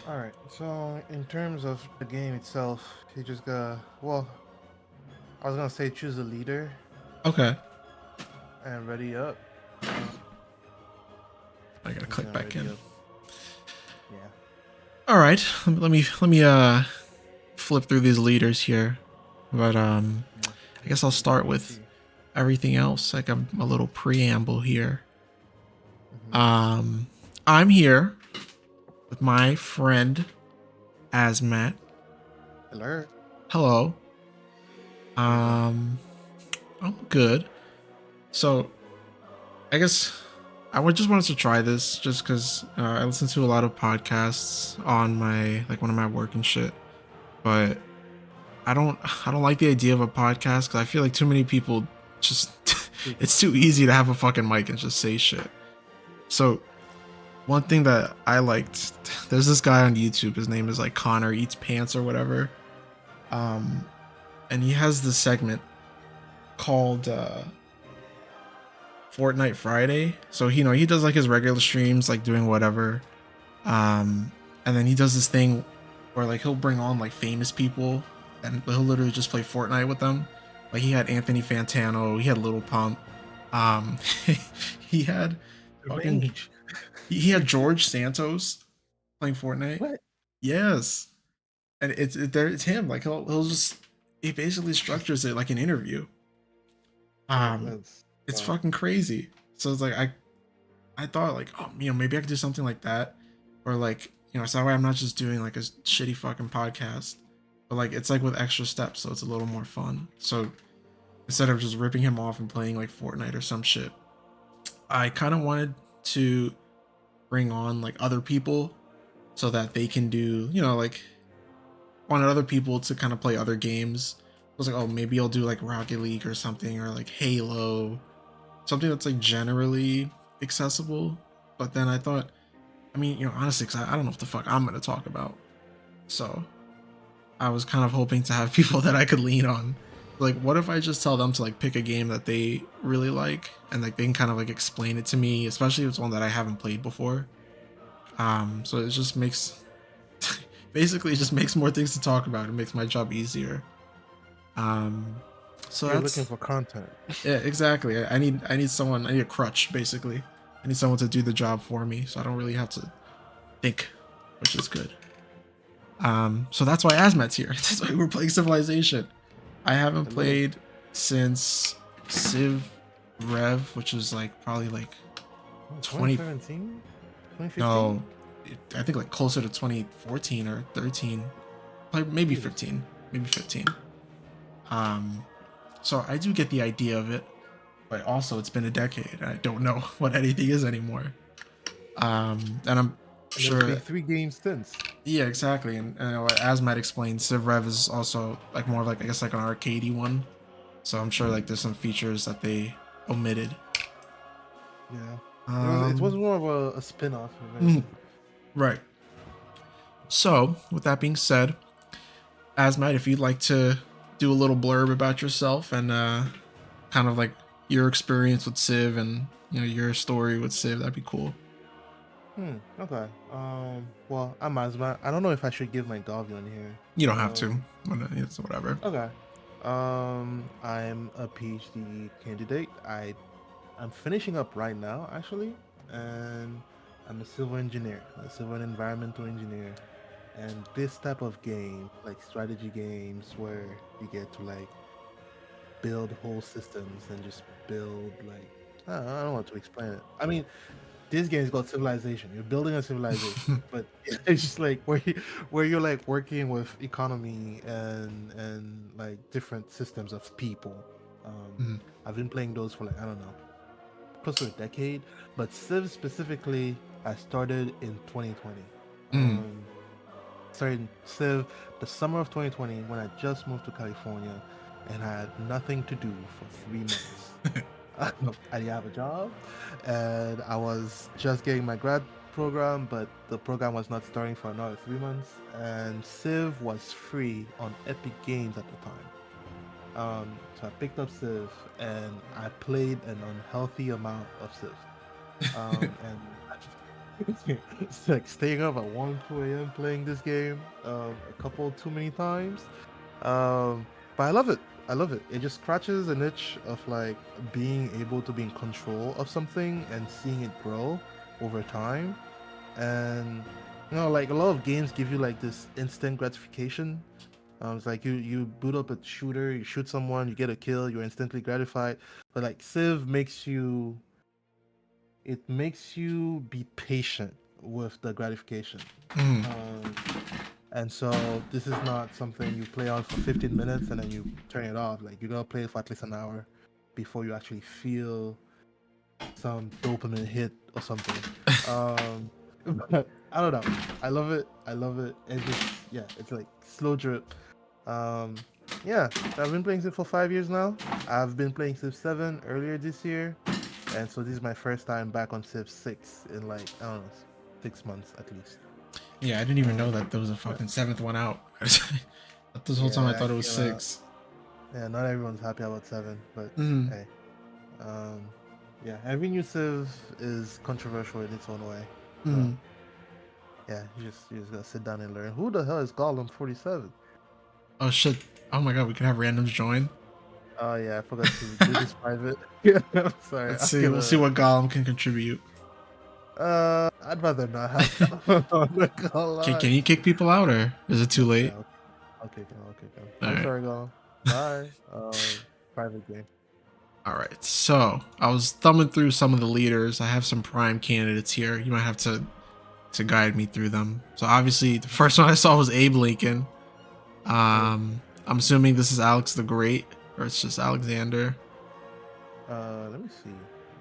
All right. So in terms of the game itself, you just got well. I was gonna say choose a leader Okay. and ready up. Uh, I gotta I'm just click gonna back ready in. up. Yeah. All right. Let me flip through these leaders here. But Yeah. I guess I'll start Let's with see. everything else. Like a little preamble here. Mm-hmm. Um, I'm here with my friend AzmaHT. Hello. Hello. How you doing? Um, I'm good. So I guess I would just wanted to try this just because I listen to a lot of podcasts on my like when I'm at work and shit. But I don't like the idea of a podcast because I feel like too many people just Speak. it's too easy to have a fucking mic and just say shit. So one thing that I liked, there's this guy on YouTube. His name is like Connor Eats Pants or whatever. Um, and he has this segment called Fortnite Friday. So he does like his regular streams, like doing whatever. Um, and then he does this thing where like he'll bring on like famous people and he'll literally just play Fortnite with them. Like he had Anthony Fantano, he had Little Pump, um, he had The fucking range. he had George Santos playing Fortnite. What? Yes, and it's him. Like he'll just he basically structures it like an interview. Um, That's it's wow. fucking crazy. So it's like I thought like, oh, maybe I could do something like that, or like, so that way I'm not just doing like a shitty fucking podcast, but like it's like with extra steps, so it's a little more fun. So instead of just ripping him off and playing like Fortnite or some shit, I kind of wanted to bring on like other people so that they can do, like wanted other people to kind of play other games. I was like, oh, maybe I'll do like Rocket League or something, or like Halo, something that's like generally accessible. But then I thought, I mean, honestly, because I don't know what the fuck I'm going to talk about. So I was kind of hoping to have people that I could lean on. Like, what if I just tell them to like pick a game that they really like and like they can kind of like explain it to me, especially if it's one that I haven't played before. So it just makes basically it just makes more things to talk about. It makes my job easier. Um, so You're looking that's for content. yeah, exactly. I need someone. I need a crutch basically. I need someone to do the job for me, so I don't really have to think, which is good. So that's why AzmaHT's here. That's why we're playing Civilization. I haven't Hello. played since Civ Rev, which was like probably like Oh, 20. 2017? 2015? No, I think like closer to 2014 or 13, like maybe Jesus. 15, maybe 15. Um, so I do get the idea of it, but also it's been a decade. I don't know what anything is anymore. And I'm And there's been sure. 3 games since. Yeah, exactly. And as Matt explained, Civ Rev is also like more of like I guess like an arcadey one. So I'm sure like there's some features that they omitted. Yeah. It was Um, more of a spin-off, if mm, anything. right. So with that being said, Asmat, if you'd like to do a little blurb about yourself and kind of like your experience with Civ and your story with Civ, that'd be cool. Okay. Well, I'm Asma. I don't know if I should give my Davi on here. You don't have to, but it's whatever. Okay. I'm a PhD candidate. I'm finishing up right now, actually, and I'm a civil engineer, a civil and environmental engineer. And this type of game, like strategy games, where you get to like build whole systems and just build like I don't know how to explain it. I mean, this game's called Civilization. You're building a civilization, but it's just like where you're like working with economy and like different systems of people. Um, Mhm. I've been playing those for like I don't know, close to a decade. But Civ specifically, I started in 2020. Mm. Um, started Civ the summer of 2020 when I just moved to California, and I had nothing to do for 3 months. I didn't have a job, and I was just getting my grad program, but the program was not starting for another 3 months. And Civ was free on Epic Games at the time. So I picked up Civ, and I played an unhealthy amount of Civ. And It's like staying up at 1, 2 a.m. playing this game a couple too many times. But I love it. I love it. It just scratches an itch of like being able to be in control of something and seeing it grow over time. And like a lot of games give you like this instant gratification. It's like you boot up a shooter, you shoot someone, you get a kill, you're instantly gratified. But like Civ makes you be patient with the gratification. Mm. Um, and so this is not something you play on for 15 minutes and then you turn it off. Like you gotta play it for at least an hour before you actually feel some dopamine hit or something. Um, but I don't know. I love it. I love it. It just it's like slow drip. Um, yeah, I've been playing Civ for 5 years now. I've been playing Civ 7 earlier this year, and so this is my first time back on Civ 6 in like I don't know 6 months at least. Yeah, I didn't even know And that there was a yeah, fucking seventh one out. This whole time I yeah, thought that it was came out. six. Yeah, not everyone's happy about 7, but Mm. hey, um, yeah, every new Civ is controversial in its own way. So Mm. yeah, you just gotta sit down and learn. Who the hell is Gollum 47? Oh shit. Oh my god, we can have randoms join. Oh yeah, I forgot to do this private. Yeah, I'm sorry. Let's I'm see. We'll see gonna. what Gollum can contribute. I'd rather not have Gollum. I'm not gonna lie. Can you kick people out or is it too Yeah, late? okay, okay. All I'm right. sorry, Gollum. Bye. Private game. All right. So I was thumbing through some of the leaders. I have some prime candidates here. You might have to guide me through them. So obviously the first one I saw was Abe Lincoln. Hey, I'm assuming this is Alex the Great, or it's just Alexander. let me see.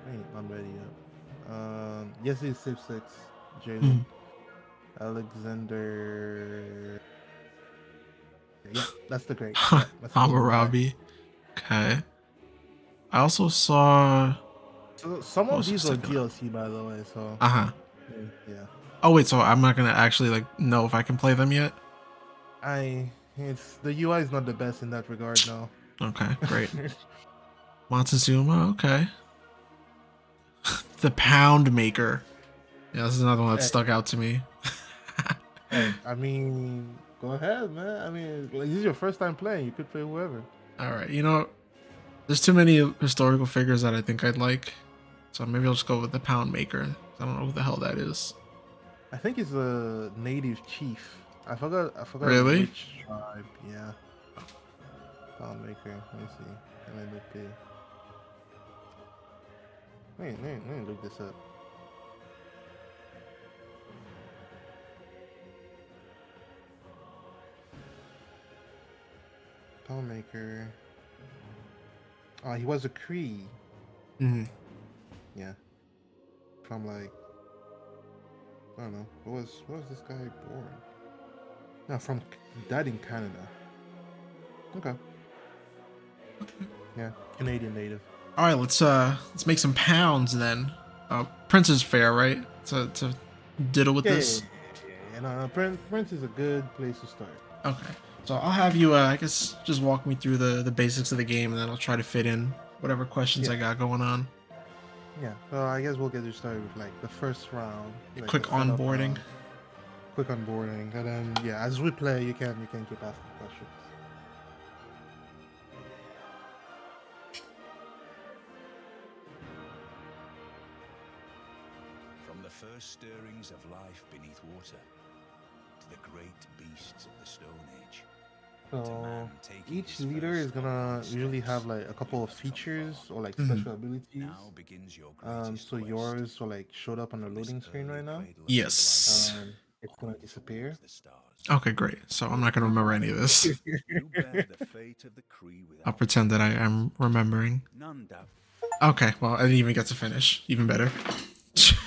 I ain't I'm ready yet. Yes, it's Civ 6. Jalen Hmm. Alexander. Yeah, that's the great. Yeah, that's the golden guy. Hammurabi. Okay. I also saw. So some What of was the these are second one? DLC, by the way. So Uh huh. yeah, Oh wait, so I'm not gonna actually like know if I can play them yet. it's the UI is not the best in that regard. No. Okay, great. Montezuma. Okay. The Pound Maker. Yeah, this is another one that Hey, stuck out to me. hey, I mean, go ahead, man. I mean, like, this is your first time playing. You could play whoever. All right, there's too many historical figures that I think I'd like, so maybe I'll just go with the Pound Maker. I don't know who the hell that is. I think he's a native chief. I forgot Really? which tribe. Yeah, Pound Maker. Let me see. Can I look it? Let me look this up. Pound Maker. Oh, he was a Cree. Mm. Yeah, from like I don't know. Where was this guy born? No, died in Canada. Okay. Yeah, Canadian native. All right, let's make some pounds then. Prince is fair, right? To diddle with Yeah, yeah, this. yeah, yeah. No, Prince is a good place to start. Okay, so I'll have you. I guess just walk me through the basics of the game, and then I'll try to fit in whatever questions Yeah, I got going on. yeah. So I guess we'll get you started with like the first round, A like quick the setup onboarding. round, quick onboarding, and then yeah, as we play, you can keep asking questions. From the first stirrings of life beneath water to the great beasts of the Stone Age, to man So taking each his leader is first gonna unknown usually steps, have like a you couple of have come features far. or like Mhm. special abilities. Now begins your greatest So quest. yours will like showed up on the From this loading screen early right now. cradle of Yes. civilization It's gonna disappear. towards the stars, Okay, great. So I'm not gonna remember any of this. you bear the fate of the Cree I'll without pretend that fear. I am remembering. None doubt. Okay, well I didn't even get to finish. Even better.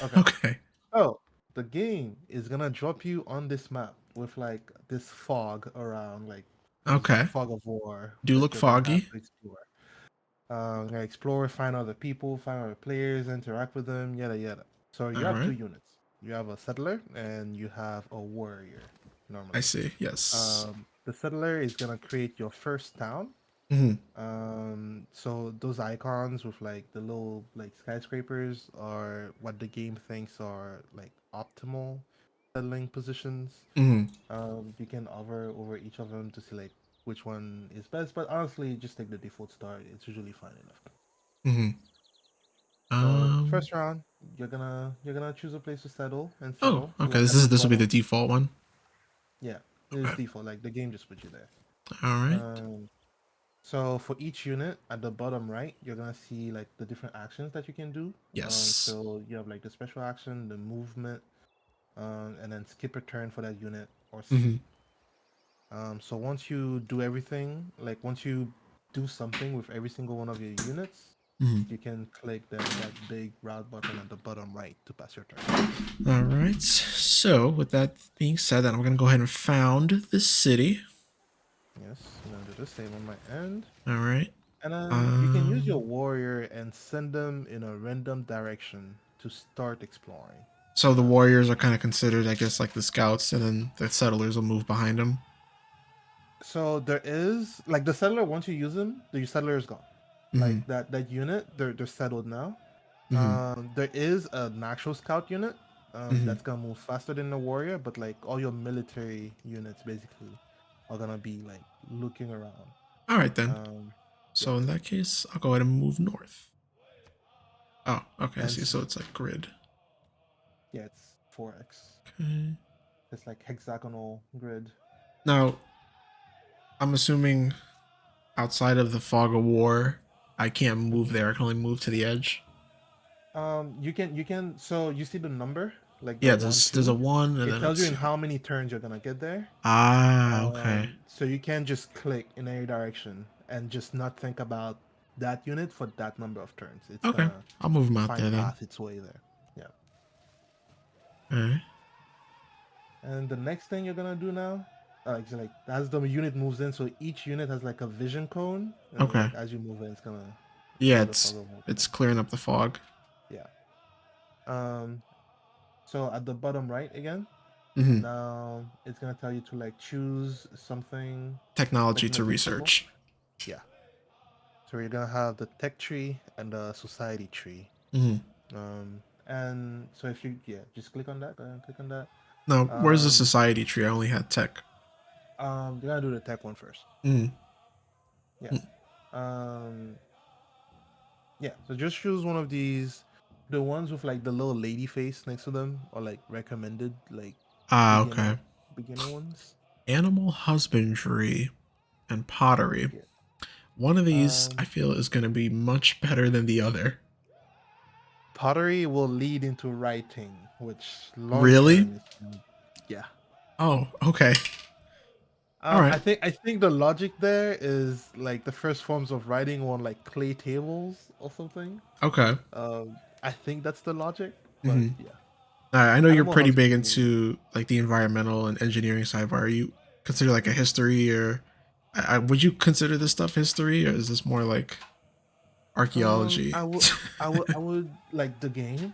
Okay. Okay. So the game is gonna drop you on this map with like this fog around, like this Okay. fog of war Do that look you're gonna have foggy. to explore. Gonna explore, find other people, find other players, interact with them, yada yada. So you All have two right. units. You have a settler and you have a warrior I normally. see. Yes. The settler is gonna create your first town. Hmm. So those icons with like the little like skyscrapers are what the game thinks are like optimal settling positions. Mm-hmm. You can hover over each of them to select which one is best, but honestly, just take the default start. It's usually fine enough. Mm-hmm. So Um. first round, you're gonna choose a place to settle and Oh, settle. You okay. will settle This will be the bottom. default one. Yeah, it's Okay. default. Like the game just put you there. All right. Um, so for each unit at the bottom right, you're gonna see like the different actions that you can do. Yes. So you have like the special action, the movement, and then skip a turn for that unit or Mm-hmm. sleep. So once you do everything, like once you do something with every single one of your units, Mm-hmm. you can click that big route button at the bottom right to pass your turn. All right. So with that being said, then I'm gonna go ahead and found this city. Yes, I'm gonna do the same on my end. All right. And then you can use your Um. warrior and send them in a random direction to start exploring. So the Um, warriors are kind of considered, I guess, like the scouts, and then the settlers will move behind them. so there is like the settler. Once you use them, the settler is gone. Like Mm-hmm. that unit, they're settled now. Mm-hmm. There is an actual scout unit Mm-hmm. that's gonna move faster than the warrior, but like all your military units basically are gonna be like looking around. All right then. Um, yeah, So in that case, I'll go ahead and move north. Oh, okay. I and see. So it's like grid. yeah, it's 4x. Okay. It's like hexagonal grid. Now I'm assuming outside of the fog of war, I can't move Mhm. there. I can only move to the edge. You can. So you see the number, like the Yeah, one, there's a two. one, and It then tells you let's in see. how many turns you're gonna get there. Ah, okay. So you can just click in any direction and just not think about that unit for that number of turns. It's Okay, gonna I'll move them out there find then. path its way there. Yeah. Okay. And the next thing you're gonna do now, like as the unit moves in, so each unit has like a vision cone, and Okay. like as you move in, it's gonna Yeah, show the fog of war it's thing. clearing up the fog. Yeah. Um. So at the bottom right again, Mm-hmm. now it's gonna tell you to like choose something like Technology in the to view table. research. Yeah. So you're gonna have the tech tree and the society tree. Mm-hmm. And so if you just click on that. Go ahead and click on that. Now, where's the Um, society tree? I only had tech. you're gonna do the tech one first. Mm-hmm. Yeah. Um, yeah. So just choose one of these. The ones with like the little lady face next to them, or like recommended, like Ah, beginner okay. beginner ones. Animal husbandry and pottery. Yeah. One of these I Um, feel is going to be much better than the other. Pottery will lead into writing, which long Really? term is yeah. Oh, okay. All right. I think the logic there is like the first forms of writing on like clay tables or something. Okay. I think that's the logic, but Mm-hmm. yeah, I know you're animal pretty big husbandry. into like the environmental and engineering side. But are you consider like a history or would you consider this stuff history or is this more like archaeology? I would like the game.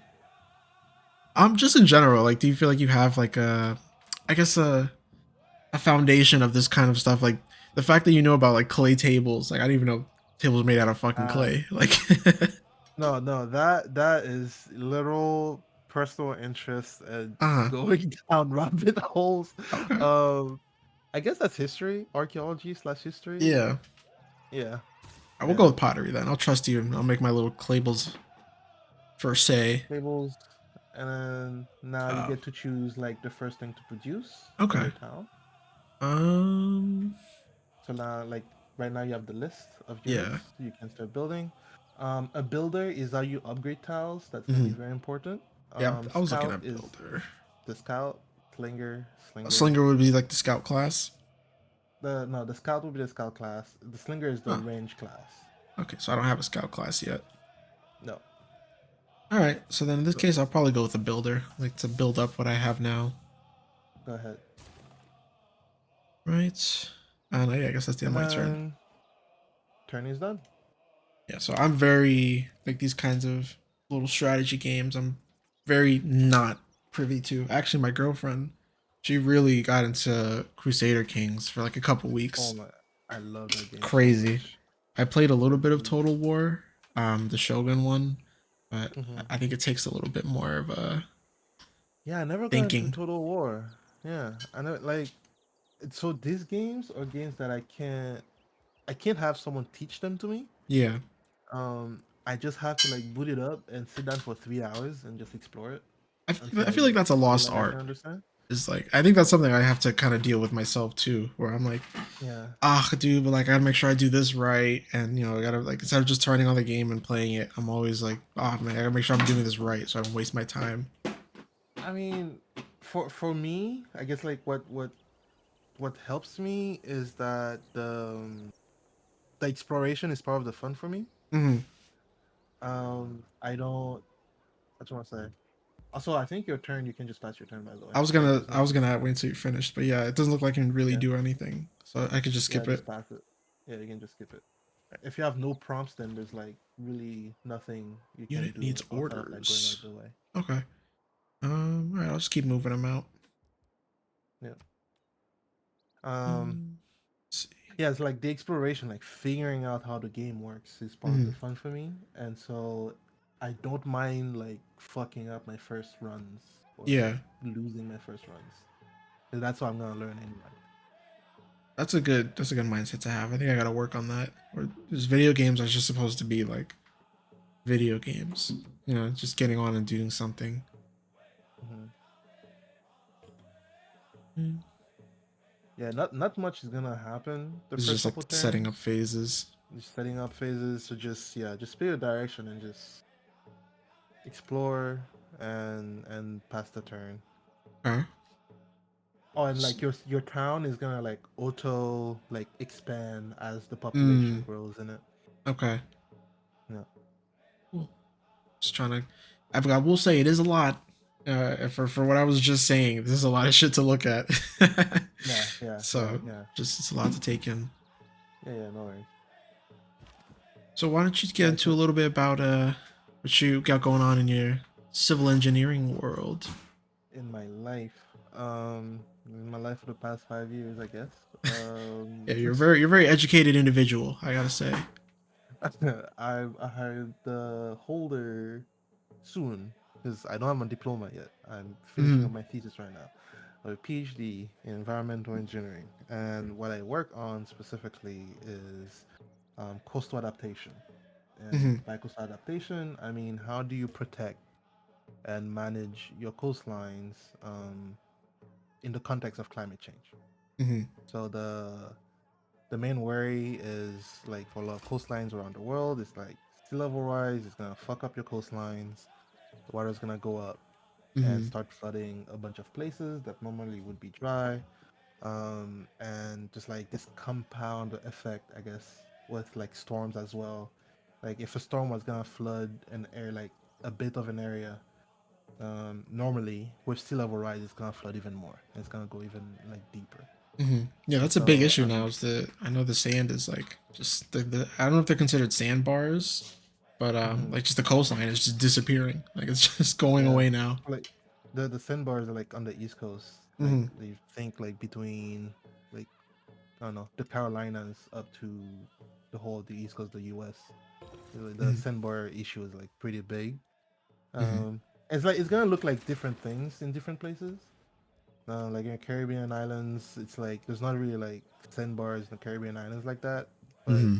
Just in general, like, do you feel like you have like I guess a foundation of this kind of stuff? Like the fact that you know about like clay tables, like I didn't even know tables made out of fucking Uh, clay. Like, no, that is literal personal interest and uh, going down rabbit holes. okay, Um, I guess that's history, archaeology slash history. yeah. Yeah, I will go yeah. with pottery then. I'll trust you. And I'll make my little clables for say. Tables, and then now you Uh, get to choose like the first thing to produce in okay. your town. Um, So now, like right now, you have the list of yeah. units you can start building. A builder is how you upgrade tiles. That's gonna be Hmm. very important. Yeah, I was looking Scout at is builder. the scout, A slinger. slinger would be like the scout class. The no, the scout will be the scout class. The slinger is the Oh, range class. okay. So I don't have a scout class yet. No, All right. So then in this so case, I'll probably go with the builder, like to build up what I have now. go ahead. Right. And yeah, I guess that's the end And of my turn. then turn is done. Yeah. So I'm very like these kinds of little strategy games. I'm very not privy to. Actually, my girlfriend, she really got into Crusader Kings for like a couple Oh weeks. my, I love that game so Crazy. much. I played a little bit of Mm, Total War, the Shogun one, but mhm. I think it takes a little bit more of a Yeah, I never got into thinking. Total War. Yeah, I know. Like, so these games are games that I can't have someone teach them to me. Yeah. I just have to like boot it up and sit down for 3 hours and just explore it until I feel like I that's a feel lost like I can art. understand. Is like I think that's something I have to kind of deal with myself too, where I'm like, Yeah. dude, but like I gotta make sure I do this right, and I gotta like instead of just turning on the game and playing it, I'm always like, man, I gotta make sure I'm doing this right, so I don't waste my time. I mean, for me, I guess like what helps me is that the exploration is part of the fun for me. Hmm. I don't. What you want to say? Also, I think your turn. You can just pass your turn, by the way. Like, there's I no. was gonna wait until you finished, but yeah, it doesn't look like you can really Yeah. do anything, so I could just Yeah. skip it. Just pass it. Yeah, you can just skip it. If you have no prompts, then there's like really nothing you can Unit do needs outside of like going out orders. of the way. Okay. All right, I'll just keep moving them out. Yeah. Um. Um, let's see. Yeah, it's like the exploration, like figuring out how the game works, is part of the Mhm. fun for me, and so I don't mind like fucking up my first runs or like Yeah, losing my first runs. 'Cause that's what I'm gonna learn anyway. that's a good mindset to have. I think I gotta work on that. Or just video games are just supposed to be like video games. Just getting on and doing something. Hmm. Mm. Yeah, not much is gonna happen the It's first just like couple setting turns. up phases. Just setting up phases, so just pick a direction and just explore and pass the turn. Okay. Oh, and like your town is gonna like auto like expand as the population Mm, grows in it. okay. Yeah. Cool. Just trying to. I will say it is a lot. For what I was just saying, this is a lot of shit to look at. Yeah, yeah, yeah, So yeah, just it's a lot to take in. yeah, yeah. No worries. So why don't you get Yeah, into a little bit about what you got going on in your civil engineering world? in my life, in my life for the past 5 years, I guess. Yeah, you're a very educated individual, I gotta say. I hired the holder soon because I don't have my diploma yet. I'm finishing Hmm. up my thesis right now. I have a PhD in environmental engineering, and what I work on specifically is coastal adaptation. And Hmm. by coastal adaptation, I mean how do you protect and manage your coastlines in the context of climate change. Hmm. So the main worry is like for a lot of coastlines around the world, it's like sea level rise is gonna fuck up your coastlines. The water's gonna go up and Hmm. start flooding a bunch of places that normally would be dry. And just like this compound effect, I guess, with like storms as well. Like if a storm was gonna flood an area, like a bit of an area, normally with sea level rise, it's gonna flood even more. It's gonna go even like deeper. Hmm. Yeah, And that's a big so issue now. Is the I know the sand is like just I don't know if they're considered sandbars, but mhm, like just the coastline is just disappearing. Like it's just going yeah, away now. like the sandbars are like on the East Coast. Like Hmm. they think like between like I don't know the Carolinas up to the whole the East Coast of the U.S. The Hmm. sandbar issue is like pretty big. Hmm. Um, it's like it's gonna look like different things in different places. Like in Caribbean islands, it's like there's not really like sandbars in the Caribbean islands like that. But Hmm.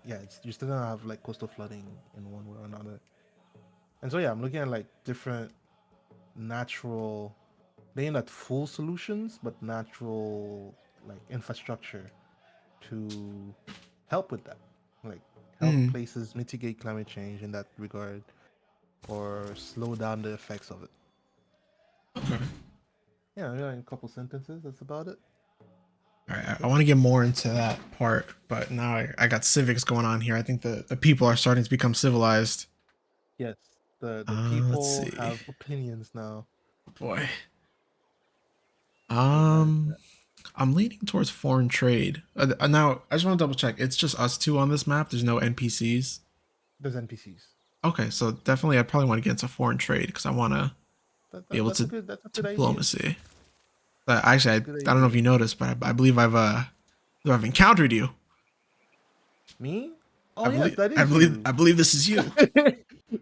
yeah, it's you're still gonna have like coastal flooding in one way or another. And so yeah, I'm looking at like different natural, maybe not full solutions, but natural like infrastructure to help with that. Like help Hmm. places mitigate climate change in that regard or slow down the effects of it. Okay. Yeah, yeah, in a couple sentences, that's about it. All right, I Yep. want to get more into that part, but now I got civics going on here. I think the people are starting to become civilized. Yes, the Let's people see. have opinions now. Boy. Yeah, Um, I'm leaning towards foreign trade. Now, I just want to double check. It's just us two on this map. There's no NPCs. there's NPCs. Okay, so definitely, I probably want to get into foreign trade because I want to be able to That's a good idea. diplomacy. But actually, That's a I good don't know if idea. you noticed, but I believe I've encountered you. Me? Oh yes, that I is believe you. I believe this is you.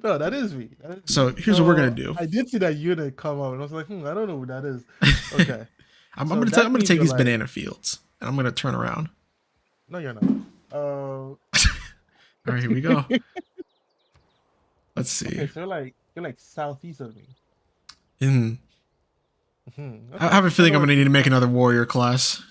No, that is me. That is me. So here's what we're gonna So do. I did see that unit come up, and I was like, I don't know who that is. Okay, I'm so gonna I'm that gonna means take you're these like, banana fields and I'm gonna turn around. no, you're not. Uh, All right, here we go. Let's okay, see. so you're like southeast of me. Hmm. I Okay, have a I feeling know I'm where gonna need to to make find. another warrior class.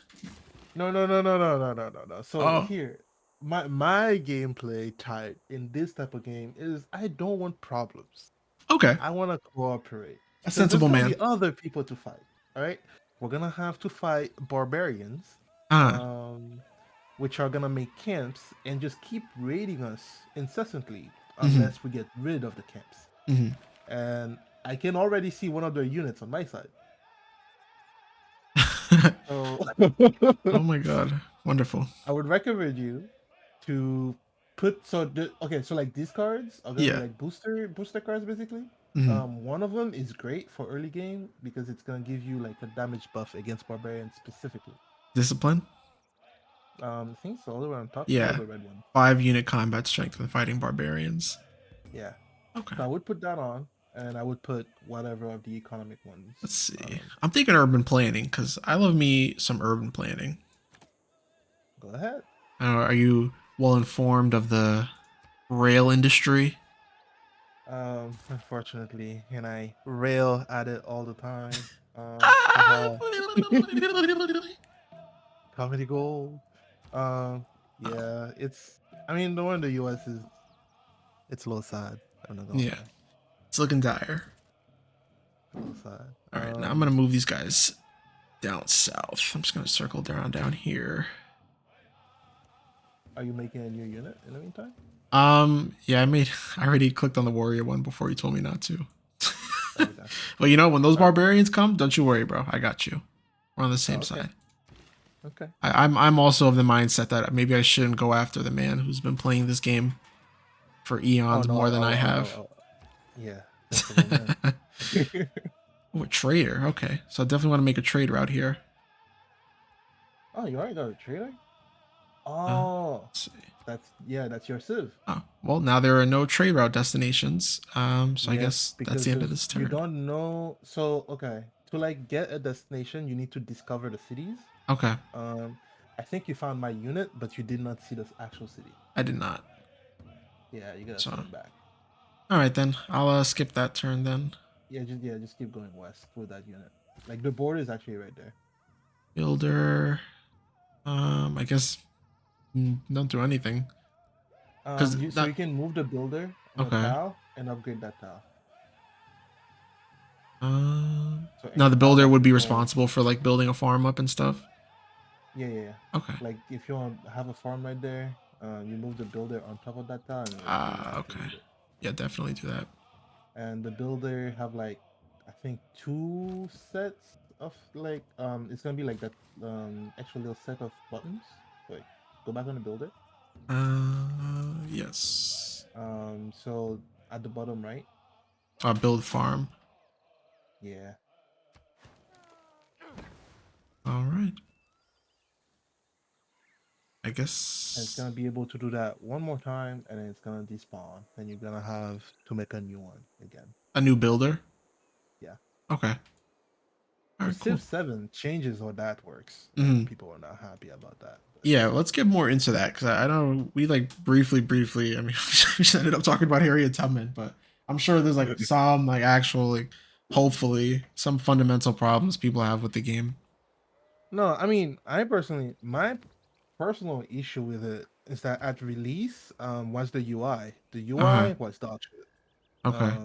No. So Oh, here, my gameplay type in this type of game is I don't want problems. okay. I want to cooperate A because there's sensible gonna be man. other people to fight. All right, we're gonna have to fight barbarians, Ah. um, which are gonna make camps and just keep raiding us incessantly Mm-hmm. unless we get rid of the camps. Mm-hmm. And I can already see one of their units on my side. So Oh my god. Wonderful. I would recommend you to put okay, so like these cards are gonna be Yeah. like booster cards basically. Mm-hmm. One of them is great for early game because it's gonna give you like a damage buff against barbarians specifically. Discipline. I think it's all the way on top. Yeah, Yeah. the red one. 5 unit combat strength when fighting barbarians. Yeah. Okay. So I would put that on, and I would put whatever of the economic ones. Let's see. Um, I'm thinking urban planning because I love me some urban planning. Go ahead. Are you well informed of the rail industry? Unfortunately, and I rail at it all the time. Ah! Haha. Comedy gold. Um, yeah, it's. I mean, the one in the U.S. is it's a little sad. I'm not gonna Yeah, lie, it's looking dire. a little sad. All right, now I'm gonna move these guys down south. I'm just gonna circle down here. Are you making a new unit in the meantime? Yeah, I already clicked on the warrior one before you told me not to. Okay. But you know, when those All right. barbarians come, don't you worry, bro. I got you. We're on the Oh, same okay. side. Okay. I'm also of the mindset that maybe I shouldn't go after the man who's been playing this game for Oh eons no. more than I have. Yeah. Sensible man. Oh, a trader. Okay, so I definitely want to make a trade route here. Oh, you already got a trader. Uh, Oh, let's see. that's your civ. Oh, well, now there are no trade route destinations. So I Yes, guess that's because the end of there's this you turn. don't know. So okay, to like get a destination, you need to discover the cities. Okay, Um, I think you found my unit, but you did not see the actual city. I did not. Yeah, you gotta So, send it back. all right then. I'll skip that turn then. Yeah, just keep going west with that unit. Like the border is actually right there. Builder. I guess don't do anything because So that. you can move the builder on a Okay. tile and upgrade that tile. So Now any the tile builder that would you be know, responsible for like building a farm up and stuff. yeah. Okay. Like if you want to have a farm right there, you move the builder on top of that tile and it will Okay. activate it. Yeah, definitely do that. And the builder have like I think two sets of like it's gonna be like that extra little set of buttons. Wait, go back on the builder. Yes. So at the bottom right, Build farm. yeah, All right. I and it's guess gonna be able to do that one more time, and then it's gonna despawn. Then you're gonna have to make a new one again. a new builder. Yeah. Okay. All So right. Cool. Civ 7 changes how that works, and Hmm. people are not happy about that. But Yeah, let's get more into that because I know we like briefly. I mean, we just ended up talking about Harriet Tubman, but I'm sure there's like some like actual like hopefully some fundamental problems people have with the game. no, I mean, my personal issue with it is that at release, was the UI. The Uh huh. UI was dog shit. Okay.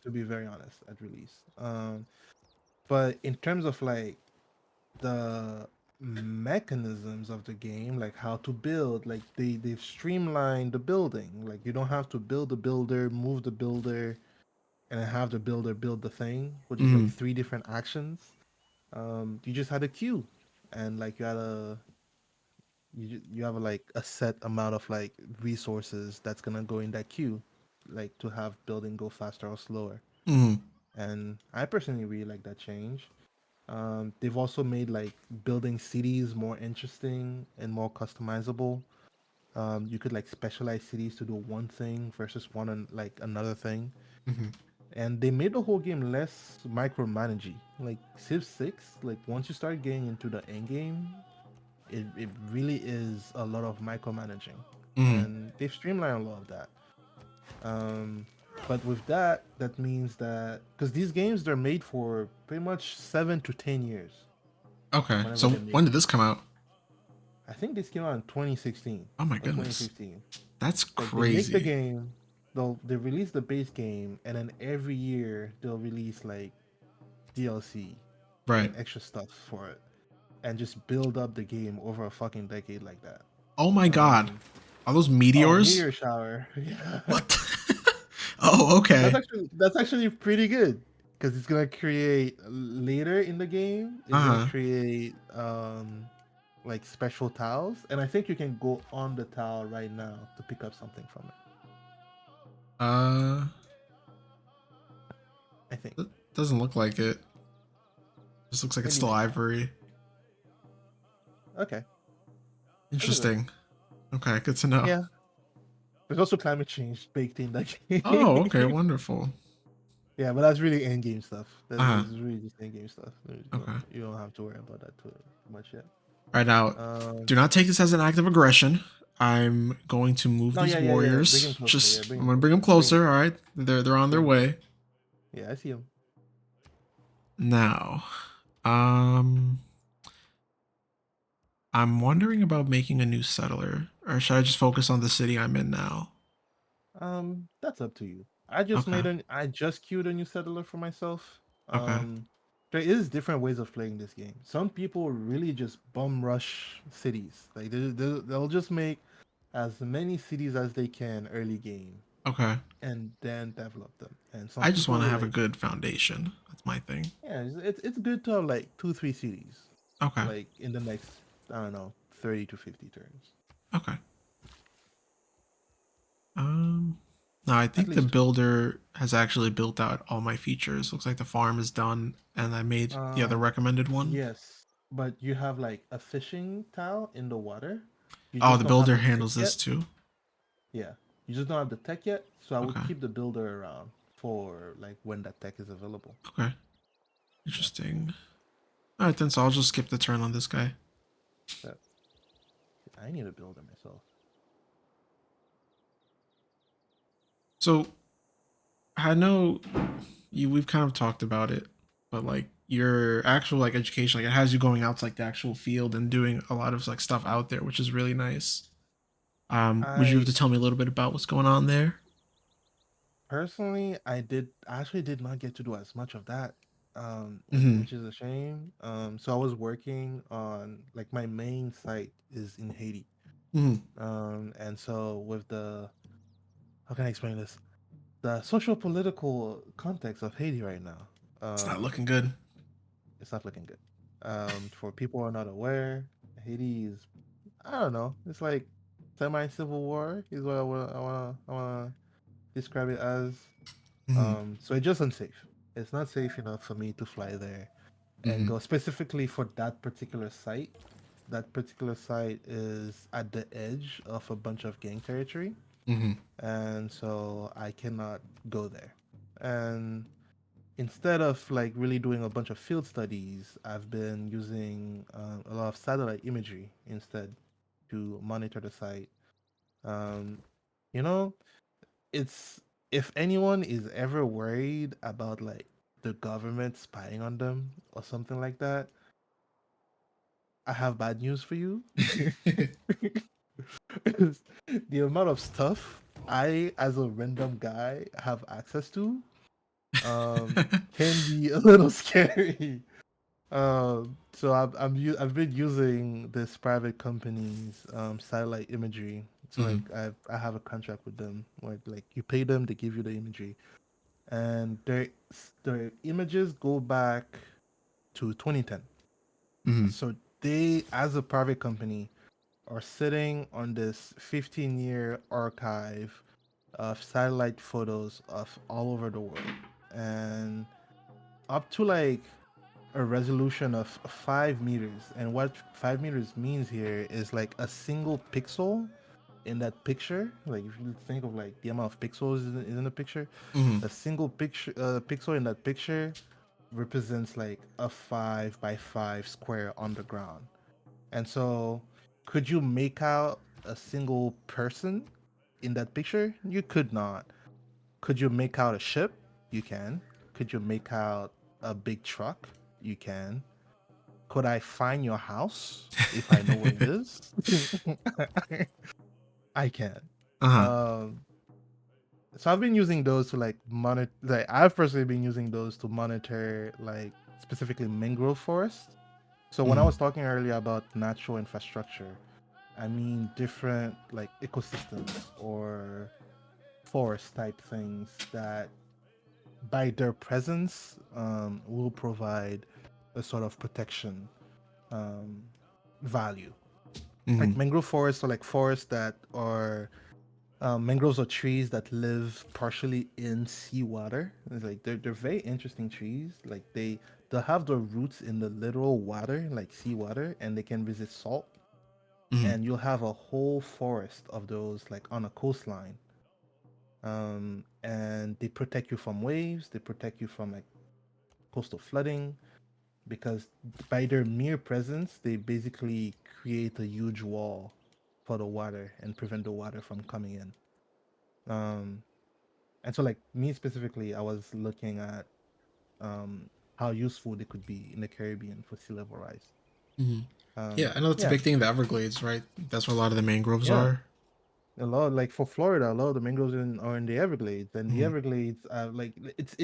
To be very honest, at release. But in terms of like the mechanisms of the game, like how to build, like they've streamlined the building. Like you don't have to build the builder, move the builder, and then have the builder build the thing, which is like Mm. three different actions. You just had a queue, and like you have like a set amount of like resources that's gonna go in that queue, like to have building go faster or slower. Mm. And I personally really like that change. They've also made like building cities more interesting and more customizable. You could like specialize cities to do one thing versus one and like another thing. Hmm. And they made the whole game less micromanagey. Like Civ 6, like once you start getting into the end game, it really is a lot of micromanaging. Hmm. And they've streamlined a lot of that. Um, but with that, that means that because these games they're made for pretty much 7 to 10 years Okay. whenever So they make when did them. this come out? I think this came out in 2016 Oh my or goodness. 2015. That's Like they make the crazy. game, they release the base game, and then every year they'll release like DLC Right. and extra stuff for it, and just build up the game over a fucking decade like that. Oh my god. Um, Are those oh, meteors? Meteor Shower, yeah, What? Oh, okay. that's actually pretty good because it's gonna create later in the game. It's gonna Uh-huh. create like special tiles, and I think you can go on the tile right now to pick up something from it. Uh, I think. it doesn't look like it. Just looks like it's Maybe still next time. ivory. Okay. Look at that. Interesting. Okay, good to know. Yeah. There's also climate change baked in that Oh, okay, game. wonderful. Yeah, but that's really end game stuff. Uh-huh. That's really just end game stuff. Okay. You don't have to worry about that too much yet. Right now, Um. do not take this as an act of aggression. I'm going to move No. these Yeah. Bring him warriors. closer. Yeah. Just Bring I'm him gonna closer. bring them Bring. closer. All right, they're on their Bring him closer. way Yeah, I see him. now. Um, I'm wondering about making a new settler, or should I just focus on the city I'm in now? That's up to you. Okay. I just queued a new settler for myself. Okay. Um, there is different ways of playing this game. Some people really just bum rush cities. Like they'll just make as many cities as they can early game Okay. and then develop them. And some I just people want to will have a like, good foundation. That's my thing. yeah, it's good to have like 2 3 cities Okay. like in the next, I don't know, 30 to 50 turns Okay. No, I at think the least two. builder has actually built out all my features. Looks like the farm is done, and I made the other recommended one. Yes, but you have like a fishing tile in the water. You Oh, just the don't have builder the tech handles yet. this too. Yeah, you just don't have the tech yet. So I would Okay. keep the builder around for like when that tech is available. Okay. Yeah, Interesting. All right, then. So I'll just skip the turn on this guy. but I need a builder myself. So I know we've kind of talked about it, but like your actual like education, like it has you going out to like the actual field and doing a lot of like stuff out there, which is really nice. Would you have I to tell me a little bit about what's going on there? personally, I actually did not get to do as much of that, Mm-hmm. which is a shame. So I was working on like my main site is in Haiti. Mm-hmm. And so with the how can I explain this? The social political context of Haiti right now. It's not Um, looking good. it's not looking good. For people who are not aware, Haiti is, I don't know, it's like semi-civil war is what I wanna describe it as. Mm-hmm. So it's just unsafe. It's not safe enough for me to fly there and Mm-hmm. go specifically for that particular site. That particular site is at the edge of a bunch of gang territory, Mm-hmm. and so I cannot go there. And instead of like really doing a bunch of field studies, I've been using a lot of satellite imagery instead to monitor the site. Um, you know, it's if anyone is ever worried about like the government spying on them or something like that, I have bad news for you. The amount of stuff I, as a random guy, have access to can be a little scary. So I've been using this private company's satellite imagery. So Mm-hmm. like I have a contract with them where like you pay them, they give you the imagery, and their images go back to 2010. Mm-hmm. So they, as a private company, are sitting on this 15-year archive of satellite photos of all over the world, and up to like a resolution of 5 meters. And what 5 meters means here is like a single pixel in that picture, like if you think of like the amount of pixels is in the picture, Mm-hmm. a single pixel in that picture represents like a 5 by 5 square on the ground. And so, could you make out a single person in that picture? You could not. Could you make out a ship? You can. Could you make out a big truck? You can. Could I find your house if I know where it is? I can. Uh-huh. Um, so I've been using those to like monitor. Like I've personally been using those to monitor like specifically mangrove forest. So when I Mm-hmm. was talking earlier about natural infrastructure, I mean different like ecosystems or forest type things that by their presence will provide a sort of protection um, value. Mm-hmm. Like mangrove forests are like forests that are mangroves are trees that live partially in seawater. It's like they're very interesting trees. Like they'll have their roots in the literal water, like seawater, and they can resist salt. Mm-hmm. And you'll have a whole forest of those like on a coastline. And they protect you from waves. They protect you from like coastal flooding because by their mere presence, they basically create a huge wall for the water and prevent the water from coming in. Um, and so, like me specifically, I was looking at how useful they could be in the Caribbean for sea level rise. Mm-hmm. Yeah, I know that's a Yeah, big thing in the Everglades, right? That's where a lot of the mangroves yeah. are. A lot like for Florida, a lot of the mangroves are in the Everglades, and the Mm-hmm. Everglades are like it's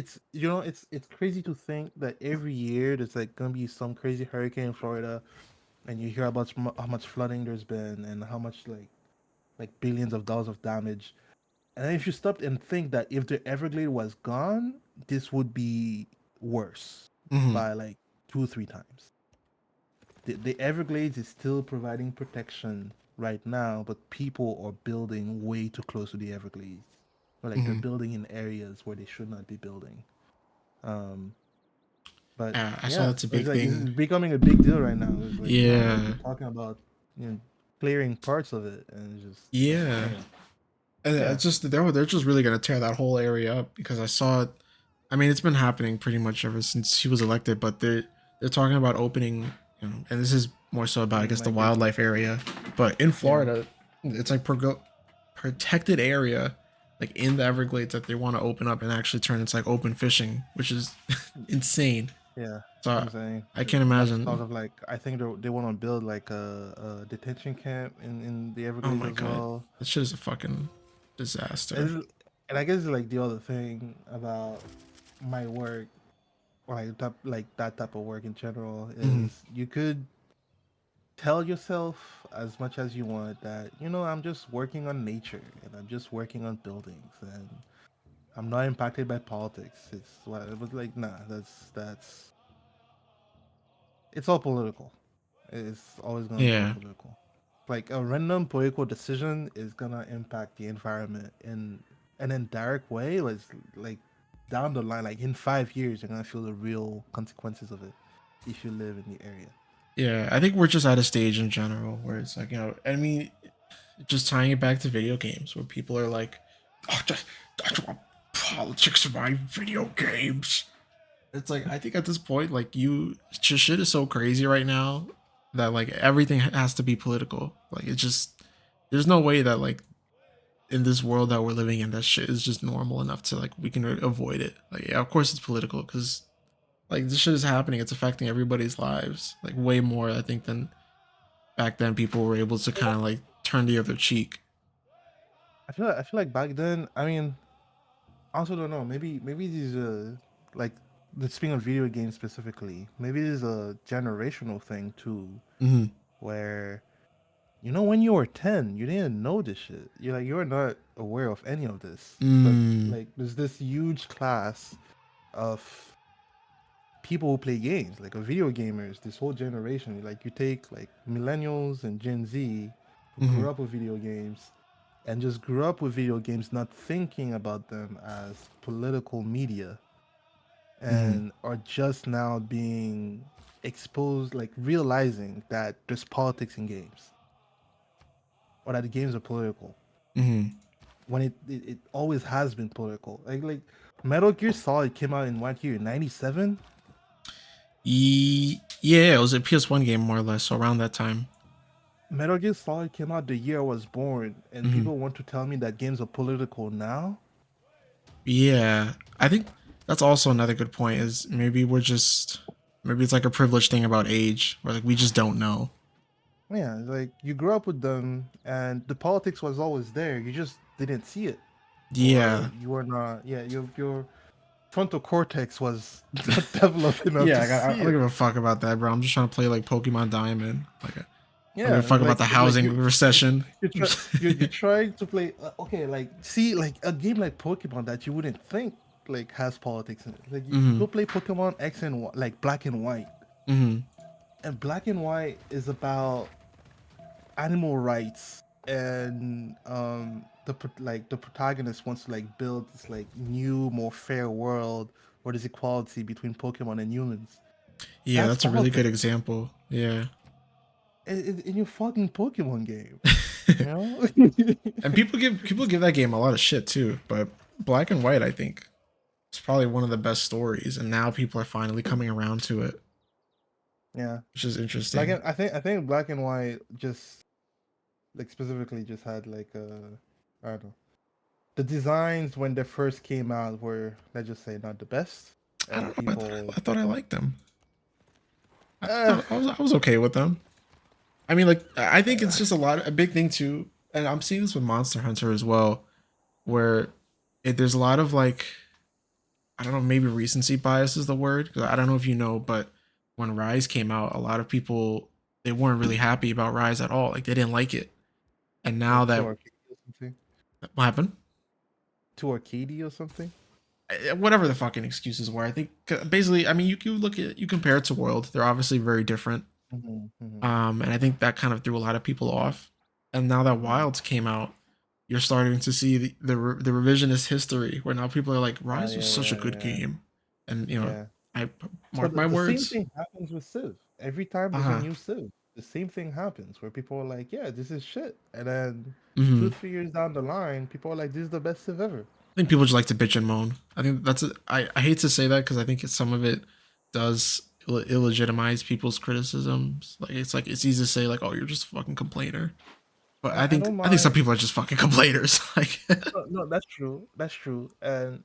it's crazy to think that every year there's like gonna be some crazy hurricane in Florida, and you hear about how much flooding there's been and how much like billions of dollars of damage. And then if you stopped and think that if the Everglade was gone, this would be worse Mm-hmm. by like 2 or 3 times. The Everglades is still providing protection right now, but people are building way too close to the Everglades. Or like they're Mm-hmm. building in areas where they should not be building. Um, but Yeah, I saw yeah, that's a it's big like thing. it's becoming a big deal right now. It's like they're Yeah. talking about clearing parts of it, and it's just Yeah. anyway. And Yeah, it's just they're just really gonna tear that whole area up because I saw it. I mean, it's been happening pretty much ever since he was elected, but they're talking about opening, and this is more so about I like guess the migration. wildlife area, but in Yeah, Florida, it's like protected area, like in the Everglades that they want to open up and actually turn into like open fishing, which is insane. yeah. So Insane. I can't Lots of talk imagine. of like I think they want to build like a detention camp in the Oh Everglades my as god, well. this shit is a fucking disaster. And, and I guess like the other thing about my work or like that type of work in general Hmm. is you could tell yourself as much as you want that I'm just working on nature and I'm just working on buildings and I'm not impacted by politics. It's what it was like. Nah, that's it's all political. It's always gonna be all Yeah, political. Like a random political decision is gonna impact the environment in an indirect way. Like down the line, like in 5 years, you're gonna feel the real consequences of it if you live in the area. yeah. I think we're just at a stage in general where it's like I mean, just tying it back to video games where people are like, oh, that's what politics in my video games. It's like I think at this point, like shit is so crazy right now that like everything has to be political. Like it's just there's no way that like in this world that we're living in, that shit is just normal enough to like we can avoid it. Like yeah, of course it's political because like this shit is happening. It's affecting everybody's lives like way more I think than back then. People were able to kind of like turn the other cheek. I feel like back then. I mean, I also don't know. Maybe these like the speaking of video games specifically. Maybe this is a generational thing too, Mm-hmm. where when you were 10, you didn't know this shit. You're not aware of any of this. But Mm. like there's this huge class of people who play games, like video gamers, this whole generation. Like you take like millennials and Gen Z who Mm-hmm. grew up with video games and just grew up with video games not thinking about them as political media Mm-hmm. and are just now being exposed, like realizing that there's politics in games or that the games are political Mm-hmm. when it always has been political. Like Metal Gear Solid came out in what year? 97. Yeah, it was a PS1 game more or less, so around that time. Metal Gear Solid came out the year I was born, and Mm-hmm. people want to tell me that games are political now. Yeah, I think that's also another good point. Is maybe it's like a privileged thing about age, where like we just don't know. Yeah, like you grew up with them, and the politics was always there. You just didn't see it, or Yeah, you were not. Yeah, your frontal cortex was not developed enough yeah. to Like, see I don't it. give a fuck about that, bro. I'm just trying to play like Pokemon Diamond. Like, I don't give Yeah, a fuck about the like housing recession. you try you're trying to play okay, like see like a game like Pokemon that you wouldn't think like has politics in it. Like you Mm-hmm. go play Pokemon X and Y, like Black and White, Mm-hmm. and Black and White is about animal rights, and the protagonist wants to like build this like new, more fair world where there's equality between Pokemon and humans. Yeah, That's that's a really good politics example. Yeah. in your fucking Pokemon game, you know. And people give that game a lot of shit too, but Black and White, I think, it's probably one of the best stories, and now people are finally coming around to it, Yeah. which is Black interesting. and I think Black and White just like specifically just had like I don't know. The designs when they first came out were, let's just say, not the best, I and don't know. people I thought I liked them. I uh, thought I was okay with them. I mean, like I think it's just a big thing too, and I'm seeing this with Monster Hunter as well, where there's a lot of like I don't know, maybe recency bias is the word. 'Cause I don't know if you know, but when Rise came out, a lot of people they weren't really happy about Rise at all. Like they didn't like it. And now like too that arcadey or something. what happened? Too arcadey or something. Whatever the fucking excuses were, I think basically, I mean, you look at you compare it to World, they're obviously very different. Mm-hmm, And I think that kind of threw a lot of people off. And now that mm-hmm. Wilds came out, you're starting to see the revisionist history where now people are like, Rise was Yeah, such a yeah, good yeah, game, and yeah. I So mark my the same words. thing happens with Civ. Every time Uh there's a huh. new Civ, the same thing happens where people are like, "Yeah, this is shit," and then two, Hmm. 3 years down the line, people are like, "This is the best Civ ever." I think people just like to bitch and moan. I think I hate to say that because I think some of it does illegitimize people's criticisms. Like it's easy to say like, oh, you're just a fucking complainer. But I don't I think some mind. people are just fucking complainers. Like, No, no, that's true. That's true. And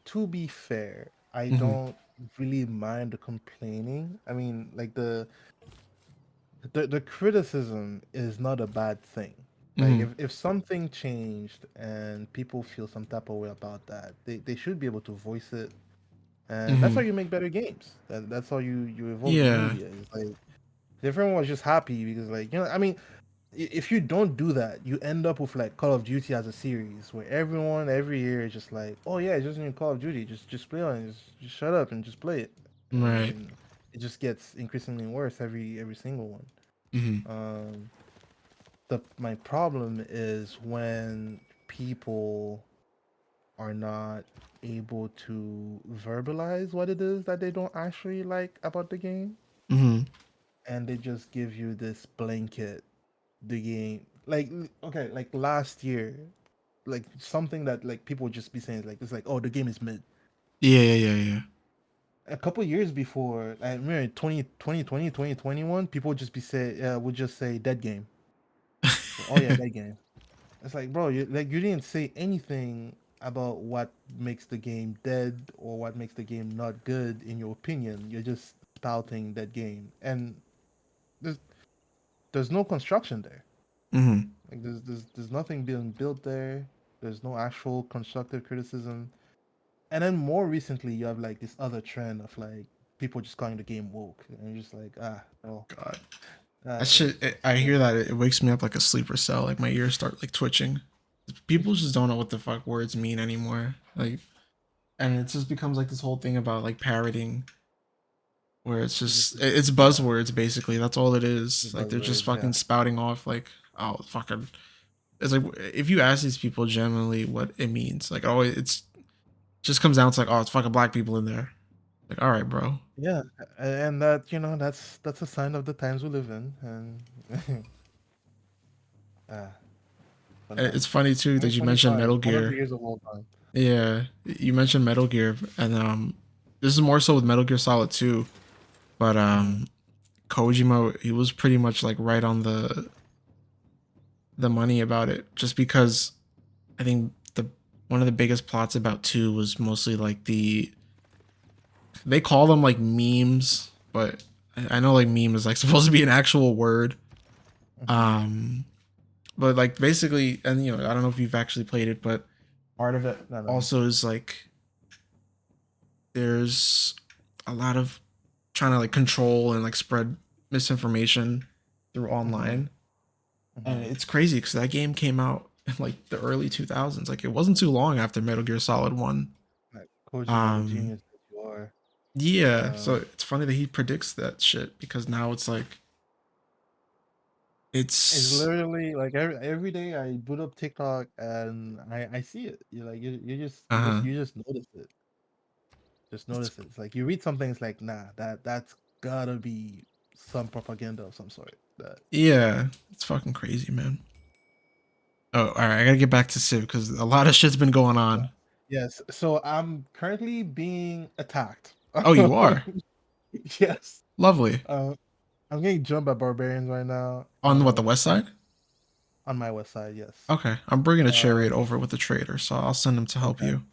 to be fair, I hmm don't really mind the complaining. I mean, like the criticism is not a bad thing. Like hmm if something changed and people feel some type of way about that, they should be able to voice it, and that's how hmm you make better games. That's how you evolve the yeah, media. It's like if everyone was just happy because like I mean, if you don't do that, you end up with like Call of Duty as a series where everyone every year is just like, oh yeah, it's just new Call of Duty, just play on it, just shut up and just play it, right. and it just gets increasingly worse every single one. hmm Um, the my problem is when people are not able to verbalize what it is that they don't actually like about the game, hmm and they just give you this blanket the game like okay, like last year, like something that like people would just be saying like it's like, oh, the game is mid. Yeah, yeah, yeah, yeah. A couple years before, I remember 2020, 2021, people would just be say would just say dead game. So, oh yeah, dead game. It's like, bro, you didn't say anything about what makes the game dead or what makes the game not good in your opinion. You're just spouting that game, and there's there's no construction there. hmm Like there's nothing being built there. There's no actual constructive criticism. And then more recently, you have like this other trend of like people just calling the game woke, and you're just like, no, God, uh, that shit. I yeah, hear that it wakes me up like a sleeper cell. Like my ears start like twitching. People just don't know what the fuck words mean anymore. Like, and it just becomes like this whole thing about like parroting, where it's just it's yeah, buzzwords basically. That's all it is. just Like they're just buzzwords, yeah. fucking spouting off like, oh fucking. It's like if you ask these people generally what it means, like oh it's just comes down to like oh it's fucking black people in there. Like all right, bro. Yeah, and that that's a sign of the times we live in, and Ah, fun It's times. funny too that you mentioned 2025, Metal one of the Gear. years of all time. Yeah, you mentioned Metal Gear, and this is more so with Metal Gear Solid 2. But Hmm. Kojima, he was pretty much like right on the money about it, just because I think the one of the biggest plots about 2 was mostly like they call them like memes, but I know like meme is like supposed to be an actual word. Hmm. Um, but like basically, and I don't know if you've actually played it, but part of it No, no. also is like there's a lot of trying to like control and like spread misinformation through Hmm. online. And Hmm. it's crazy because that game came out in like the early 2000s. Like it wasn't too long after Metal Gear Solid 1. Like Kojima, the Um, genius that you are. yeah, so Um, it's funny that he predicts that shit because now it's like it's it's literally like every day I boot up TikTok and I see it. You like you just you just uh you just notice it. Just it's notice it. It's like you read something, it's like nah, that's gotta be some propaganda of some sort. That yeah, it's fucking crazy, man. Oh, all right, I gotta get back to Civ because a lot of shit's been going yeah. on. Yes. So I'm currently being attacked. Oh, you are Yes. lovely Uh, I'm getting jumped by barbarians right now. on what, the west side? On my west side, yes. Okay, I'm bringing a chariot Um, over with the trader, so I'll send him to help okay. you.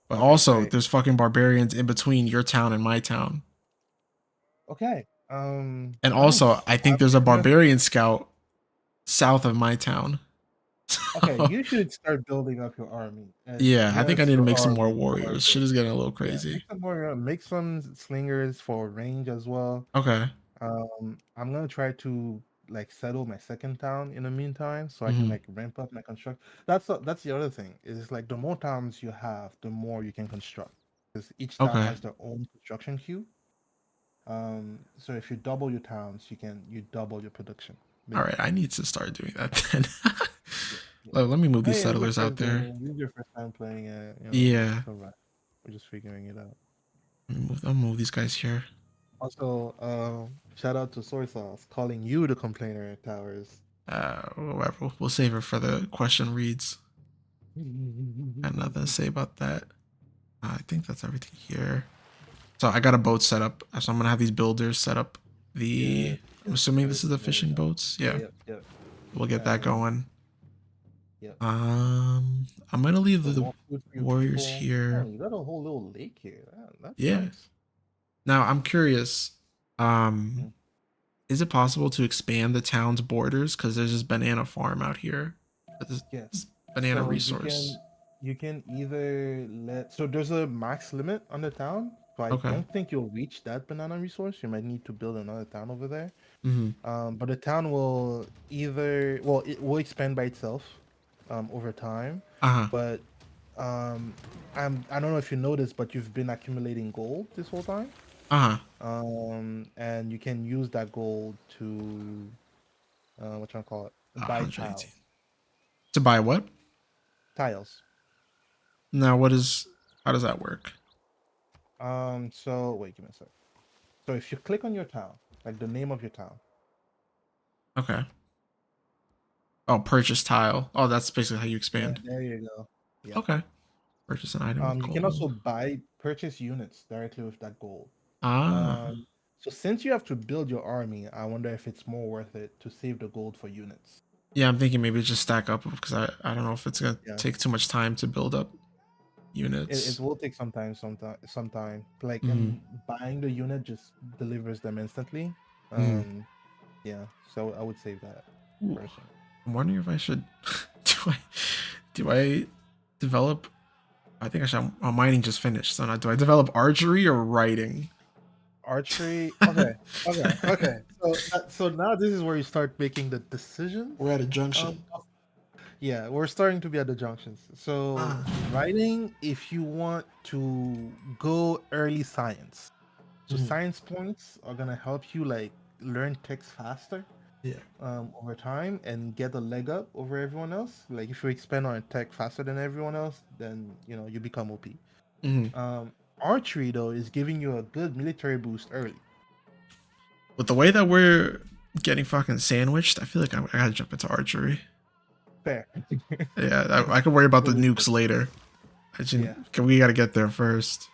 But Okay, also, great. there's fucking barbarians in between your town and my town. Okay. And also, Nice. I think I'm there's a gonna barbarian scout south of my town. okay, you should start building up your army. And Yeah, I think I yes, need to your make some more army, warriors. Shit warriors. is getting a little Yeah, crazy. make some slingers for range as well. Okay. I'm gonna try to like settle my second town in the meantime, so I can Hmm. like ramp up my construct. That's the other thing. Is like the more towns you have, the more you can construct. Because each town Okay. has their own construction queue. So if you double your towns, you double your production, All right. I basically. need to start doing that then. Yeah, yeah. Let me move these Hey, it's your settlers out first there. game. This is your first time playing it. Yeah. It's alright. We're just figuring it out. I'll move these guys here. Also, shout out to Soy Sauce calling you the complainer at Towers. Whatever. We'll save it for the question reads. Got nothing to say about that. I think that's everything here. So I got a boat set up. So I'm gonna have these builders set up the. Good, I'm good. assuming this is the Everything will be fishing done. boats. Yeah, Yep, yep. we'll get that And going. yep. I'm gonna leave So the more food for your warriors people. here. Man, you got a whole little lake here. That's Yeah. nice. Now I'm curious. Um, Mm. is it possible to expand the town's borders? Because there's this banana farm out here. This Yes. banana So resource. you can either let so there's a max limit on the town. So I Okay. don't think you'll reach that banana resource. You might need to build another town over there. Mm-hmm. But the town will either well it will expand by itself over time. Uh huh. But I don't know if you noticed, but you've been accumulating gold this whole time. Uh huh. And you can use that gold to what you call it? Buy 118. tiles. To buy what? Tiles. Now what is? How does that work? So wait, give me a sec. So if you click on your town, like the name of your town, Okay. Oh, purchase tile. Oh, that's basically how you expand. there you go. Yep. Okay. Purchase an item with You can also gold. purchase units directly with that gold. Ah. Um, so since you have to build your army, I wonder if it's more worth it to save the gold for units. Yeah, I'm thinking maybe just stack up because I don't know if it's gonna Yeah. take too much time to build up It units. will take some time. Like Mm-hmm. and buying the unit just delivers them instantly. Mm-hmm. Um, yeah. So I would save that personally. I'm wondering if I should do I do I develop. I think I should. Mining just finished, so now do I develop archery or writing? Archery. Okay. Okay. Okay. So now this is where you start making the decisions. We're at a Um, junction. yeah, we're starting to be at the junctions. So Ah. writing, if you want to go early science, so Mhm. science points are gonna help you like learn text faster Yeah. over time and get a leg up over everyone else. Like if you expand on tech faster than everyone else, then you become OP. Hmm. Um, Archery though is giving you a good military boost early. With the way that we're getting fucking sandwiched, I feel like I gotta jump into archery. Fair. Yeah, I can worry about the Fully fair. nukes later. Yeah. We gotta get there first.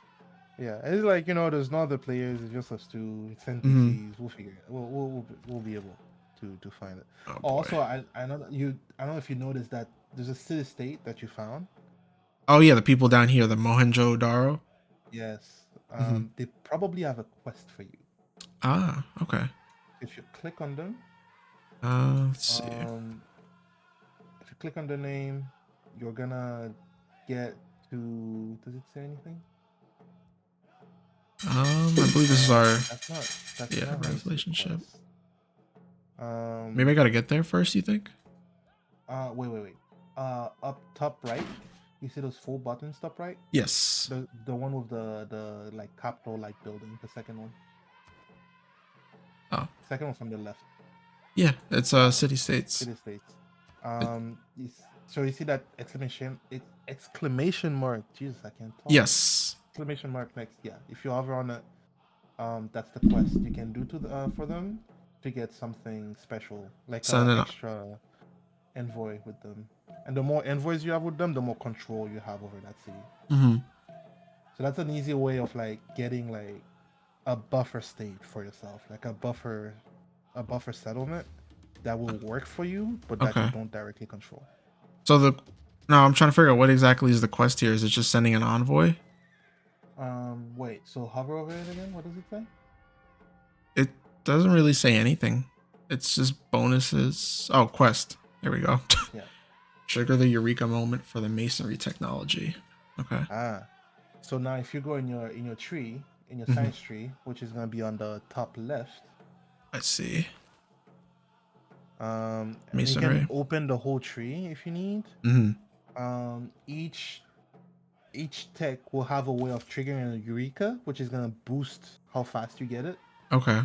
Yeah, it's like there's no other players. It's just us two. It's Hmm. NPCs. We'll figure it. We'll be able to find it. Oh Oh, boy. also, I know that you. I don't know if you noticed that there's a city state that you found. Oh yeah, the people down here, the Mohenjo Daro. Yes. Hmm. They probably have a quest for you. Ah, okay. If you click on them, Let's see. um, if you click on the name, you're gonna get to. Does it say anything? I believe this is our That's not. That's yeah not how you see the relationship. quest. Maybe I Um. gotta get there first. You think? Wait. Up top right, you see those full buttons top right? Yes. The one with the like capital like building. The second one. Oh Second one from the left. yeah, it's That one. city states. City states. So you see that exclamation mark. Jesus, I can't talk. Yes. Exclamation mark next. Yeah. If you hover on it, that's the quest you can do for them to get something special, like Send it. extra envoy with them. And the more envoys you have with them, the more control you have over that city. Mm-hmm. So that's an easy way of like getting like a buffer state for yourself, like a buffer settlement that will work for you, but that you Okay. don't directly control. So no, I'm trying to figure out what exactly is the quest here. Is it just sending an envoy? Wait, so hover over it again. What does it say? It doesn't really say anything. It's just bonuses. Oh, quest. There we go. Yeah. Trigger the eureka moment for the masonry technology. Okay. Ah. So now if you go in your tree, in your Hmm. science tree, which is gonna be on the top left, I see. and you can Masonry. open the whole tree if you need. Hmm. Each tech will have a way of triggering a eureka, which is gonna boost how fast you get it. Okay.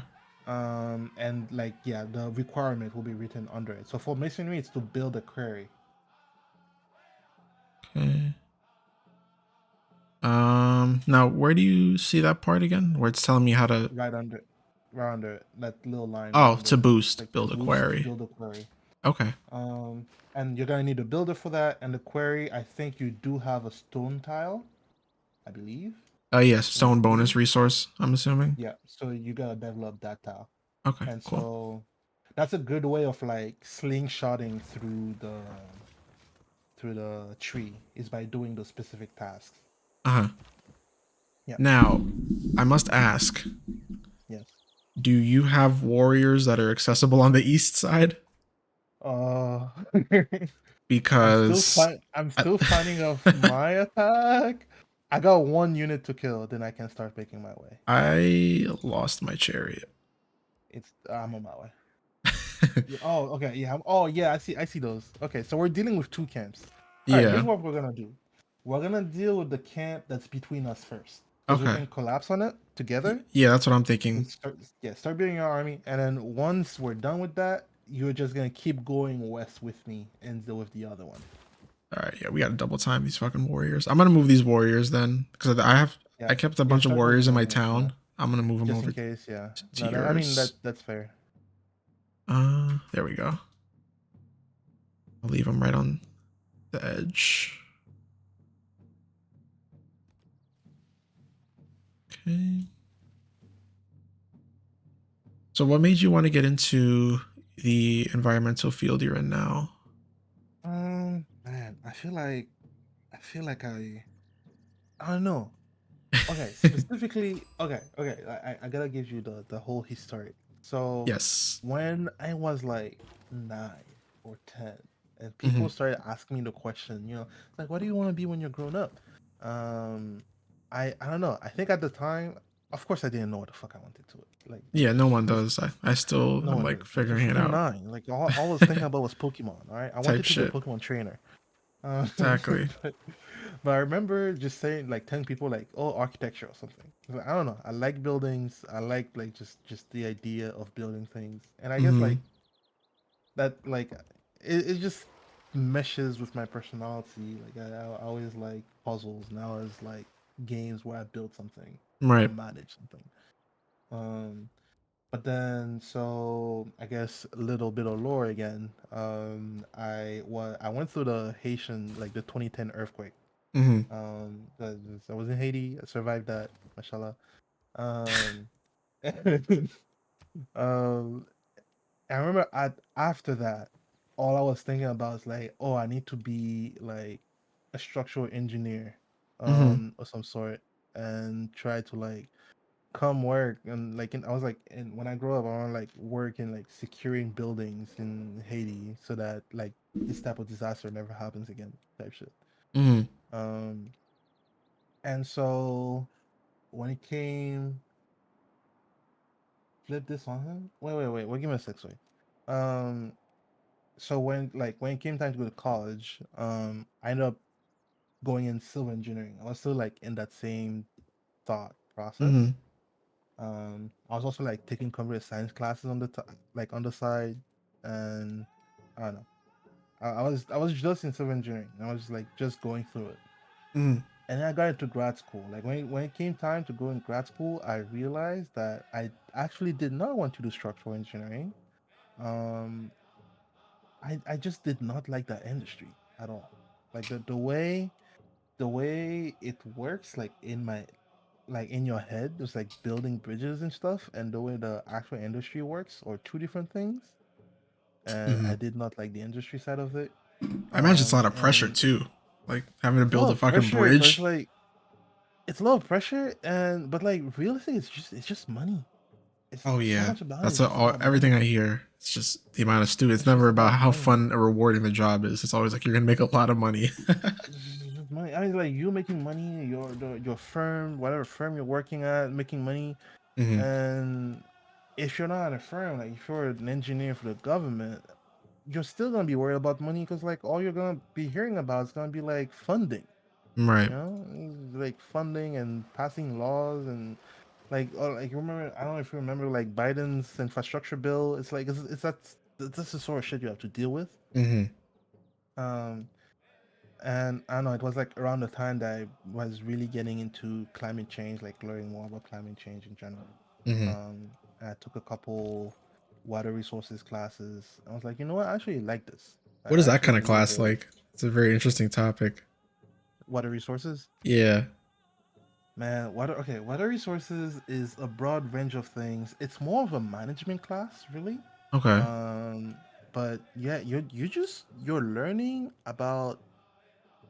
And like yeah, the requirement will be written under it. So for masonry, it's to build a quarry. Okay. Now where do you see that part again? Where it's telling me how to Right under, right under it, that little line right oh, under to it, boost, like to build a boost, query. build a quarry. Okay. Um, and you're gonna need a builder for that. And the quarry, I think you do have a stone tile, I believe. Yes, Let me stone see. bonus resource, I'm assuming. Yeah, so you gotta develop that tile. Okay, And cool. so that's a good way of like slingshotting through the tree is by doing those specific tasks. Uh-huh. Yeah. Now, I must ask, Yes. do you have warriors that are accessible on the east side? Uh, Because I'm I, still finding off my attack. I got one unit to kill, then I can start making my way. I lost my chariot. I'm on my way. Yeah, oh, okay. Yeah. Oh, yeah. I see those. Okay, so we're dealing with two camps. All right. Here's Yeah. what we're gonna do. We're gonna deal with the camp that's between us first, because we Okay. can collapse on it together. Yeah, that's what I'm thinking. Start building your army, and then once we're done with that, you're just gonna keep going west with me and deal with the other one. All right, yeah, we got to double time these fucking warriors. I'm gonna move these warriors then, because Yeah. I kept a Yeah. bunch of Start moving warriors in my them. Yeah. town. I'm gonna move them Just in over case. Yeah. to No, I mean yours. that's fair. There we go. I'll leave them right on the edge. Okay. So, what made you want to get into the environmental field you're in now? Man, I feel like I don't know. Okay, specifically, okay. I gotta give you the whole history. So Yes. when I was like 9 or 10, and Hmm. people started asking me the question, like, what do you want to be when you're grown up? Um, I don't know. I think at the time, of course, I didn't know what the fuck I wanted to. Like, Yeah, no one just does. I still no am one like does. Like, you're figuring it freaking out. 9. Like, all I was thinking about was Pokemon. All right, I Type wanted to be a shit. Pokemon trainer. Uh, Exactly. but, but I remember just saying like telling people like, oh, architecture or something. Like, I don't know. I like buildings. I like just the idea of building things, and I guess Hmm. like that it just meshes with my personality. Like I always like puzzles. Now it's like games where I build something or Right. manage something. Um, But then, so I guess a little bit of lore again. I went through the Haitian, like the 2010 earthquake. Mm-hmm. I was in Haiti. I survived that, mashallah. Um, um, I remember after that, all I was thinking about is like, oh, I need to be like a structural engineer, Mm-hmm. or some sort, and try to like come work and I was like, and when I grow up, I want to like work in like securing buildings in Haiti so that like this type of disaster never happens again, type shit. Mm-hmm. Um, and so when it came, flip this on him. Wait. Give me a sec, sorry. Um, so when it came time to go to college, I ended up going in civil engineering. I was still like in that same thought process. Mm-hmm. I was also like taking computer science classes on the like on the side, and I don't know. I was just in civil engineering. I was like just going through it, Mm-hmm. and then I got into grad school. Like when it came time to go in grad school, I realized that I actually did not want to do structural engineering. Um, I just did not like that industry at all. Like the way it works, like in your head, there's like building bridges and stuff, and the way the actual industry works are two different things. And Mm-hmm. I did not like the industry side of it. I imagine it's a lot of pressure And too, like having to it's a build lot a of fucking pressure because bridge. like it's a lot of pressure, and but like realistically, it's just money. It's Oh so yeah, much about it that's is just about everything money. I hear. It's just the amount of students. It's It's never just about about how money. fun or rewarding the job is. It's always like you're gonna make a lot of money. It's just money. I mean, like you making money, your firm, whatever firm you're working at, making money. Mm-hmm. And if you're not at a firm, like if you're an engineer for the government, you're still gonna be worried about money because like all you're gonna be hearing about is gonna be like funding, Right. like funding and passing laws and like remember, I don't know if you remember like Biden's infrastructure bill. It's like it's that's the sort of shit you have to deal with. Mm-hmm. Um, and I don't know, it was like around the time that I was really getting into climate change, like learning more about climate change in general. Mm-hmm. Um, I took a couple water resources classes. I was like, you know what, I actually like this. I What is that actually kind of really class enjoy like? It's a very interesting topic. water resources. Yeah. Man, water resources is a broad range of things. It's more of a management class, really. Okay. Um, but yeah, you're learning about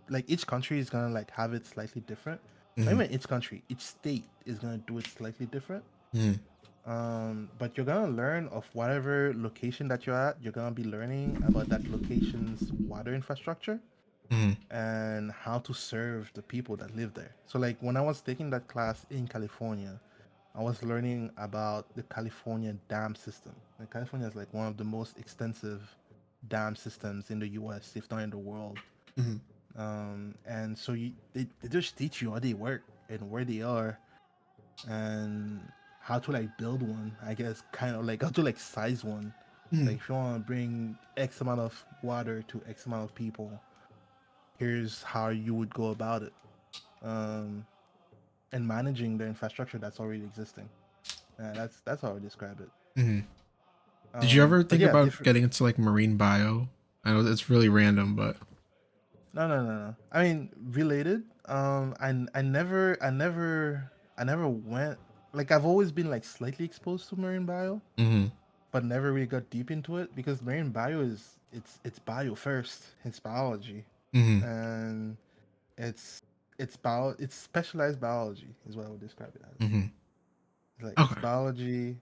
like each country is gonna like have it slightly different. Not Mm-hmm. even each country, each state is gonna do it slightly different. Mm-hmm. But you're gonna learn of whatever location that you're at. You're gonna be learning about that location's water infrastructure Mm-hmm. and how to serve the people that live there. So, like when I was taking that class in California, I was learning about the California dam system. And California is like one of the most extensive dam systems in the U.S., if not in the world. Mm-hmm. And so they just teach you how they work and where they are and how to like build one. I guess kind of like how to like size one. Mm-hmm. Like if you want to bring X amount of water to X amount of people, here's how you would go about it. Um, and managing the infrastructure that's already existing. That's how I would describe it. Mm-hmm. Did you ever But think yeah, about different. getting into like marine bio? I know it's really random, but No. I mean, related. I never went. Like I've always been like slightly exposed to marine bio, mm-hmm. but never really got deep into it because marine bio is it's bio first. It's biology, Mm-hmm. and it's it's specialized biology is what I would describe it as. Mm-hmm. It's like it's Okay. biology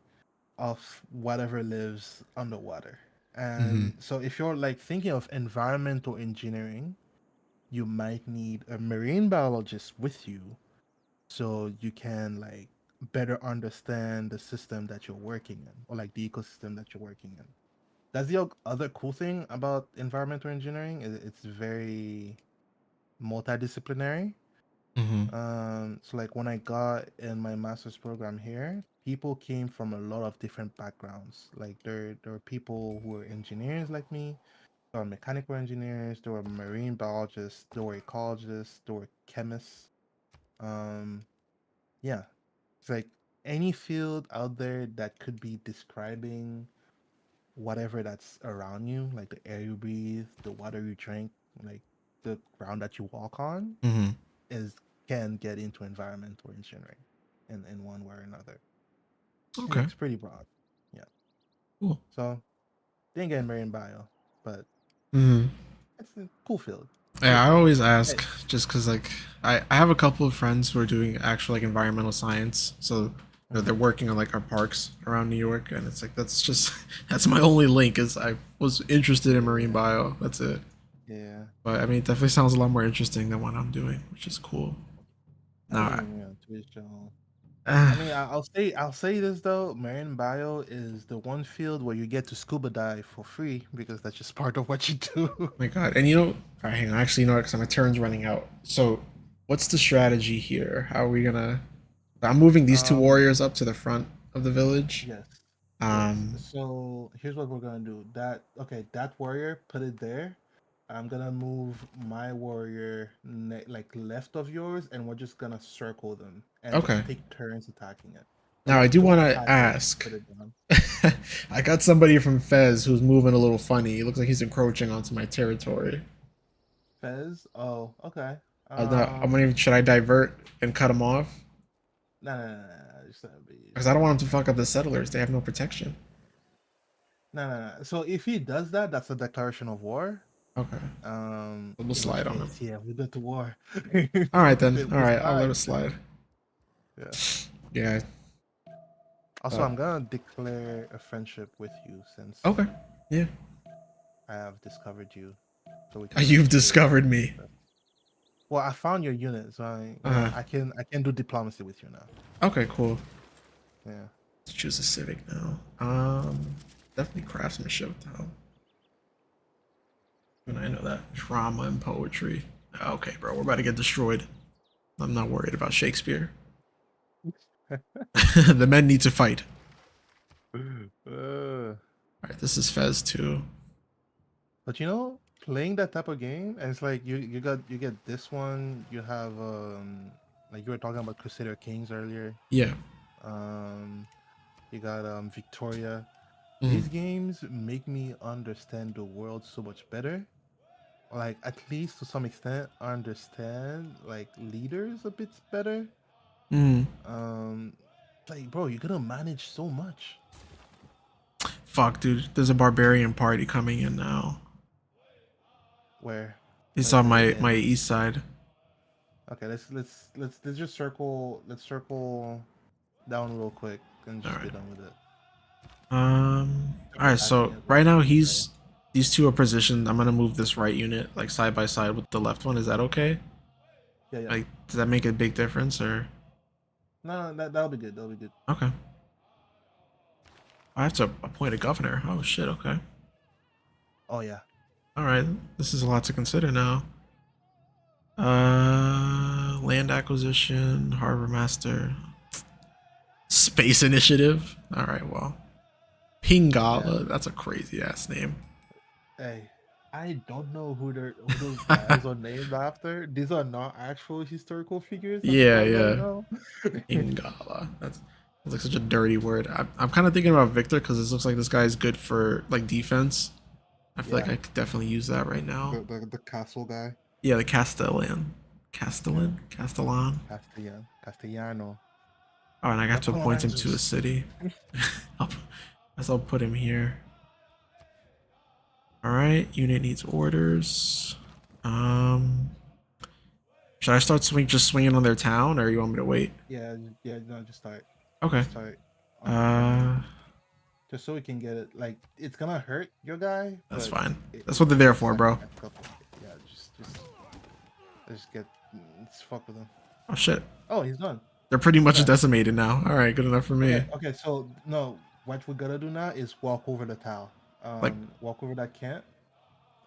of whatever lives underwater. Mm-hmm. And so if you're like thinking of environmental engineering, you might need a marine biologist with you so you can like better understand the system that you're working in or like the ecosystem that you're working in. That's the other cool thing about environmental engineering is it's very multidisciplinary. Mm-hmm. So like when I got in my master's program here, people came from a lot of different backgrounds. Like there were people who were engineers like me, there were mechanical engineers, there were marine biologists, there were ecologists, there were chemists. Um, yeah, it's like any field out there that could be describing whatever that's around you, like the air you breathe, the water you drink, like the ground that you walk on, Mm-hmm. is can get into environmental engineering in one way or another. And Okay. it's pretty broad. Yeah. Cool. So didn't get marine bio, but Mm-hmm. it's a cool field. Cool Yeah, I field. always Hey, ask just because like I have a couple of friends who are doing actual like environmental science, so they're mhm. working on like our parks around New York, and it's like that's just that's my only link is I was interested in marine Yeah. bio. That's it. Yeah. But I mean, it definitely sounds a lot more interesting than what I'm doing, which is cool. I Nah, mean, yeah, to each their own. I ah, mean, I'll say this though, marine bio is the one field where you get to scuba dive for free because that's just part of what you do. my God. And all right, hang on. Actually, you know what? Because my turn's running out. So, what's the strategy here? How are we gonna? I'm moving these two um, warriors up to the front of the village. yes, yes. Um, So here's what we're gonna do. That warrior, put it there. I'm gonna move my warrior like left of yours, and we're just gonna circle them and okay. just take turns attacking it. But Now I like, do don't want to attack it. ask. Put it down. I got somebody from Fez who's moving a little funny. He looks like he's encroaching onto my territory. Fez. Oh, okay. Now, I'm gonna. Should I divert and cut him off? No, no, no, no, no. Because I don't Just want be him to fuck nice. up the settlers. They have no protection. No, no, no. So if he does that, that's a declaration of war. Okay. We'll In which slide on him. case, yeah, we go to war. All right then. All We right. I'll let slide. it slide. Yeah. Yeah. Also, Uh, I'm gonna declare a friendship with you since okay. Yeah. I have discovered you, so we can You've trade. discovered me. Well, I found your unit, so Uh huh. I can do diplomacy with you now. Okay. Cool. Yeah. Let's choose a civic now. Definitely craftsmanship though. And I know that drama and poetry. Okay, bro. We're about to get destroyed. I'm not worried about Shakespeare. The men need to fight. Uh, All right. This is Fez too. but playing that type of game, and it's like you get this one. You have like you were talking about Crusader Kings earlier. Yeah. Um, you got Victoria. Mm. These games make me understand the world so much better. Like at least to some extent, I understand like leaders a bit better. Mm. Um, like bro, you're gonna manage so much. Fuck, dude. There's a barbarian party coming in now. Where, It's like on where my in? east side. Okay, let's just circle. Let's circle down real quick and All just be right. done with it. All right. Add me So as right well. now Okay. these two are positioned. I'm gonna move this right unit like side by side with the left one. Is that okay? Yeah, yeah. Like, does that make a big difference or? No, that'll be good. That'll be good. Okay. I have to appoint a governor. Oh shit. Okay. Oh yeah. All right. This is a lot to consider now. Land acquisition, harbor master, space initiative. All right. Well, Yeah. Pingala. That's a crazy ass name. Hey, I don't know who those guys are named after. These are not actual historical figures, as Yeah. far as I Yeah. know. Pingala. That's like such a dirty word. I'm kind of thinking about Victor because this looks like this guy is good for like defense. I feel like Yeah, I could definitely use that right now. the castle guy. Yeah, the Castellan. Yeah, Castellan. Castellano. Oh, and I The have to appoint him to a colonizers. city. I'll, guess I'll put him here. All right, unit needs orders. Um, should I start just swinging on their town, or you want me to wait? Yeah, yeah. No, just start. Okay. Just start on the town. Uh, Just so we can get it. Like it's gonna hurt your guy, that's but fine. That's what they're it's there a for, side bro. couple. Yeah, just get let's fuck with him. Oh shit, Oh, he's done. they're pretty much Okay. decimated now. All right, good enough for Okay, me. okay. So no, what we gotta do now is walk over the tile. Like, Walk over that can't.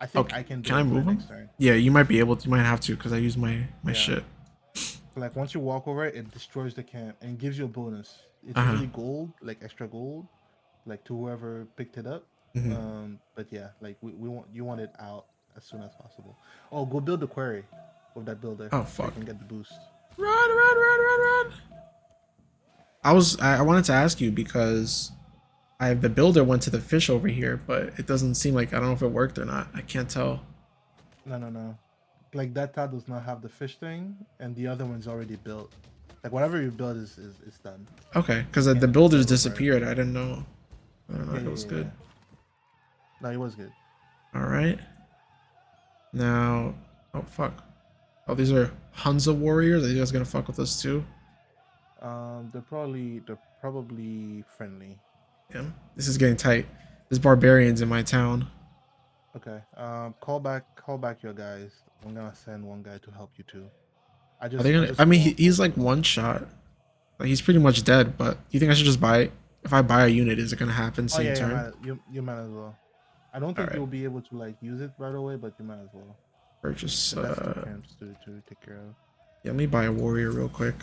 I oh, think I can can do I it my move them? next turn. Yeah, you might be able to. You might have to because I use my Yeah. shit. So like once you walk over it, it destroys the camp and gives you a bonus. It's Uh huh. usually gold, like extra gold, like to whoever picked it up. Hmm. But yeah, like we want you want it out as soon as possible. Oh, go build the quarry with that builder Oh so you fuck. can get the boost. Run, run, run, run, run. I wanted to ask you because the builder went to the fish over here, but it doesn't seem like I don't know if it worked or not. I can't tell. No, no, no. Like that tab does not have the fish thing, and the other one's already built. Like whatever you build is done. Okay, because You the can't builders start over. disappeared. I didn't know. I don't know Yeah, if it yeah, was yeah, good. yeah. No, it was good. All right. Now, oh fuck. Oh, these are Hansa warriors. Are you guys gonna fuck with us too? They're probably friendly. Yeah. This is getting tight. There's barbarians in my town. Okay. Call back your guys. I'm gonna send one guy to help you too. I Are they just I gonna? I just mean, walked he's over like there. one shot. Like he's pretty much dead. But do you think I should just buy it? If I buy a unit, is it gonna happen Oh same yeah, yeah, turn? you might as well. I don't All think right. you'll be able to like use it right away, but you might as well. Purchase. That's two camps to take care of. Yeah, let me buy a warrior real quick.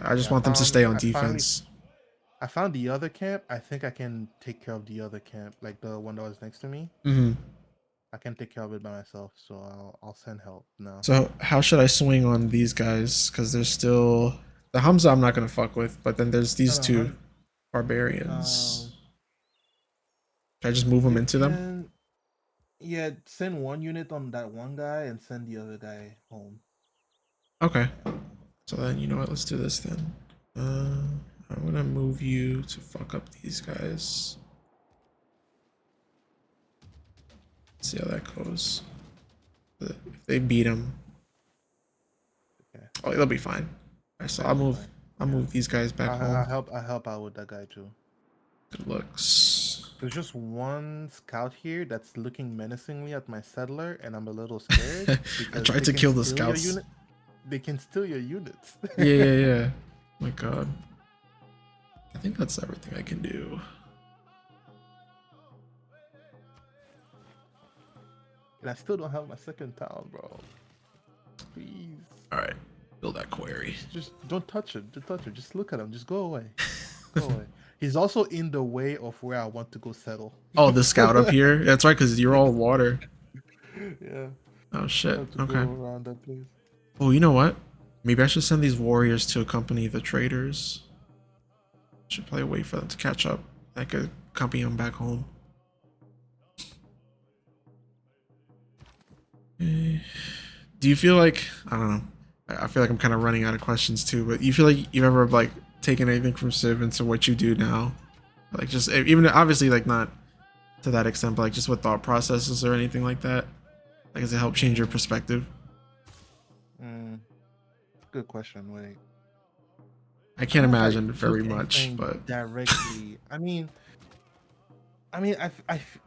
I just Yeah, want them to stay on defense. I found the other camp. I think I can take care of the other camp, like the one that was next to me. Hmm. I can take care of it by myself, so I'll send help now. So how should I swing on these guys? Because there's still the Hamza I'm not gonna fuck with, but then there's No, these no, two barbarians. um, Should I just move them you into them? can, yeah, send one unit on that one guy and send the other guy home. Okay. Yeah. So then you know what? Let's do this then. Uh, I'm gonna move you to fuck up these guys. See how that goes. If they beat him, Okay. oh, they'll be fine. Alright, so They'll be fine. I'll Yeah. move these guys back home. I help out with that guy too. Good looks. There's just one scout here that's looking menacingly at my settler, and I'm a little scared I because tried they to can kill the steal your scouts. unit. They can steal your units. Yeah, yeah, yeah. My God. I think that's everything I can do. And I still don't have my second town, bro. Please. All right, build that quarry. Just don't touch it. Don't touch it. Just look at him. Just go away. Go away. He's also in the way of where I want to go settle. Oh, the scout up here. That's right, because you're Yeah. all water. Yeah. Oh I shit. have to go Okay. around that place. Oh, you know what? Maybe I should send these warriors to accompany the traders. Should probably wait for them to catch up. I could accompany them back home. Eh. Do you feel like I don't know? I feel like I'm kind of running out of questions too. But you feel like you've ever like taken anything from Civ into what you do now? Like just even obviously like not to that extent, but like just with thought processes or anything like that. Like does it help change your Mm, perspective? good question. Wait. I I can't don't know if I imagine very took much, anything but directly.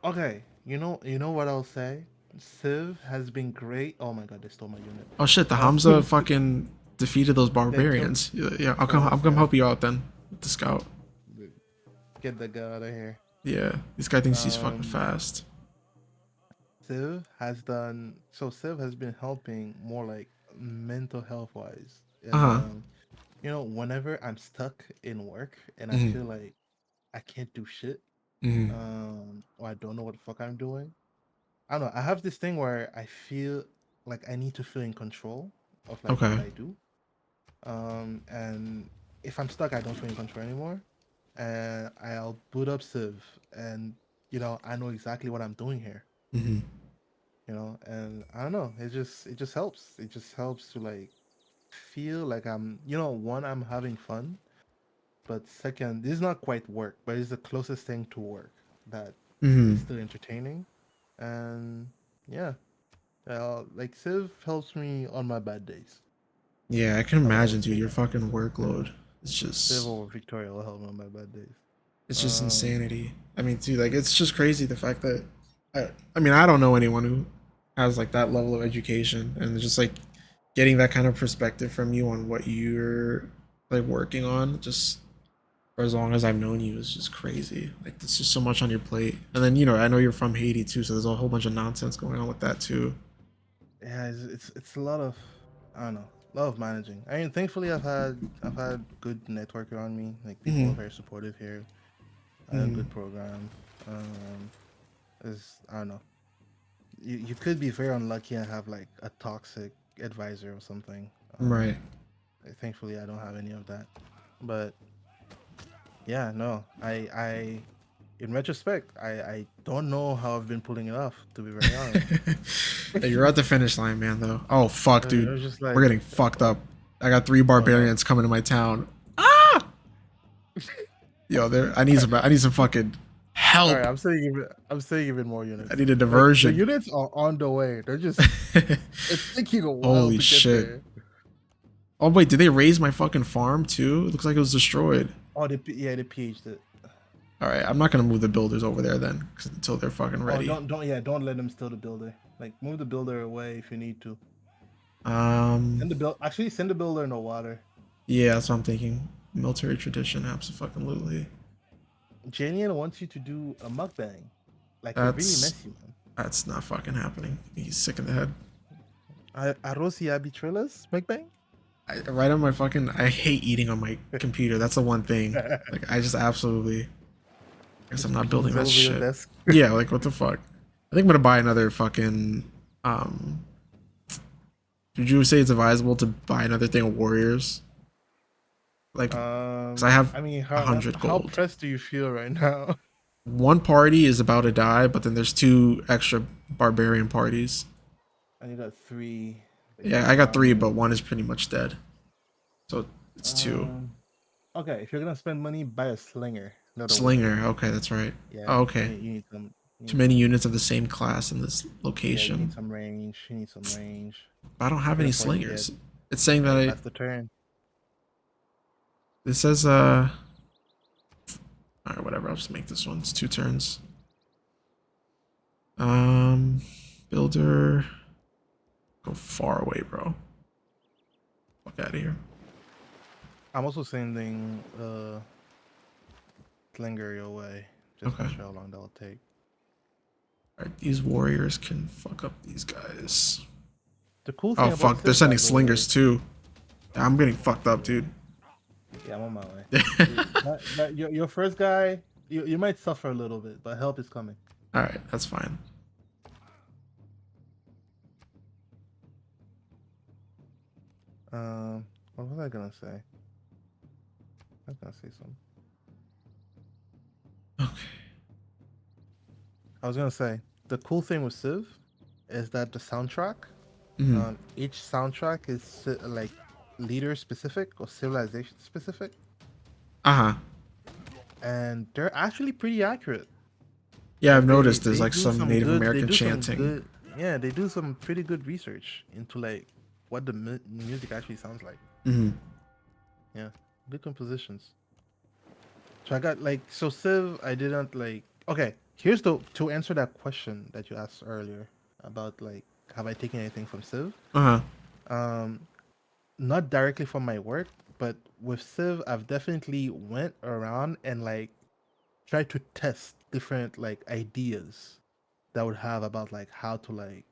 Okay. You know what I'll say? Civ has been great. Oh my god, they stole my unit. oh shit, the Um, Hamza fucking defeated those they killed. barbarians. Yeah, yeah, Oh, I'll come fair. help you out then with the scout. Get the guy out of here. Yeah, this guy thinks he's fucking Um, fast. Civ has been helping more like mental health wise, Uh and huh. whenever I'm stuck in work and I Hmm. feel like I can't do shit, Hmm. or I don't know what the fuck I'm doing. I don't know. I have this thing where I feel like I need to feel in control of like what Okay. I do. And if I'm stuck, I don't feel in control anymore. And I'll boot up Civ, and I know exactly what I'm doing here. Hmm. And I don't know. It just helps. It just helps to like feel like one, I'm having fun, but second, this is not quite work, but it's the closest thing to work that is Hmm. still entertaining. And yeah, like Civ helps me on my bad days. Yeah, I can I imagine, would dude. say Your that. fucking Civ, workload. It's Civ just, or Victoria will help me on my bad days. it's just Um, insanity. I mean, dude, like it's just crazy the fact that, I mean, I don't know anyone who has like that level of education and just like getting that kind of perspective from you on what you're like working on. Just for as long as I've known you is just crazy. Like there's just so much on your plate. And then I know you're from Haiti too, so there's a whole bunch of nonsense going on with that too. yeah, it's a lot of, I don't know, a lot of managing. I mean, thankfully, I've had good network around me. Like people are Hmm. very supportive here. I have a Hmm. good program. Is I don't know. You could be very unlucky and have like a toxic advisor or something. Right. Thankfully, I don't have any of that. But yeah, no, in retrospect, I don't know how I've been pulling it off. To be very honest, Hey, you're at the finish line, man. Though. Oh fuck, it dude, was just we're like, getting fucked oh, up. I got 3 oh no. barbarians coming to my town. Ah! Yo, there. I need some. I need some fucking All right, help. I'm saying even more I units. need a Like the diversion. units are on the way. They're just it's taking a while Holy to get shit. there. Oh wait, did they raise my fucking farm too? It looks like it was destroyed. Oh, yeah, they PH'd it. All right, I'm not gonna move the builders over there then, until they're fucking Oh, ready. don't let them steal the builder. Like move the builder away if you need to. Um, Send the builder in the water. yeah, that's what I'm thinking. Military tradition, absolutely. Janian wants you to do a mukbang, like a really That's messy one. that's not fucking happening. He's sick in the head. Arroz y habichuelas mukbang. Right on my fucking. I hate eating on my computer. That's the one thing. Like I just absolutely. I guess I'm Just not building beans that all over your shit. desk. Yeah, like what the fuck. I think I'm gonna buy another fucking. Um, did you say it's advisable to buy another thing of warriors? Like, because I have I mean, 100 how gold. pressed do you feel right now? One party is about to die, but then there's 2 extra barbarian parties. And you got 3 that you Yeah, can I got 3, farm. but one is pretty much dead. So it's 2. Um, okay, if you're gonna spend money, buy a slinger, not a warrior. Slinger. Okay, that's right. Yeah, Oh, okay. you need some. You Too need many some. units of the same class in this Yeah, you need location. some range. You need some range. I don't have Can't any afford it yet. slingers. It's saying that Hey, I. that's the turn. It says Alright, whatever. I'll just make this one. It's 2 turns. Um, builder. Go far away, bro. Fuck out of here. I'm also sending slinger your way. Just Okay. not sure how long that'll take. Alright, these warriors can fuck up these guys. The cool Oh thing about fuck, they're Civ, by sending the way, slingers too. Yeah, I'm getting fucked up, dude. yeah, I'm on my way. Your first guy, you might suffer a little bit, but help is coming. Alright, that's fine. What was I gonna say? I was gonna say something. Okay. I was gonna say the cool thing with Civ is that the soundtrack, Mm-hmm. each soundtrack is like leader specific or civilization specific, Uh-huh. and they're actually pretty accurate. Yeah, I've Like noticed there's like some Native they American do some chanting. good, yeah, they do some pretty good research into like what the music actually sounds like. Mm-hmm. Yeah, good compositions. So I got like so Civ. I didn't like. Okay, here's the to answer that question that you asked earlier about like have I taken anything from Civ? Uh-huh. Um, not directly from my work, but with Civ, I've definitely went around and like tried to test different like ideas that I would have about like how to like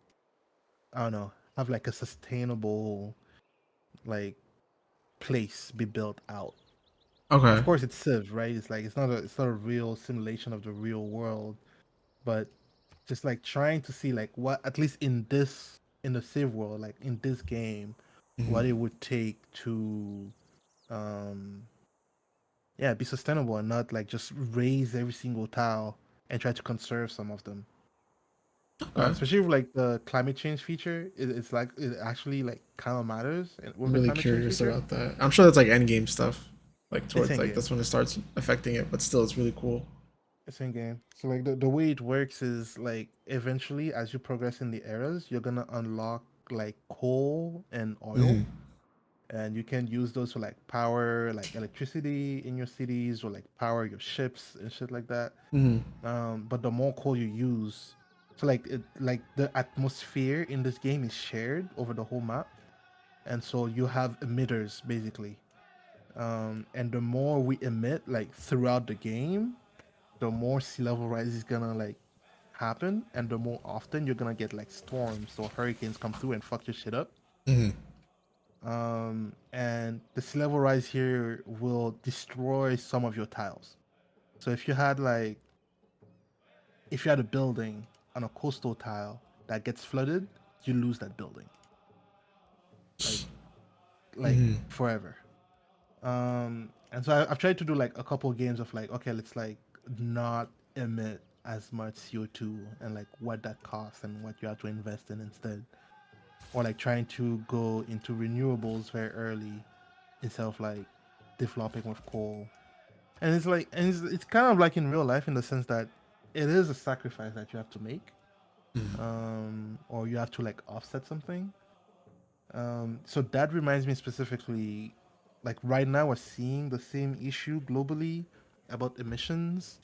I don't know have like a sustainable like place be built out. Of Okay. course, it's Civ, right? It's like it's not a real simulation of the real world, but just like trying to see like what at least in the Civ world, like in this game, Mm-hmm. what it would take to um yeah be sustainable and not like just raise every single tile and try to conserve some of them. Okay. Especially with like the climate change feature, it's like it actually like kind of matters I'm with the really climate change curious feature. about that. I'm sure that's like end game stuff. Like It's towards in like game. that's when it starts affecting it, but still it's really cool. It's in game. So like the way it works is like eventually as you progress in the eras, you're gonna unlock like coal and oil, Mm-hmm. and you can use those to like power like electricity in your cities or like power your ships and shit like that. Mm-hmm. But the more coal you use, so like the atmosphere in this game is shared over the whole map, and so you have emitters basically. And the more we emit like throughout the game, the more sea level rise is gonna like happen, and the more often you're gonna get like storms or hurricanes come through and fuck your shit up. Mm-hmm. And the sea level rise here will destroy some of your tiles. So if you had a building on a coastal tile that gets flooded, you lose that building. Like like forever. And so I've tried to do like a couple games of like, okay, let's like not emit as much CO2 and like what that costs and what you have to invest in instead, or like trying to go into renewables very early instead of like developing with coal. And it's like, and it's kind of like in real life in the sense that it is a sacrifice that you have to make, or you have to like offset something. So that reminds me specifically, like right now we're seeing the same issue globally about emissions,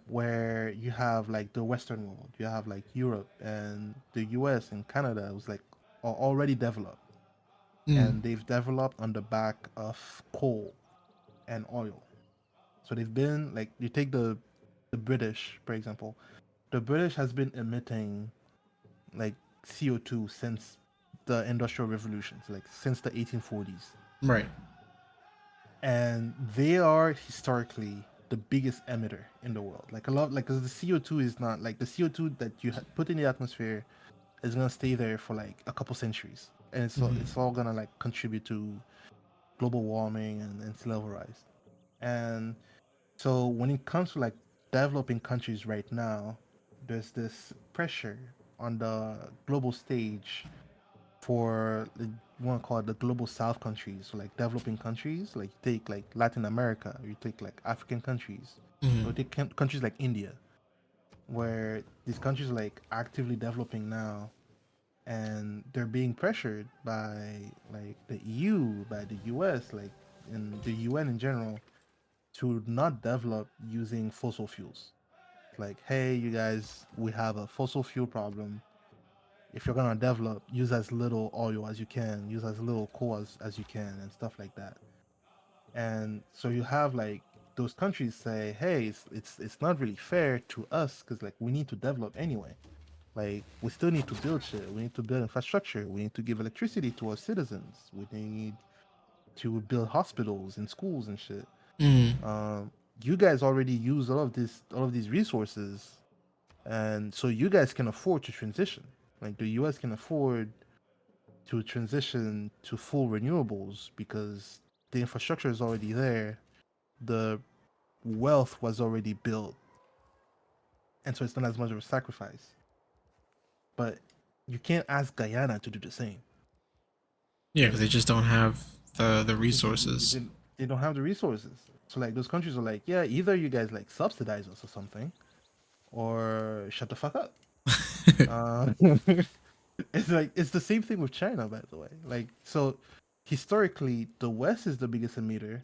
where you have like the Western world, you have like Europe and the US and Canada was like are already developed, and they've developed on the back of coal and oil. So they've been like, you take the British, for example, the British has been emitting like CO2 since the Industrial Revolution, so like since the 1840s. Right. And they are historically the biggest emitter in the world. Like a lot, like, because the CO2 is not like the CO2 that you put in the atmosphere is gonna stay there for like a couple centuries, and it's all gonna like contribute to global warming and sea level rise. And so when it comes to like developing countries right now, there's this pressure on the global stage for you want to call it the global south countries, so like developing countries, like you take like Latin America, or you take like African countries, or you take countries like India, where these countries are like actively developing now, and they're being pressured by like the EU, by the US, like in the UN in general, to not develop using fossil fuels. Like, hey, you guys, we have a fossil fuel problem. If you're gonna develop, use as little oil as you can, use as little coal as you can, and stuff like that. And so you have like those countries say, hey, it's not really fair to us because like we need to develop anyway. Like we still need to build shit. We need to build infrastructure. We need to give electricity to our citizens. We need to build hospitals and schools and shit. Um, you guys already use all of these resources, and so you guys can afford to transition. Like the U.S. can afford to transition to full renewables because the infrastructure is already there, the wealth was already built, and so it's not as much of a sacrifice. But you can't ask Guyana to do the same. Yeah, because Like they just don't have the because resources. they don't have the resources. So like those countries are like, yeah, either you guys like subsidize us or something, or shut the fuck up. Uh, it's like it's the same thing with China, by the way. Like so, historically, the West is the biggest emitter,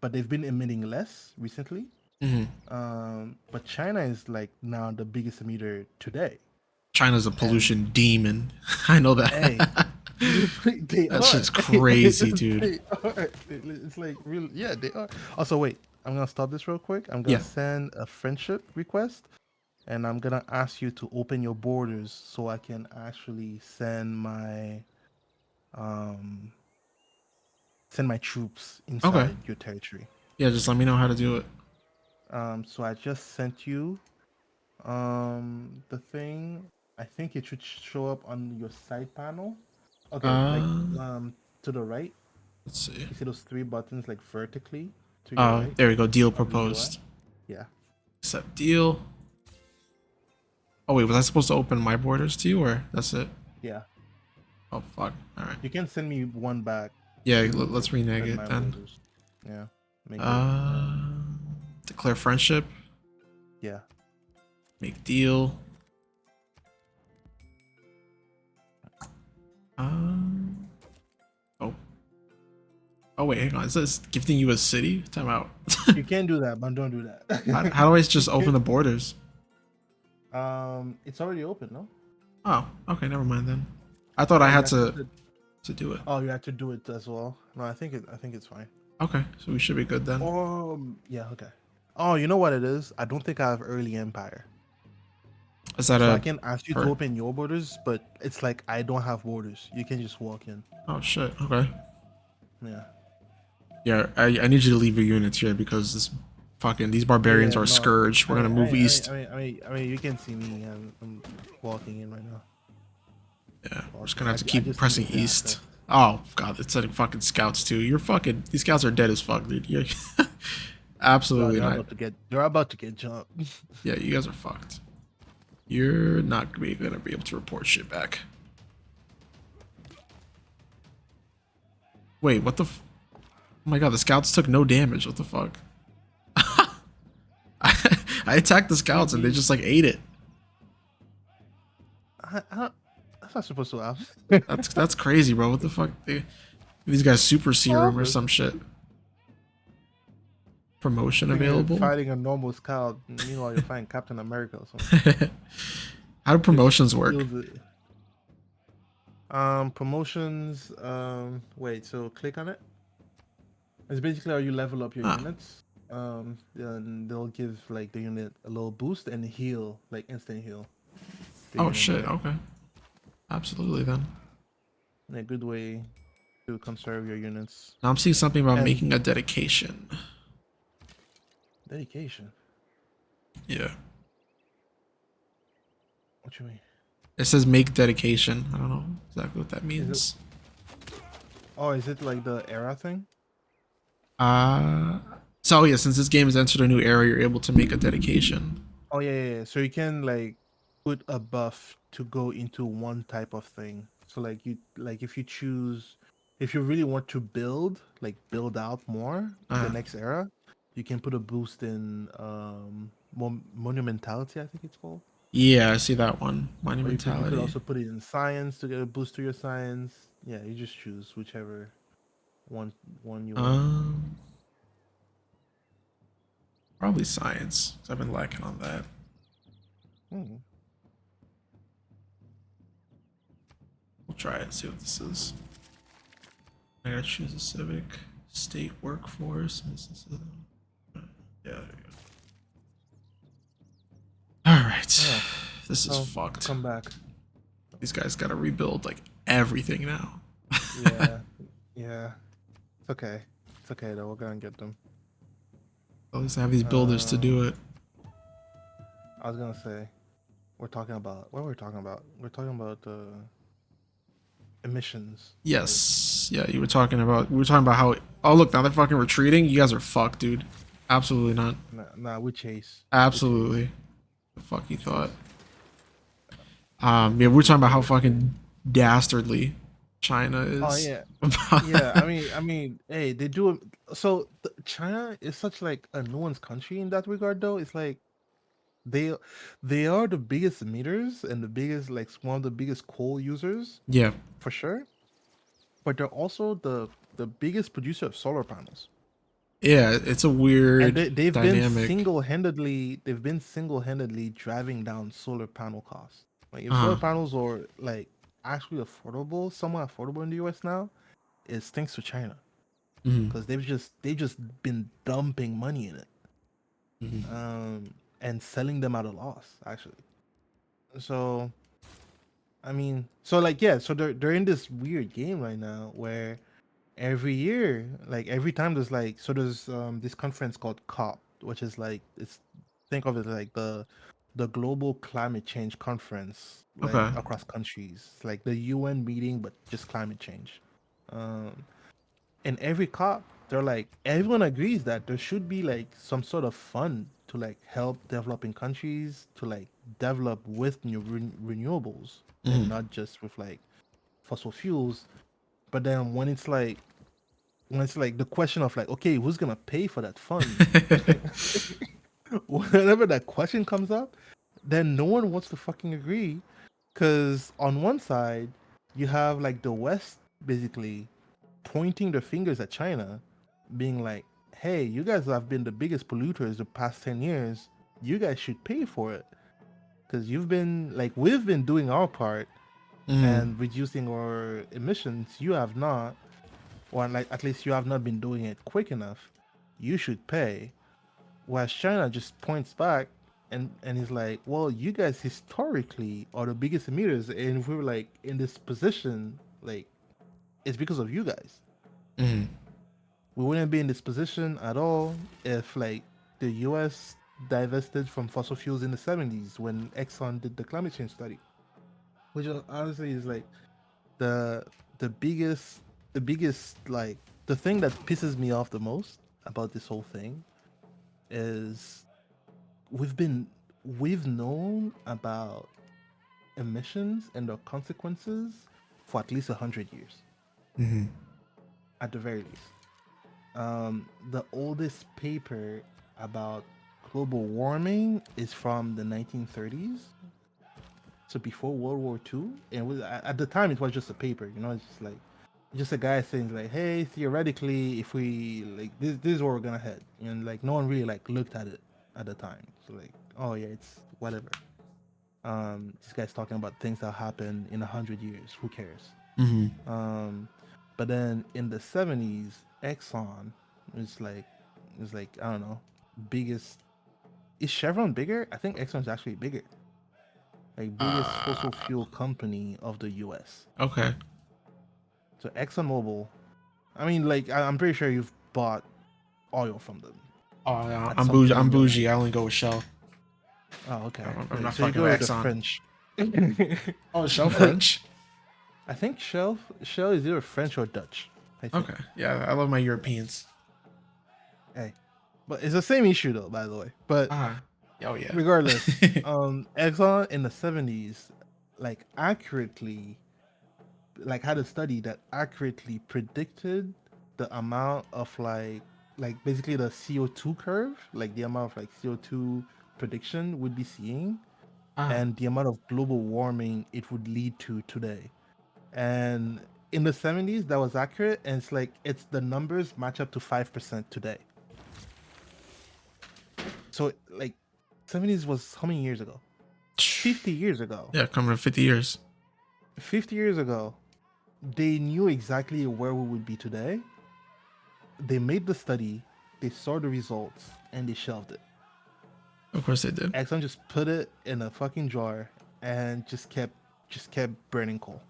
but they've been emitting less recently. But China is like now the biggest emitter today, China's a and pollution demon. I know hey, that. they That are. shit's crazy, dude. They are. It's like real. Yeah, they are. Also, wait. I'm gonna stop this real quick. I'm gonna Yeah. send a friendship request, and I'm gonna ask you to open your borders so I can actually um send my troops Okay. inside your territory. Yeah, just let me know how to do it. So I just sent you the thing. I think it should show up on your side panel. Okay, like Uh, to the right. let's see. You see those three buttons like vertically to your right There we go. Deal on the UI? proposed. Yeah. Accept deal. Oh wait, was I supposed to open my borders to you, or that's it? Yeah. Oh fuck. All right. You can send me one back Yeah, to let's renege send it my then. borders. Yeah. Make it Uh, declare friendship. yeah. Make deal. Oh. Oh wait, hang on. Is this gifting you a city? Time out. You can do that, but don't do that. How do I just open the borders? It's already open, no? Oh, okay, never mind then. I thought I Oh, you had have to to do it. oh, you have to do it as well. No, I think it's fine. Okay, so we should be good then. Yeah, okay. Oh, you know what it is? I don't think I have early empire. Is that So I a can ask you to per? open your borders, but it's like I don't have borders. You can just walk in. Oh shit. Okay. Yeah. Yeah, I need you to leave your units here because these Yeah, barbarians yeah, are a no. scourge. We're gonna move east. You can see me. I'm walking in right now. Yeah, we're just Walking. gonna have to I keep just need pressing to get east. access. Oh god, it's sending fucking scouts too. You're fucking. These scouts are dead as fuck, dude. You're Bro, absolutely not. they're about to get jumped. Yeah, you guys are fucked. You're not gonna be able to report shit back. Wait, what the? Oh my god, the scouts took no damage. What the fuck? I attacked the scouts and they Maybe just like ate it. that's not supposed to happen. That's crazy, bro. What the fuck? These guys super serum or Well, some shit. Promotion you're available. fighting a normal scout. Meanwhile, you're fighting Captain America or something. How do Just promotions work? steals it. Promotions. Wait. So click on it. It's basically how you level up your Ah, units. Then they'll give like the unit a little boost and heal, like instant heal the oh unit, shit. right? Okay, absolutely then. A good way to conserve your units. Now I'm seeing something about And making a dedication. dedication. Yeah. What you mean? It says make dedication. I don't know exactly what that Is it? means. Oh, is it like the era thing? Uh so yeah, since this game has entered a new era, you're able to make a dedication. Oh yeah. So you can like put a buff to go into one type of thing. So like if you choose, if you really want to build out more the Uh next era, you can put a boost in monumentality, I think it's called. yeah, I see that one. Or you could Monumentality. also put it in science to get a boost to your science. Yeah, you just choose whichever one one you want. Um Probably science. 'Cause I've been lacking on that. Hmm. We'll try it and see what this is. I gotta choose a civic, state workforce. Yeah, there you go. Alright. Yeah. This is Oh, fucked. come back. These guys gotta rebuild like everything now. Yeah. Yeah. It's okay. It's okay though. We're gonna get them. At least I have these builders to Um, do it. I was gonna say we're talking about what we're talking about. We're talking about emissions, right? Yes. Yeah, you were talking about we were talking about how oh look, now they're fucking retreating. You guys are fucked, dude. Absolutely not. Nah, we chase. We chase. Absolutely. The fuck you We thought. chase. Yeah, we were talking We about how chase. fucking dastardly China Oh is. yeah. Yeah, hey, they do. So China is such like a nuanced country in that regard, though. It's like they they are the biggest emitters and the biggest like one of the biggest coal users Yeah. for sure. But they're also the biggest producer of solar panels, Yeah, it's a and weird dynamic. they've been single-handedly driving down solar panel costs. Like if solar Uh-huh. panels are like actually affordable, somewhat affordable in the U.S. now, it's thanks to China Hmm. because they've just been dumping money in it, Hmm. and selling them at a loss actually. So so like yeah, so they're in this weird game right now where every year, like every time there's this conference called COP, which is like it's think of it like the global climate change conference, like Okay. across countries, like the UN meeting, but just climate change. Um, in every COP, they're like everyone agrees that there should be like some sort of fund to like help developing countries to like develop with renewables and Hmm. not just with like fossil fuels. But then when it's like the question of like, okay, who's gonna pay for that fund? Whenever that question comes up, then no one wants to fucking agree. Because on one side, you have like the West basically pointing their fingers at China, being like, hey, you guys have been the biggest polluters the past 10 years. You guys should pay for it. Because we've been doing our part Hmm. and reducing our emissions. You have not, or like at least you have not been doing it quick enough. You should pay. Whereas China just points back and is like, well, you guys historically are the biggest emitters, and if we were like in this position, like it's because of you guys. Hmm. We wouldn't be in this position at all if like the U.S. divested from fossil fuels in the 70s when Exxon did the climate change study, which honestly is like the the biggest, the biggest like the thing that pisses me off the most about this whole thing is we've been we've known about emissions and their consequences for at least 100 years, Mm-hmm. at the very least. The oldest paper about global warming is from the 1930s, so before World War II. And it was, at the time, it was just a paper. It's just like just a guy saying like, "Hey, theoretically, if we like this is where we're gonna head," and like no one really like looked at it at the time. So like, oh yeah, it's whatever. This guy's talking about things that happen in 100 years. Who cares? Mm-hmm. Um, but then in the 70s, Exxon is like I don't know, biggest. Is Chevron bigger? I think Exxon's actually bigger. Like biggest fossil fuel company of the U.S. Okay. So ExxonMobil. I mean, like I'm pretty sure you've bought oil from them Oh, yeah, at I'm some bougie. point I'm in your bougie. life. I only go with Shell. Oh, okay. I'm not So you fucking go with with the Exxon. French. Oh, Shell But French. I think Shell is either French or Dutch. I think. Okay. Yeah, I love my Europeans. Hey, but it's the same issue though, by the way. But Uh-huh. Oh yeah. regardless, Exxon in the 70s, like accurately, like had a study that accurately predicted the amount of like basically the CO2 curve, like the amount of like CO2 prediction would be seeing, Ah. and the amount of global warming it would lead to today. And in the 70s, that was accurate, and it's the numbers match up to 5% today. So like 70s was how many years ago? 50 years ago. Yeah, coming to 50 years. 50 years ago, they knew exactly where we would be today. They made the study, they saw the results, and they shelved it. Of course they did. Exxon just put it in a fucking jar and just kept burning coal.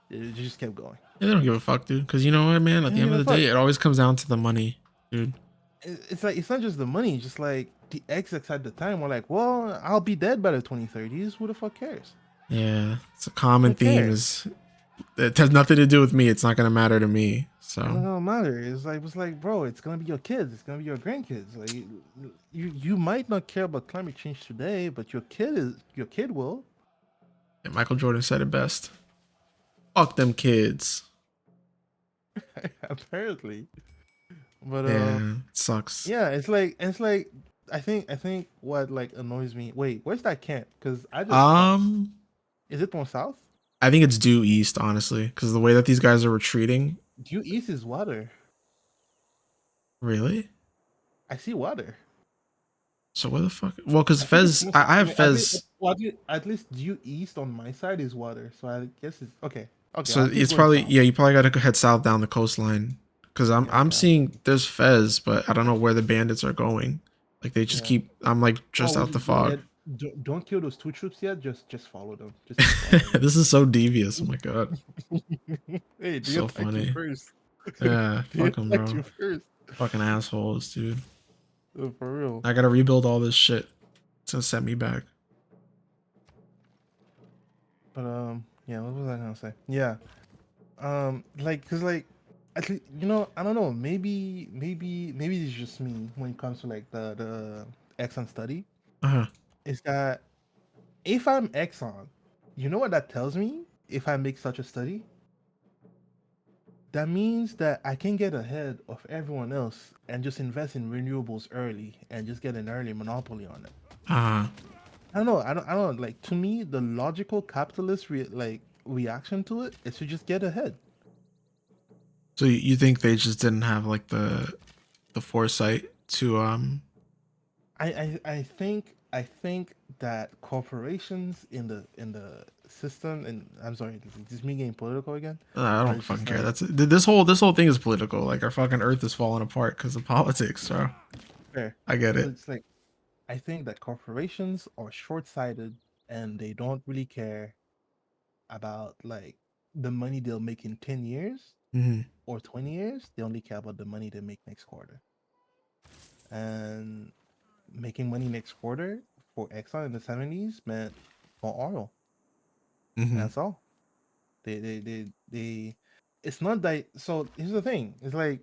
It just kept going. Yeah, they don't give a fuck, dude. Because you know what, man? At I the don't end give of a the day, fuck. it always comes down to the money, dude. It's like it's not just the money, just like the execs at the time were like, well, I'll be dead by the 2030s. Who the fuck cares? Yeah, it's a common Who theme. cares? Is it has nothing to do with me. It's not gonna matter to me. It So doesn't matter. It's like, bro, it's gonna be your kids. It's gonna be your grandkids. Like, you might not care about climate change today, but your kid will. yeah, Michael Jordan said it best. Fuck them kids. Apparently. But Yeah, it sucks. yeah, it's like I think what like annoys me. Wait, where's that camp? Because I just paused. Um, Is it more south? I think it's due east, honestly, because the way that these guys are retreating. Due east is water. Really? I see water. So where the fuck? Well, because I think it's Fez, more. I I have mean, at least, Fez. well, at least due east on my side is water. So I guess it's okay. Okay, So I'll keep it's going probably south. yeah. You probably got to head south down the coastline because Yeah, I'm okay. seeing there's Fez, but I don't know where the bandits are going. Like they just Yeah. keep. I'm like Oh, just out the yeah. fog. Don't kill those two troops yet. Just follow them. Just keep following This is so devious. Oh my god, them. Hey, they so attacked you funny. first. Yeah, They fuck them, attacked bro. you first. Fucking assholes, dude. For real. I gotta rebuild all this shit to set me back. But yeah. What was I gonna say? Yeah. Like, cause like, at least I don't know. Maybe it's just me when it comes to like the Exxon study. Uh huh. Is that if I'm Exxon, you know what that tells me? If I make such a study, that means that I can get ahead of everyone else and just invest in renewables early and just get an early monopoly on it. Uh huh. I don't know. I don't know. Like to me, the logical capitalist reaction to it is to just get ahead. So you think they just didn't have like the foresight to I think that corporations in the system, and I'm sorry, this is me getting political again, I but don't it's fucking just care. like That's this whole thing is political. Like our fucking earth is falling apart because of politics. So fair. I get But it. it's like I think that corporations are short-sighted and they don't really care about like the money they'll make in 10 years Hmm. or 20 years. They only care about the money they make next quarter. And making money next quarter for Exxon in the 70s meant more oil. Hmm. That's all. They it's not that. So here's the thing. It's like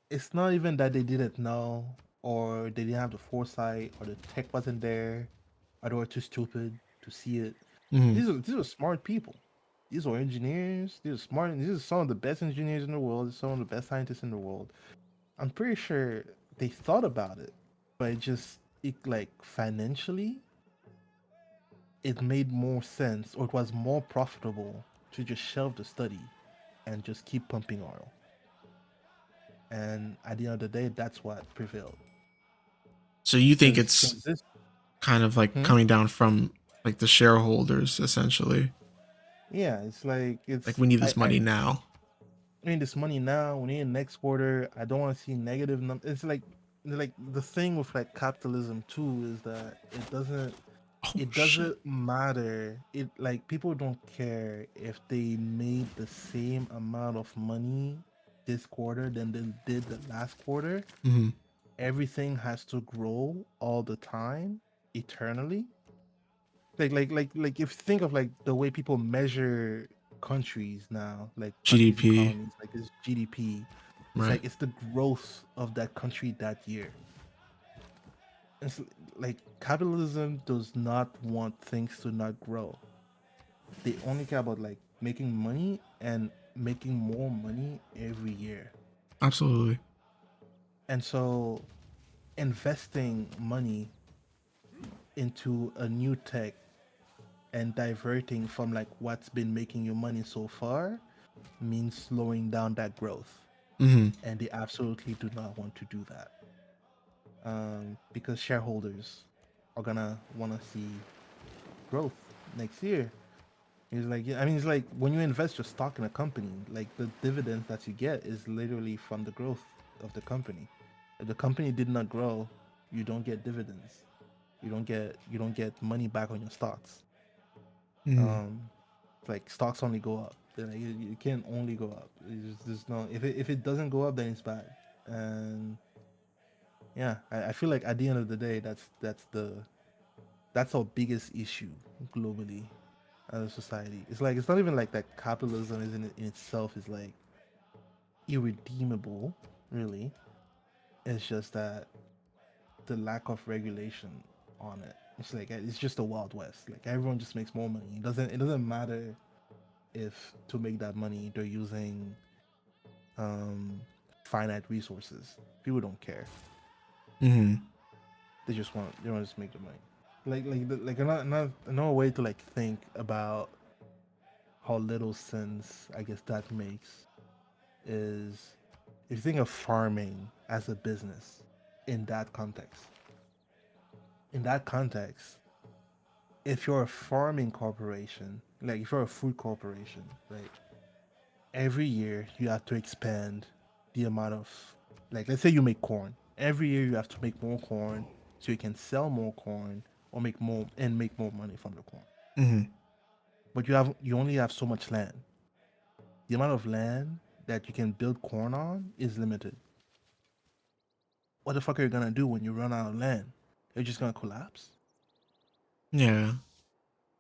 it's not even that they didn't know or they didn't have the foresight or the tech wasn't there or they were too stupid to see it. Hmm. These are smart people. These are engineers. These are smart. These are some of the best engineers in the world. Some of the best scientists in the world. I'm pretty sure they thought about it, but it like financially, it made more sense or it was more profitable to just shelve the study and just keep pumping oil. And at the end of the day, that's what prevailed. So you think Because it's since this, kind of like hmm? coming down from like the shareholders essentially. Yeah, it's like Like we need this I money now. need this money now. We need next quarter. I don't want to see negative numbers. It's like the thing with like capitalism too is that Oh it shit. doesn't matter. It like people don't care if they made the same amount of money this quarter than they did the last quarter. Hmm. Everything has to grow all the time, eternally. Like if you think of like the way people measure countries now, like countries' GDP, economies, like it's GDP. It's right? like it's the growth of that country that year. It's like capitalism does not want things to not grow. They only care about like making money and making more money every year. Absolutely. And so investing money into a new tech and diverting from like what's been making you money so far means slowing down that growth. Hmm. And they absolutely do not want to do that. Because shareholders are gonna want to see growth next year. It's like, yeah, I mean, it's like when you invest your stock in a company, like the dividends that you get is literally from the growth of the company. If the company did not grow, you don't get dividends. You don't get money back on your stocks. Hmm. Um, like stocks only go up. They're like, you can't only go up. There's no if it doesn't go up, then it's bad. And yeah, I feel like at the end of the day, that's our biggest issue globally as a society. It's like it's not even like that capitalism is in itself is like irredeemable, really. It's just that the lack of regulation on it. It's like it's just a wild west. Like everyone just makes more money. It doesn't matter if to make that money they're using um finite resources. People don't care. Hmm. They want to just make the money. Like another way to like think about how little sense I guess that makes is if you think of farming as a business in that context. In that context, if you're a farming corporation, like if you're a food corporation, right? Every year you have to expand the amount of like let's say you make corn. Every year you have to make more corn so you can sell more corn or make more money from the corn. Hmm. But you only have so much land. The amount of land that you can build corn on is limited. What the fuck are you gonna do when you run out of land? You're just gonna collapse. Yeah.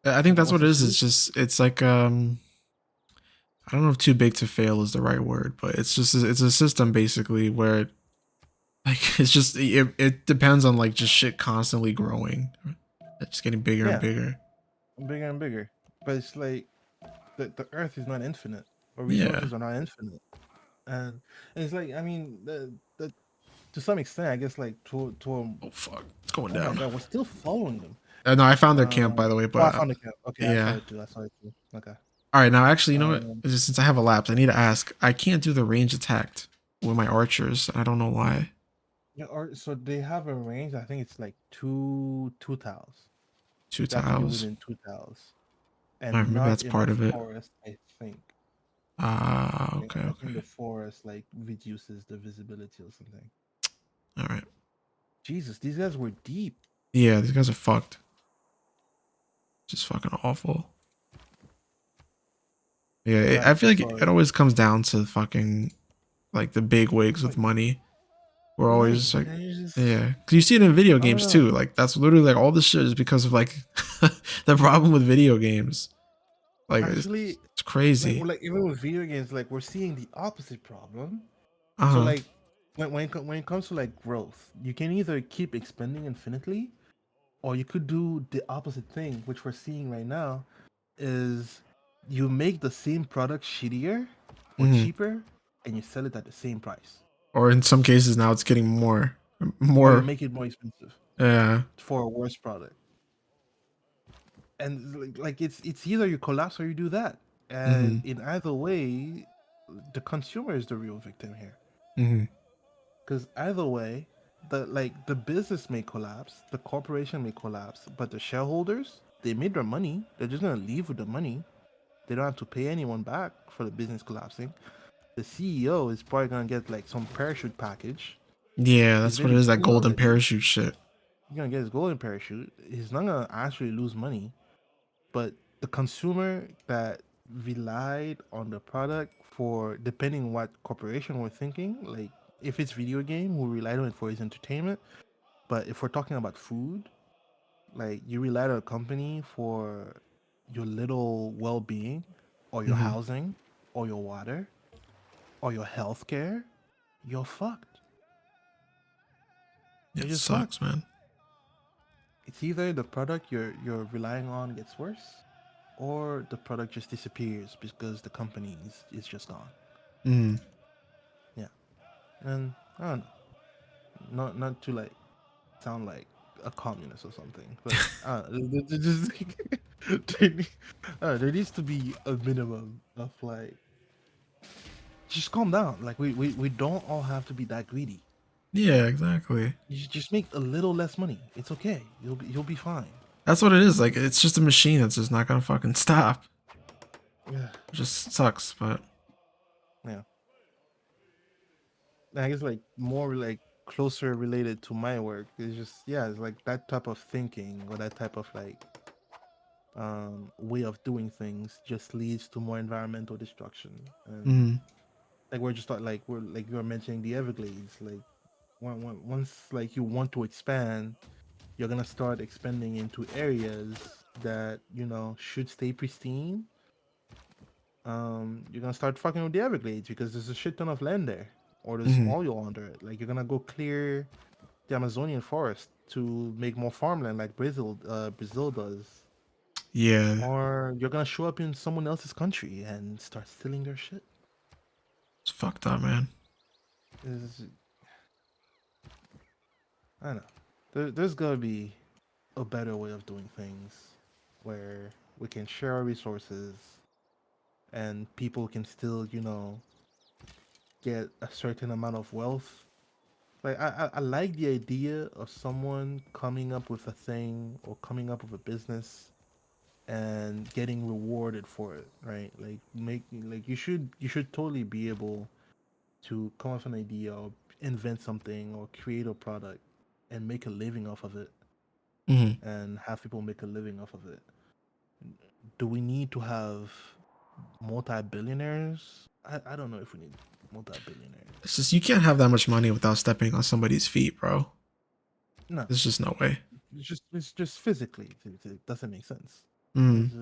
I think Like that's what's what the it is. It's solution? just it's like I don't know if too big to fail is the right word, but it's a system basically where like it's just it depends on like just shit constantly growing. It's just getting bigger and Yeah, bigger. bigger and bigger. But it's like the earth is not infinite, or Yeah. resources are not infinite. And it's like I mean the to some extent I guess like to a, Oh fuck. It's going oh my down. god we're still following them. No, I found their camp by the way, Oh, I but found the cap. Okay, I saw yeah. it too. I saw it too. Okay. All right, now actually, you know what? Um, Since I have a lapse, I need to ask. I can't do the range attack with my archers. I don't know why. yeah, or so they have a range. I think it's like two tiles. Two You have to be tiles. within two tiles, All right, and maybe not that's in a part of it. forest. I think. Ah, okay, I think the okay. forest like reduces the visibility or something. All right. Jesus, these guys were deep. Yeah, these guys are fucked. Just fucking awful. Yeah, Yeah, I I'm feel so like it sorry. always comes down to fucking like the big wigs with Like, money. We're right, always like, and you just yeah, because you see it in video I don't games too. know. Like that's literally like all this shit is because of like the problem with video games. Like it's Actually, crazy. like even with video games, like we're seeing the opposite problem. So Uh-huh. like when it comes to like growth, you can either keep expanding infinitely, or you could do the opposite thing, which we're seeing right now, is you make the same product shittier or Hmm. cheaper, and you sell it at the same price, Or in some cases now it's getting more, or you more. make it more expensive Yeah. for a worse product. And like it's either you collapse or you do that, and Hmm. in either way, the consumer is the real victim here. Hmm. Because either way, the business may collapse, the corporation may collapse, but the shareholders, they made their money. They're just gonna leave with the money. They don't have to pay anyone back for the business collapsing. The CEO is probably gonna get like some parachute package. Yeah, He's that's what maybe it is. That getting it golden already. parachute shit. He's gonna get his golden parachute. He's not gonna actually lose money, but the consumer that relied on the product for, depending what corporation we're thinking, like if it's video game, who relied on it for his entertainment. But if we're talking about food, like you rely on a company for your little well-being, or your Hmm. housing, or your water, or your healthcare, you're fucked. You're It just sucks, fucked. man. It's either the product you're relying on gets worse, or the product just disappears because the company is just gone. Hmm. Yeah, and I don't know, not to like sound like a communist or something, but just there, there needs to be a minimum of like just calm down. Like we don't all have to be that greedy. Yeah, exactly. You just make a little less money. It's okay. You'll be fine. That's what it is. Like, it's just a machine that's just not gonna fucking stop. Yeah, It just sucks, but yeah. I guess like more like closer related to my work. It's just, yeah, it's like that type of thinking, or that type of like way of doing things just leads to more environmental destruction. And mm, like we're just like we're like you were mentioning the Everglades. Like once like you want to expand, you're gonna start expanding into areas that should stay pristine. You're gonna start fucking with the Everglades because there's a shit ton of land there, or there's mm, oil under it. Like you're gonna go clear the Amazonian forest to make more farmland, like Brazil does, yeah, or you're gonna show up in someone else's country and start stealing their shit. it's fucked up, man. Is I don't know. There's gotta be a better way of doing things, where we can share our resources and people can still, get a certain amount of wealth. Like I like the idea of someone coming up with a thing, or coming up with a business and getting rewarded for it, right? Like you should totally be able to come up with an idea, or invent something, or create a product and make a living off of it, Hmm. and have people make a living off of it. Do we need to have multi-billionaires? I don't know if we need It's multi-billionaires. just you can't have that much money without stepping on somebody's feet, bro. No, There's just no way. it's just physically it doesn't make sense. Mm, It's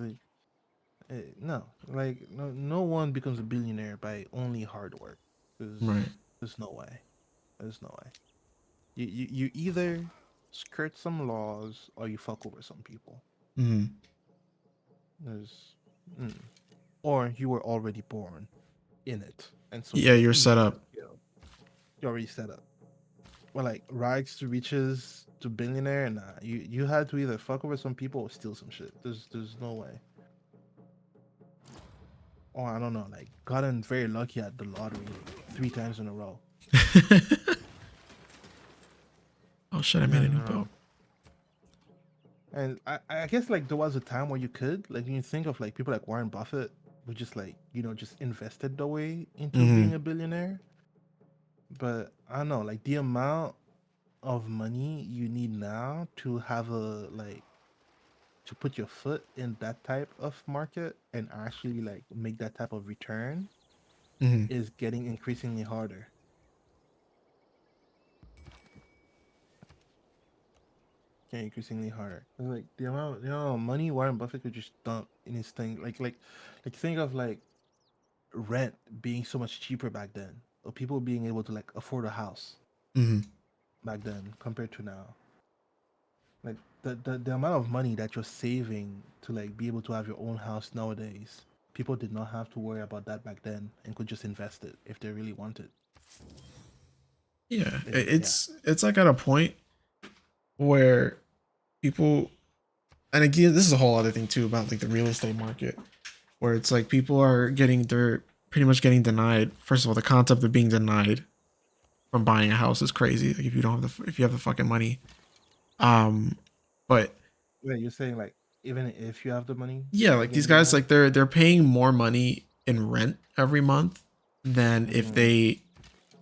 like, no, like no one becomes a billionaire by only hard work. right. There's no way. There's no way. You either skirt some laws, or you fuck over some people. Mm. There's, mm. Or you were already born in it, and so Yeah, it's you're set easy to up. you're already set up. Well, like rags to riches to billionaire, nah. You had to either fuck over some people or steal some shit. There's no way. Or I don't know, like gotten very lucky at the lottery like 3 times in a row. Oh shit! I 3 made a times in new a row. boat. And I guess like there was a time where you could, like, when you think of like people like Warren Buffett, who just like just invested their way into being Hmm. a billionaire. But I don't know, like the amount of money you need now to have a like to put your foot in that type of market and actually like make that type of return Hmm. is getting increasingly harder. getting increasingly harder. It's like the amount of money Warren Buffett could just dump in his thing. Like think of like rent being so much cheaper back then, or people being able to like afford a house Hmm. back then compared to now. Like the amount of money that you're saving to like be able to have your own house nowadays. People did not have to worry about that back then and could just invest it if they really wanted. Yeah, Yeah. it's like at a point where people, and again, this is a whole other thing too about like the real estate market, where it's like people are getting, they're pretty much getting denied. First of all, the concept of being denied from buying a house is crazy. Like if you don't have if you have the fucking money. Um, but Wait, you're saying like even if you have the money, yeah, you're like these getting guys, denied? like they're paying more money in rent every month than if Mm, they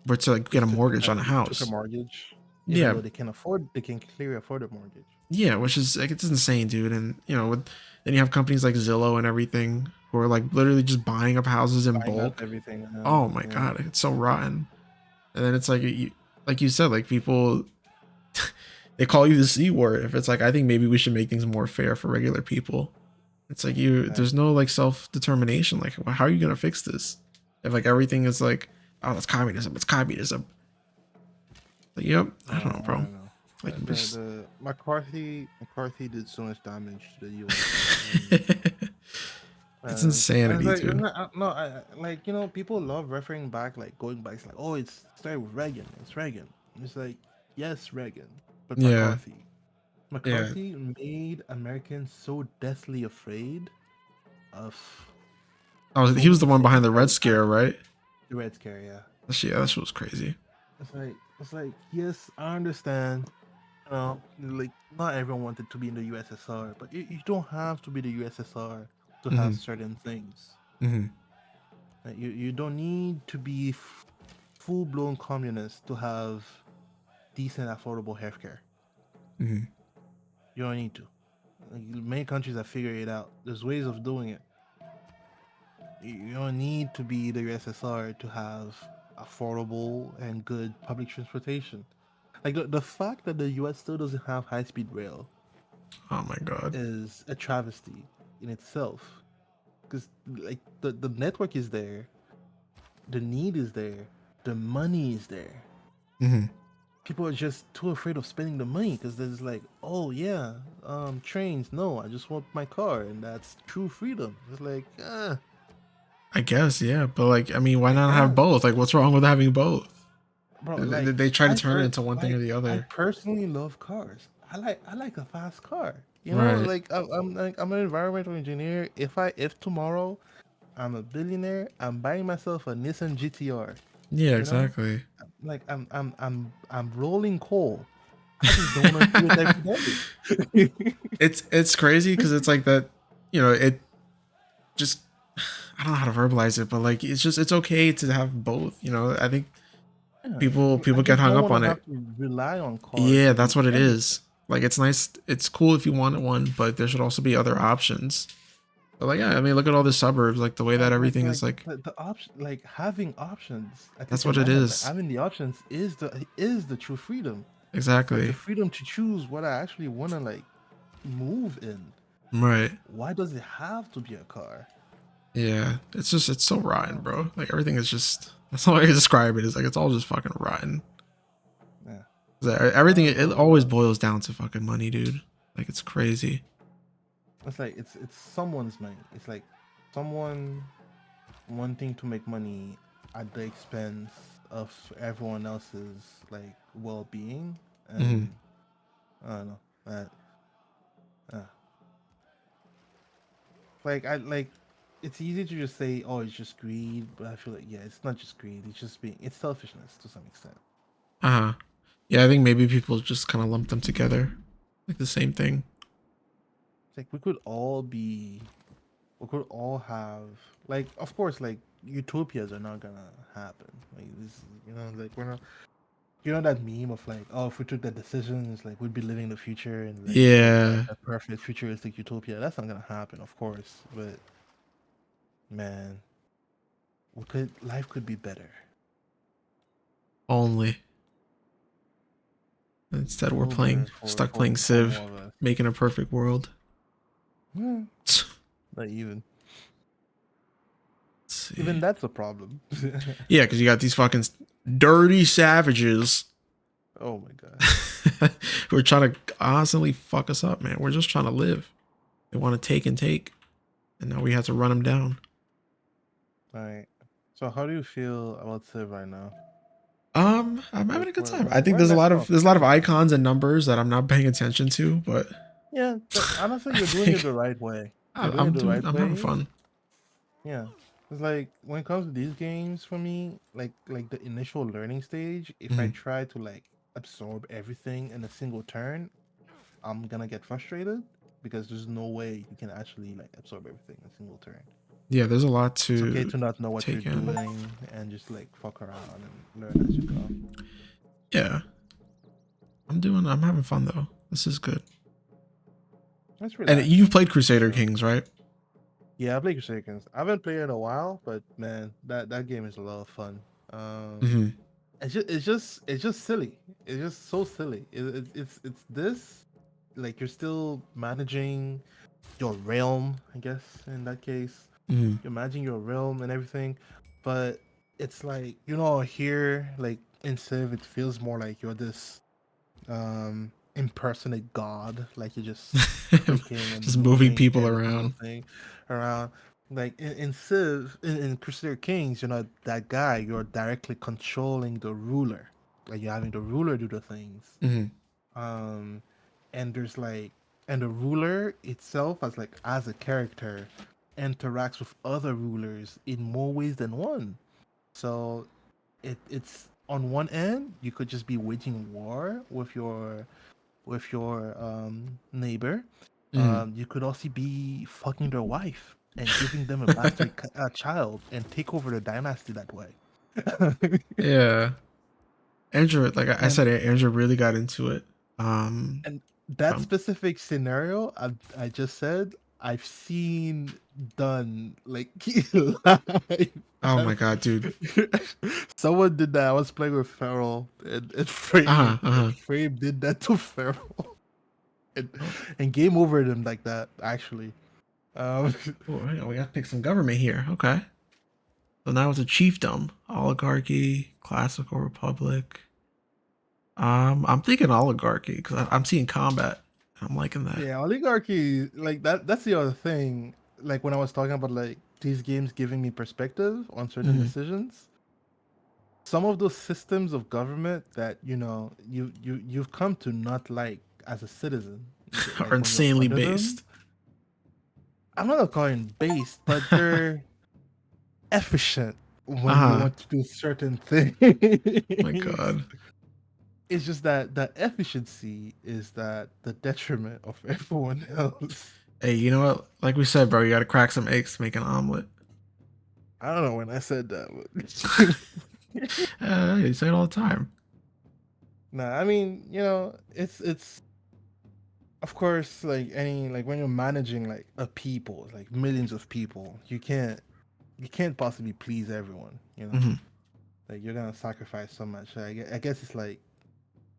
were to like get a mortgage on a took a house. mortgage, even Yeah, though they can clearly afford a mortgage. yeah, which is like it's insane, dude. And you know, with then you have companies like Zillow and everything who are like literally just buying up houses in Buying up bulk. everything. Oh my Yeah. god, it's so rotten. And then it's like you said, like people they call you the C word if it's like I think maybe we should make things more fair for regular people. It's like Yeah. there's no like self determination. Like how are you gonna fix this if like everything is like oh that's communism, it's communism. Like yep, I don't know, I bro. don't know. Like The McCarthy did so much damage to the U.S. and it's and it's insanity, like dude. no, like people love referring back like going back. It's like oh, it's started with Reagan. It's Reagan. And it's like yes, Reagan, but Yeah, McCarthy. yeah. McCarthy made Americans so deathly afraid of Oh, so he was the many one behind things the that Red would Scare, right? the Red Scare. Yeah, Yeah, that shit was crazy. it's like yes, I understand. Like not everyone wanted to be in the USSR, but you don't have to be the USSR to have Hmm. certain things. Hmm. Like, you don't need to be full blown communist to have decent, affordable healthcare. Hmm. You don't need to. Like, many countries have figured it out. There's ways of doing it. You don't need to be the USSR to have affordable and good public transportation. Like the fact that the US still doesn't have high speed rail Oh my god. is a travesty in itself. Because like the network is there, the need is there, the money is there. Hmm. People are just too afraid of spending the money because there's like, oh yeah, trains. No, I just want my car, and that's true freedom. It's like, I guess, yeah, but like, I mean, why I not have can't, both? Like, what's wrong with having both? bro. They try to turn it into one thing or the I other. personally love cars. I like a fast car. Right. Like I'm an environmental engineer. If tomorrow I'm a billionaire, I'm buying myself a Nissan GTR. Yeah, You know, exactly. like I'm rolling coal. I just don't want to do it every day. It's crazy because it's like that, you know, it just I don't know how to verbalize it, but like it's just it's okay to have both, you know. I think Yeah, people I get just hung don't up want to on have it. to rely on cars Yeah, to do that's what it everything. is. Like it's nice, it's cool if you want one, but there should also be other options. But like yeah, I mean look at all the suburbs, like the way that everything is like The option, like having options. I that's think in what it my head, like is. having the options is the true freedom. Like the Exactly. freedom to choose what I actually want to like move in. Right. Why does it have to be a car? Yeah. It's just it's so rotten, Oh, bro. Like everything is just that's all I can describe it is like it's all just fucking rotten. yeah. I Everything don't it know. always boils down to fucking money, dude. Like it's crazy. It's like it's someone's money. It's like someone wanting to make money at the expense of everyone else's like well-being, Hmm. and I don't know that uh, I like it's easy to just say oh it's just greed, but I feel like yeah it's not just greed, it's selfishness to some extent. Uh-huh. Yeah, I think maybe people just kind of lump them together. Like the same thing. It's like we could all have like of course like utopias are not gonna happen like this, like we're not. You know that meme of like, oh, if we took that decision, it's like we'd be living the future and like Yeah. a perfect futuristic utopia. That's not gonna happen, of course. But man, life could be better. Only. Instead, we're No better for stuck playing for Civ, more of us. making a perfect world. Hmm, not even. Let's Even see. that's a problem. Yeah, because you got these fucking dirty savages Oh my god. who are trying to constantly fuck us up, man. We're just trying to live. They want to take and take, and now we have to run them down. All right. So how do you feel about Civ right now? I'm Like having a good time. I think we're left off. there's a lot of icons and numbers that I'm not paying attention to, but Yeah, but honestly, I you're doing it think the right way. You're doing it the right I'm having way. fun. Yeah. It's like when it comes to these games for me, like the initial learning stage, if I Mhm. try to like absorb everything in a single turn, I'm gonna get frustrated because there's no way you can actually like absorb everything in a single turn. Yeah, there's a lot It's okay to to not know what you're take in. doing and just like fuck around and learn as you go. Yeah, I'm having fun though. This is good. It's And you've relaxing played for Crusader sure. Kings, right? Yeah, I play Crusader. I haven't played it in a while, but man, that game is a lot of fun. Hmm. It's just silly. It's just so silly. It's this like you're still managing your realm, I guess in that case. Hmm. You're managing your realm and everything, but it's like here like in Civ, it feels more like you're this impersonate god, like you're just clicking and Just moving moving people every single around. thing around. Like in Civ, in Crusader Kings, you're not that guy. You're directly controlling the ruler. Like you're having the ruler do the things. Hmm. Um, and there's like, and the ruler itself as a character interacts with other rulers in more ways than one. So it's on one end you could just be waging war with your neighbor. Hmm. You could also be fucking their wife and giving them a bastard child and take over the dynasty that way. Yeah, Andrew, like I and said, Andrew really got into it. Um, and that um, specific scenario I just said I've seen done like live. oh my god, dude. Someone did that. I was playing with Feral and Uh huh. Uh And huh. Frame did that to Feral. And, Oh, and game over them like that, actually. Um, oh, hang on, we gotta pick some government here. Okay. So now it's a chiefdom, oligarchy, classical republic. I'm thinking oligarchy because I'm seeing combat. I'm liking that. yeah, oligarchy, like that's the other thing. Like when I was talking about like these games giving me perspective on certain Hmm. decisions, some of those systems of government that you've come to not like as a citizen, Are like when you're insanely under them. based. I'm not gonna call it based, but they're efficient Uh when you huh. want to do certain My things. god. It's just that the efficiency is that the detriment of everyone else. Hey, you know what? Like we said, bro, you gotta crack some eggs to make an omelet. I don't know when I said that, but You say it all the time. nah, I mean, it's of course like any like when you're managing like a people, like millions of people, you can't possibly please everyone. Hmm. Like you're gonna sacrifice so much. I guess it's like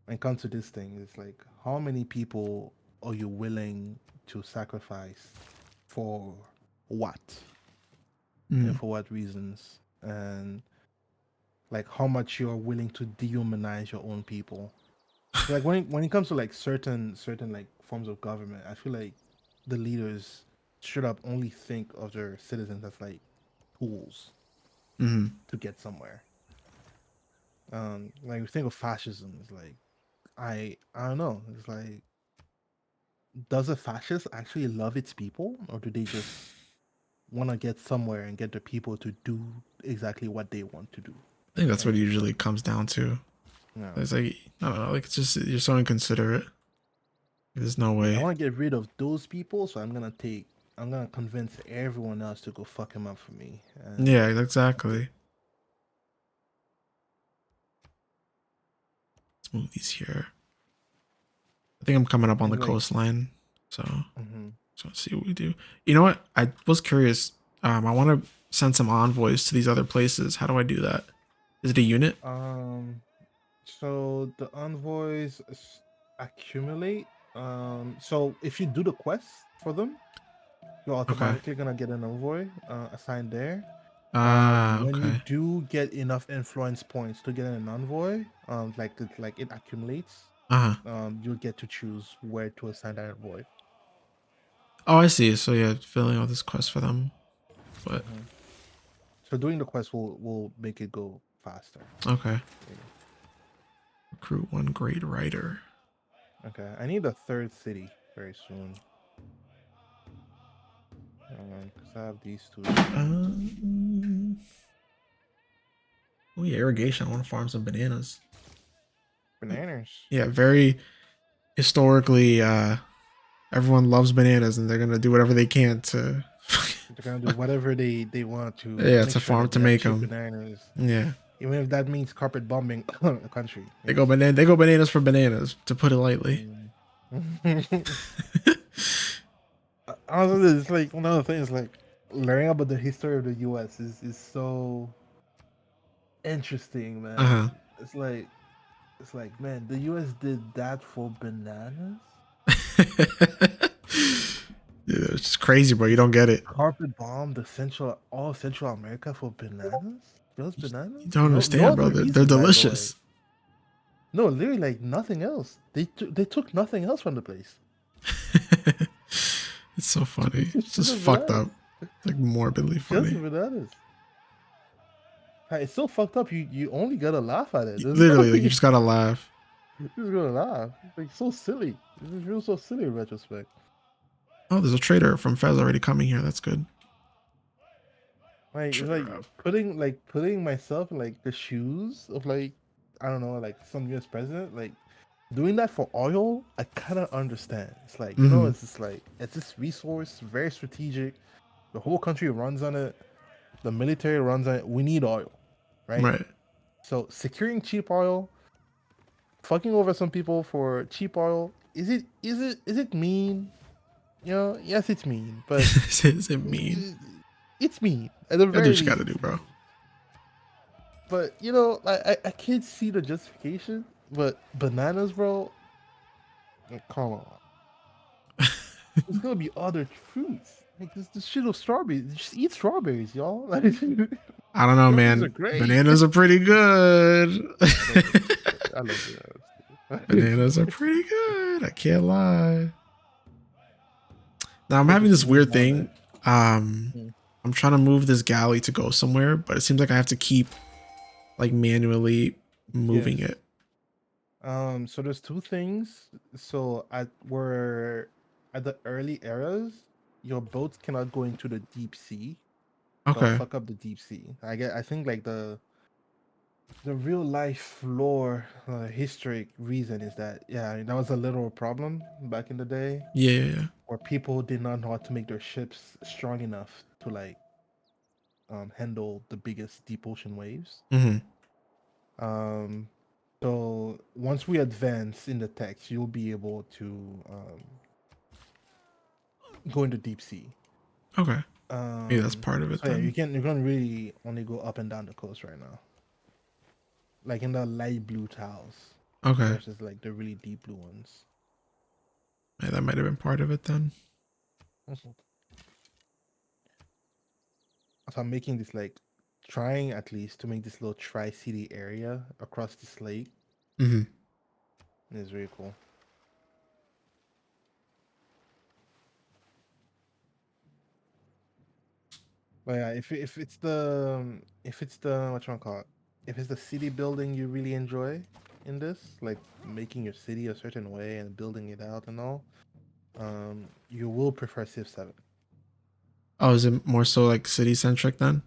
when it comes to this thing, it's like how many people are you willing to sacrifice for what and Mm. for what reasons, and like how much you're willing to dehumanize your own people. So like when it comes to like certain like forms of government, I feel like the leaders should up only think of their citizens as like tools Hmm. to get somewhere. Like we think of fascism, it's like I don't know. It's like, does a fascist actually love its people, or do they just want to get somewhere and get the people to do exactly what they want to do I think that's what and it just usually like comes down to. no. It's like I don't know, like it's just you're so inconsiderate. There's no Yeah, I way. want to get rid of those people, so I'm gonna convince everyone else to go fuck him up for me, and Yeah, that's it. exactly. Let's move these here. I think I'm coming up on the And like, coastline, so mhm. let's see what we do. You know what? I was curious. I want to send some envoys to these other places. How do I do that? Is it a unit? um, So the envoys accumulate. So if you do the quest for them, you're Okay. automatically gonna get an envoy assigned there. Ah, When you okay. do get enough influence points to get an envoy, like it accumulates, Uh-huh. you'll get to choose where to assign that envoy. Oh, I see. So yeah, filling out this quest for them. But Mhm. So doing the quest will make it go faster. okay. Yeah. Recruit one great writer. Okay, I need a third city very soon. Because I have these two done. Oh yeah, irrigation. I want to farm some bananas. Bananas. Yeah, very historically everyone loves bananas and they're gonna do whatever they can to They're gonna do whatever they want to yeah, make to sure farm that to they have make cheap them. bananas, Yeah. even if that means carpet bombing a country. They go bananas for bananas, to put it lightly. Mm. Honestly, it's like one of the things like learning about the history of the U.S. is so interesting, man. Uh-huh. It's like man, the U.S. did that for bananas. Yeah, it's just crazy, bro. You They don't get it. carpet bomb the all Central America for bananas. Just You bananas? don't No understand, bro. other They're reason, by the way. delicious. No, literally, like nothing else. They took nothing else from the place. It's so funny. It's Just just fucked bananas. up. Like morbidly Just funny. bananas. Like, it's so fucked up. You only gotta laugh at it. There's Literally, like nothing. you just gotta laugh. You just gotta laugh. Like so silly. It feels so silly in retrospect. Oh, there's a trader from Fez already coming here. That's good. Like it's like Trader up. putting myself in like the shoes of like I don't know like some U.S. president like doing that for oil. I kind of understand. It's like Mm-hmm. it's just like it's this resource very strategic. The whole country runs on it. The military runs on it. We need oil, right? Right. So securing cheap oil, fucking over some people for cheap oil. Is it mean? Yes, it's mean, but Is it mean? it's mean at the Gotta do very what you least. gotta do, It's bro. mean. But I can't see the justification. But bananas, bro, like, come on. There's gonna be other fruits. Like this shit of strawberries. Just eat strawberries, y'all. Like I don't know, strawberries are man. great. Bananas are pretty good. I love bananas. I love Bananas are bananas. pretty good. I can't lie. Now I'm But having just this move weird on, man. thing. I'm trying to move this galley to go somewhere, but it seems like I have to keep like manually moving Yes. it. So there's two things. So at the early eras, your boats cannot go into the deep sea. They'll Okay. fuck up the deep sea. I think like the real life lore historic reason is that yeah that was a little problem back in the day Yeah, yeah, yeah. where people did not know how to make their ships strong enough to like handle the biggest deep ocean waves. Mm-hmm. Um, so once we advance in the text, you'll be able to go into deep sea. Okay. Maybe that's part of it So yeah, then. you can really only go up and down the coast right now, like in the light blue tiles Okay. versus like the really deep blue ones. Yeah, that might have been part of it then. Mhm. So I'm making this like trying at least to make this little tri-city area across this lake. Mm-hmm. It's really cool. But yeah, if it's the what you want to call it, if it's the city building you really enjoy in this, like making your city a certain way and building it out and all, you will prefer Civ 7. Oh, is it more so like city centric then?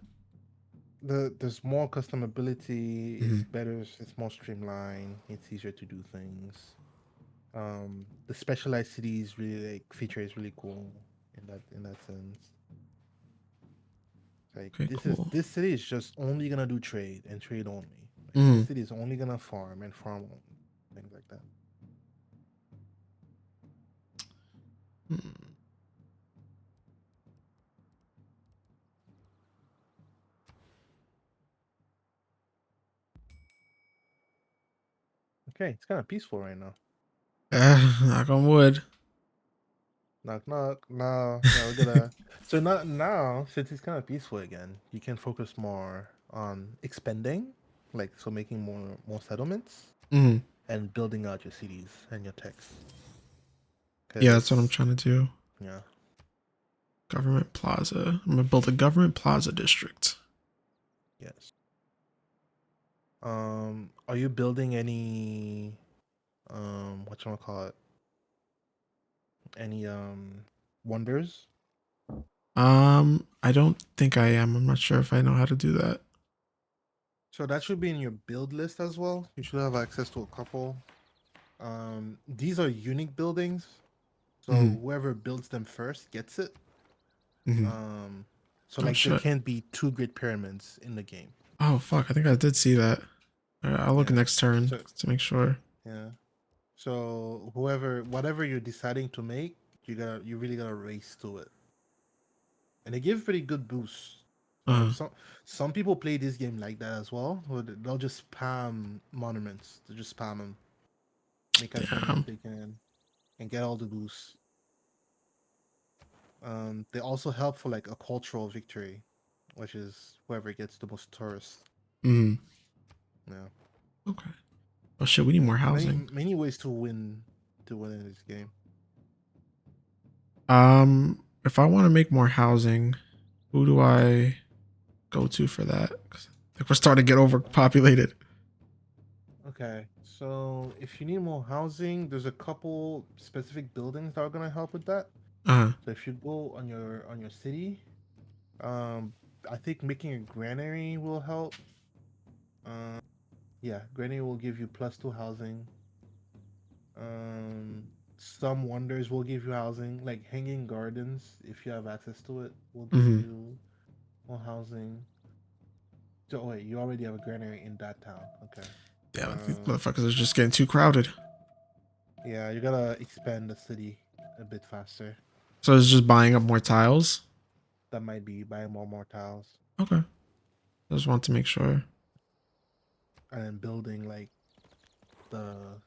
There's more customability. Mm-hmm. It's better. It's more streamlined. It's easier to do things. The specialized cities really like feature is really cool in that sense. Like Okay, cool. this city is just only gonna do trade and trade only. Like this Mm-hmm. city is only gonna farm and farm only. Things like that. Okay, it's kind of peaceful right now. Knock on wood. Knock knock. No, yeah, we're gonna. So not now, since it's kind of peaceful again, you can focus more on expanding, like so making more settlements Hmm. and building out your cities and your techs. Yeah, that's what I'm Because trying to do. yeah, Government Plaza. I'm gonna build a government plaza district. yes. Are you building any what you want to call it? Any wonders? I don't think I am. I'm not sure if I know how to do that. So that should be in your build list as well. You should have access to a couple. These are unique buildings, Hmm. so whoever builds them first gets it. Hmm. Um, so Oh like there shit. can't be two Great Pyramids in the game. Oh fuck. I think I did see that. Alright, I'll look Yeah. next turn So to make sure. yeah. So whatever you're deciding to make, you really gotta race to it, and they give pretty good boosts. So Uh. some people play this game like that as well. Where they'll just spam monuments. They just spam them, make as many as Damn. they can, and get all the boosts. They also help for like a cultural victory, which is whoever gets the most tourists. Hmm. Yeah, Okay. Oh shit. We need more many housing. many ways to win in this game. If I want to make more housing, who do I go to for that? 'Cause I think we're starting to get overpopulated. Okay, so if you need more housing, there's a couple specific buildings that are gonna help with that. Uh. So if you go on your city, um, I think making a granary will help. Um, yeah, granary will give you +2 housing. Um, some wonders will give you housing, like hanging gardens. If you have access to it, will give Hmm. you more housing. So wait, you already have a granary in that town. Okay. Damn, these Um, motherfuckers are just getting too crowded. yeah, you gotta expand the city a bit faster. So it's just buying up more tiles. That might be buying more tiles Okay. I just want to make sure. and then building like the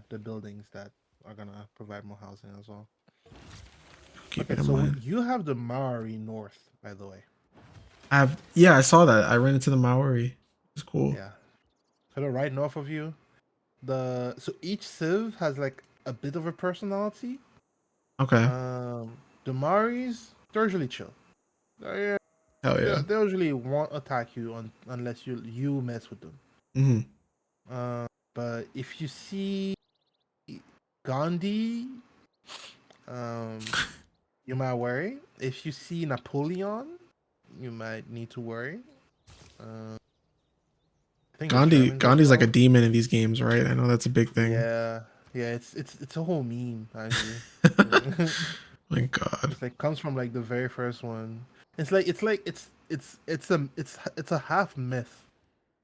the buildings that are gonna provide more housing as well. Keep Okay, it in so mind. you have the Maori North, by the way. Yeah, I saw that. I ran into the Maori. It's cool. Yeah. So the right north of you, so each civ has like a bit of a personality. Okay. The Maoris, they're usually chill. Yeah, Hell yeah. they usually won't attack you unless you mess with them. Hmm. But if you see Gandhi, um, you might worry. If you see Napoleon, you might need to worry. Uh, I think the Germans as Gandhi's like a well. demon in these games, right? I know that's a big thing. Yeah, yeah, it's a whole meme actually. My God. It's like comes from like the very first one. It's a half myth.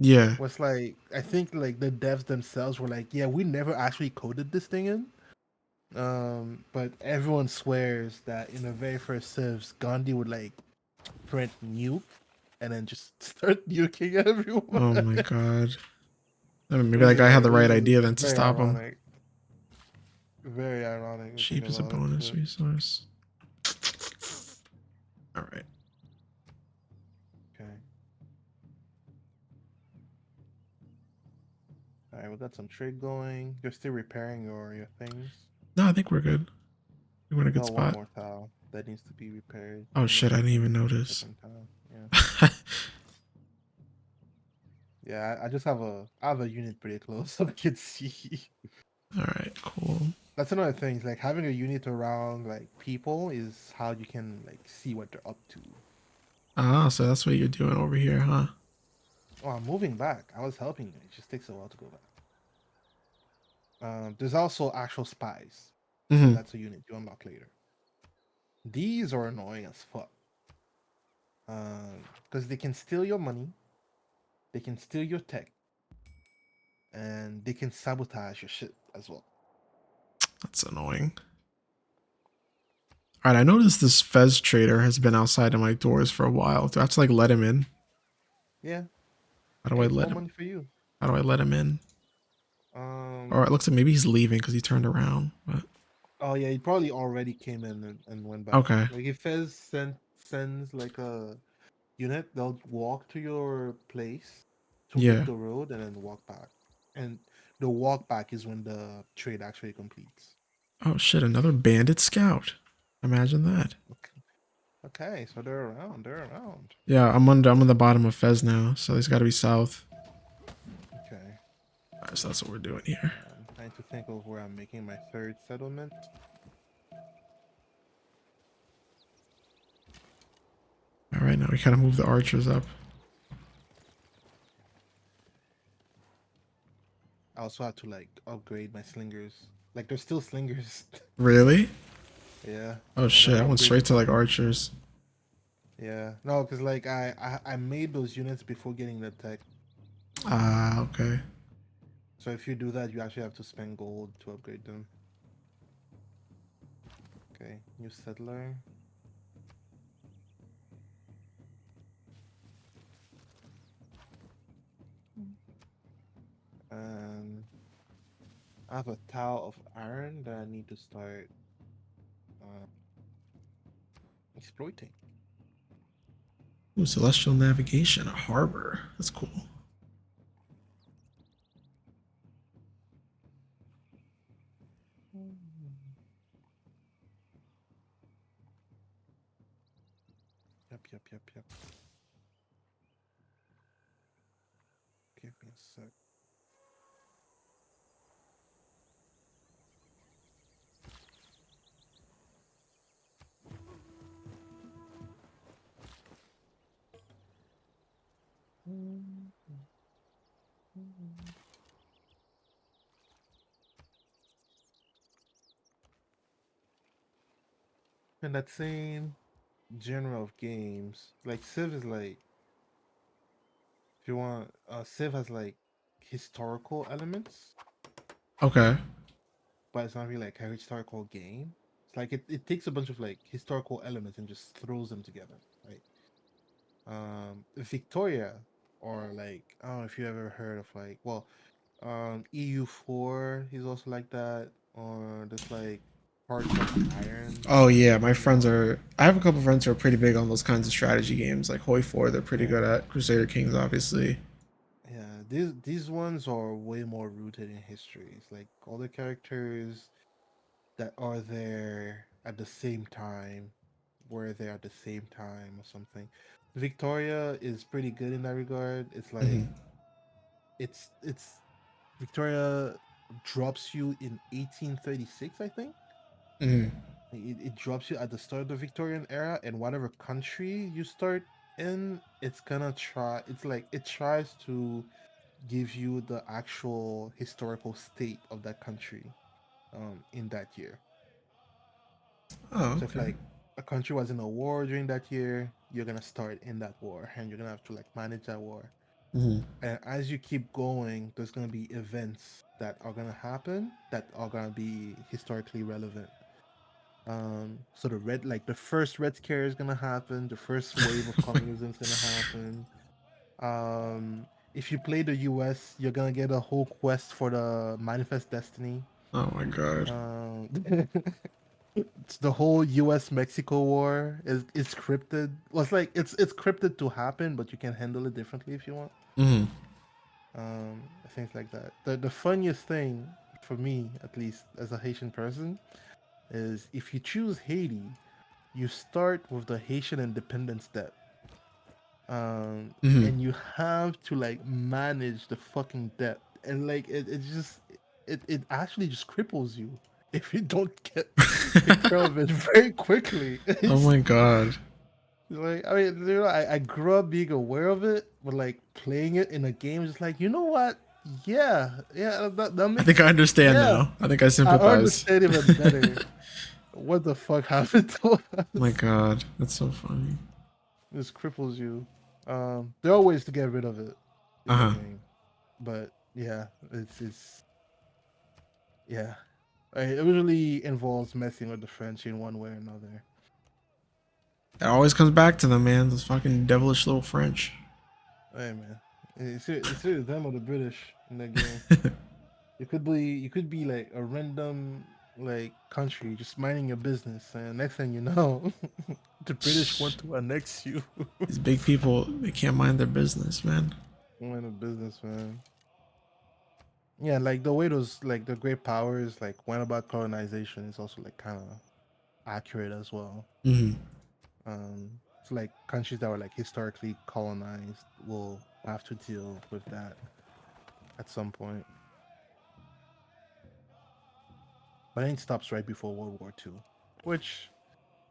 Yeah. Where it's like I think like the devs themselves were like, yeah, we never actually coded this thing in. But everyone swears that in the very first civs, Gandhi would like print nuke and then just start nuking everyone. Oh my God. I mean, maybe that guy had the Which right is idea then to very stop him. ironic. Very ironic to think Sheep is a about it. bonus But resource. All right. okay. All right, we got some trade going. You're still repairing your things. No, I think we're good. We're in a I good got one spot. more tile that needs to be repaired Oh in shit, I didn't even notice. different tile. Yeah, All yeah. I have a unit pretty close, so I can see. right, cool. That's another thing. Is like having a unit around like people is how you can like see what they're up to. Ah, so that's what you're doing over here, huh? Oh, I'm moving back. I was helping you. It just takes a while to go back. There's also actual spies, so Mm-hmm. that's a unit you unlock later. These are annoying as fuck. Because they can steal your money, they can steal your tech, and they can sabotage your shit as well. That's annoying. All right, I noticed this Fez trader has been outside of my doors for a while. Do I have to like let him in? Yeah, How do hey, I it's let more him? money for you. How do I let him in? Or it Um. looks like maybe he's leaving because he turned around. But Oh yeah, he probably already came in and went back. okay, Like if Fez sends like a unit, they'll walk to your place to make yeah. the road and then walk back. And the walk back is when the trade actually completes. Oh shit, another bandit scout. Imagine that. Okay. Okay, so they're around. They're around. Yeah, I'm on the bottom of Fez now, so he's got to be south. Okay. Alright, so that's what we're doing here. I'm trying to think of where I'm making my third settlement. All right, now we gotta move the archers up. I also have to like upgrade my slingers. Like they're still slingers. Really? Yeah. Oh I shit, gotta I went upgrade straight to stuff. like archers. Yeah. No, because like I made those units before getting the tech. Ah, okay. So if you do that, you actually have to spend gold to upgrade them. Okay, new settler. And I have a tile of iron that I need to start uh, exploiting. Ooh, celestial navigation, a harbor. That's cool. Yep, yep, yep, yep. Give me a sec. And that same genre of games, like Civ is like, if you want, Civ has like historical elements, Okay. but it's not really like a historical game. It's like it takes a bunch of like historical elements and just throws them together, right? Victoria, or like I don't know if you ever heard of like, well, EU4 is also like that, or there's like Hearts of Iron. Oh yeah, my You friends know, are. I have a couple friends who are pretty big on those kinds of strategy games, like Hoi 4. They're pretty good yeah, at Crusader Kings, obviously. yeah. These ones are way more rooted in history. It's like all the characters that are there at the same time were there at the same time or something. Victoria is pretty good in that regard. It's like Hmm. it's Victoria drops you in 1836, I think. Hmm. It drops you at the start of the Victorian era, and whatever country you start in, it's gonna try. It's like it tries to give you the actual historical state of that country, in that year. Oh, So if okay. like a country was in a war during that year, you're gonna start in that war, and you're gonna have to like manage that war. Hmm. And as you keep going, there's gonna be events that are gonna happen that are gonna be historically relevant. So the first Red Scare is gonna happen. The first wave of communism is gonna happen. If you play the US, you're gonna get a whole quest for the Manifest Destiny. Oh my god. Um, it's the whole US Mexico war is scripted. Well, it's like it's scripted to happen, but you can handle it differently if you want. Hmm. Things like that. The funniest thing for me, at least as a Haitian person, is if you choose Haiti, you start with the Haitian independence debt, Hmm. and you have to like manage the fucking debt, and like it actually just cripples you if you don't take care of it very quickly. Oh It's my god. like I mean, I grew up being aware of it, but like playing it in a game, just like you know what, yeah, that I think I makes understand yeah, now. I think I I sympathize. understand even better. What the fuck happened to My us? god, that's so funny. This cripples you. There are ways to get rid of it Uh in the huh. game, but yeah, it's yeah. It usually involves messing with the French in one way or another. It always comes back to them, man. Those fucking devilish little French. Hey man, it's either them or the British in that game. You could be like a random like country just minding your business, and next thing you know, the British want to annex you. These big people, they can't mind their business, man. Mind a business, man. Yeah, like the way those like the great powers like went about colonization is also like kind of accurate as well. Hmm. So like countries that were like historically colonized will have to deal with that at some point. But then it stops right before World War II, which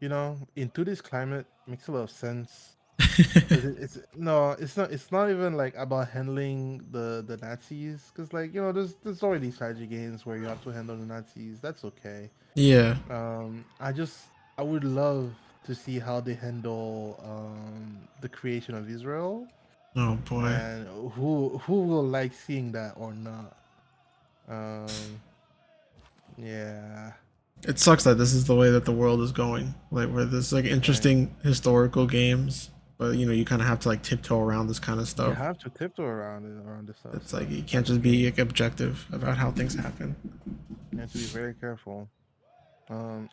in today's climate makes a lot of sense because it's no, it's not even like about handling the Nazis because like there's already strategy games where you have to handle the Nazis. That's okay. Yeah. I would love to see how they handle the creation of Israel. Oh boy. And who will like seeing that or not? Um, yeah, It sucks that this is the way that the world is going. Like where there's like right. interesting historical games, but you kind of have to like tiptoe around this kind of You stuff. have to tiptoe around it around this other It's like stuff. you can't That's the just be thing. like objective about how things happen. You have to be very careful.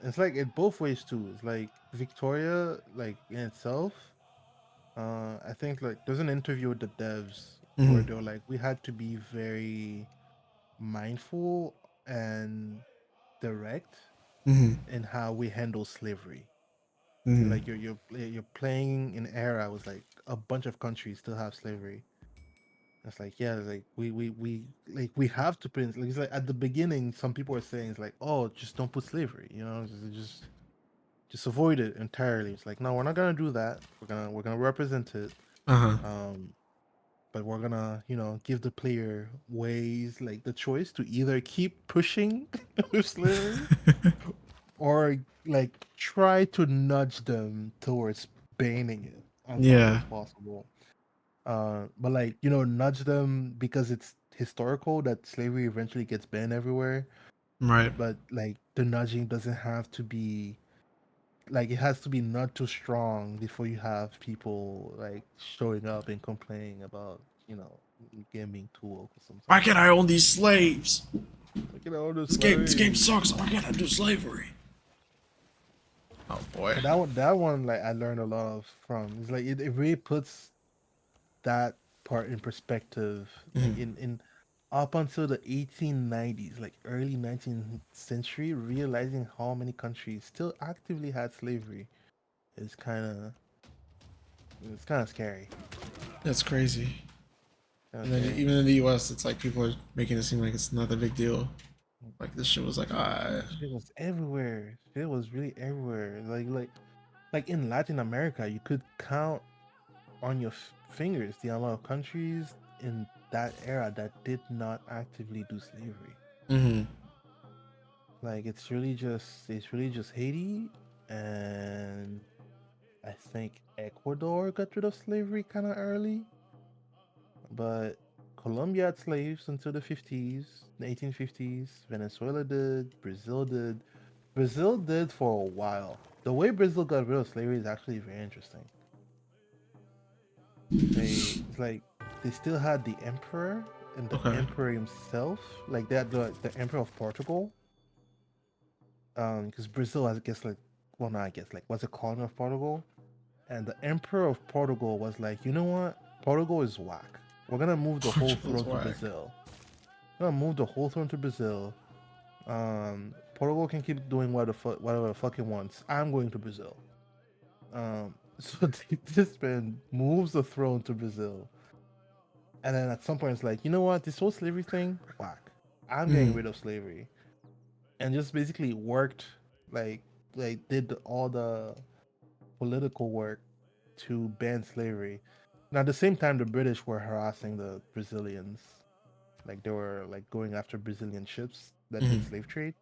It's like it both ways too. It's like Victoria, like in itself. I think like there's an interview with the devs where Hmm. they're like, we had to be very mindful and direct Hmm. in how we handle slavery. And Hmm. like you're playing an era with like a bunch of countries still have slavery. It's like yeah, like we like we have to put in, like, it's like at the beginning some people were saying it's like, oh, just don't put slavery, just avoid it entirely. It's like no, we're not gonna do that. We're gonna represent it. Uh huh. Um, but we're gonna give the player ways like the choice to either keep pushing with slavery or like try to nudge them towards banning it as much Yeah. as possible. But like nudge them because it's historical that slavery eventually gets banned everywhere. Right. But like the nudging doesn't have to be like it has to be not too strong before you have people like showing up and complaining about game being too woke or Why something. can't I own these slaves? Like all the This game slaves. sucks. Why can't I do slavery? Oh boy. But that one like I learned a lot of from. It's like it really puts that part in perspective. Like Hmm. in up until the 1890s, like early 19th century, realizing how many countries still actively had slavery is kind of scary. That's crazy. Kind of And then scary. even in the U.S., it's like people are making it seem like it's not a big deal. Like this shit was like, Shit was everywhere. Shit was really everywhere. Like in Latin America, you could count on your fingers the amount of countries in that era that did not actively do slavery. mm-hmm. Like it's really just Haiti and I think Ecuador got rid of slavery kind of early, but Colombia had slaves until the 1850s. Venezuela did, Brazil did. Brazil did for a while. The way Brazil got rid of slavery is actually very interesting. It's like they still had the emperor and the Okay. emperor himself, like that the emperor of Portugal. Because Brazil, I guess, like, well, not I guess, like, was a colony of Portugal, and the emperor of Portugal was like, you know what, Portugal is whack. We're gonna move the whole Portugal's throne to whack. Brazil. We're gonna move the whole throne to Brazil. Portugal can keep doing whatever the fuck it wants. I'm going to Brazil. So this man moves the throne to Brazil, and then at some point it's like, you know what, this whole slavery thing, whack. I'm getting Mm-hmm. rid of slavery, and just basically worked like did all the political work to ban slavery. Now at the same time, the British were harassing the Brazilians, like they were like going after Brazilian ships that did Mm-hmm. slave trade,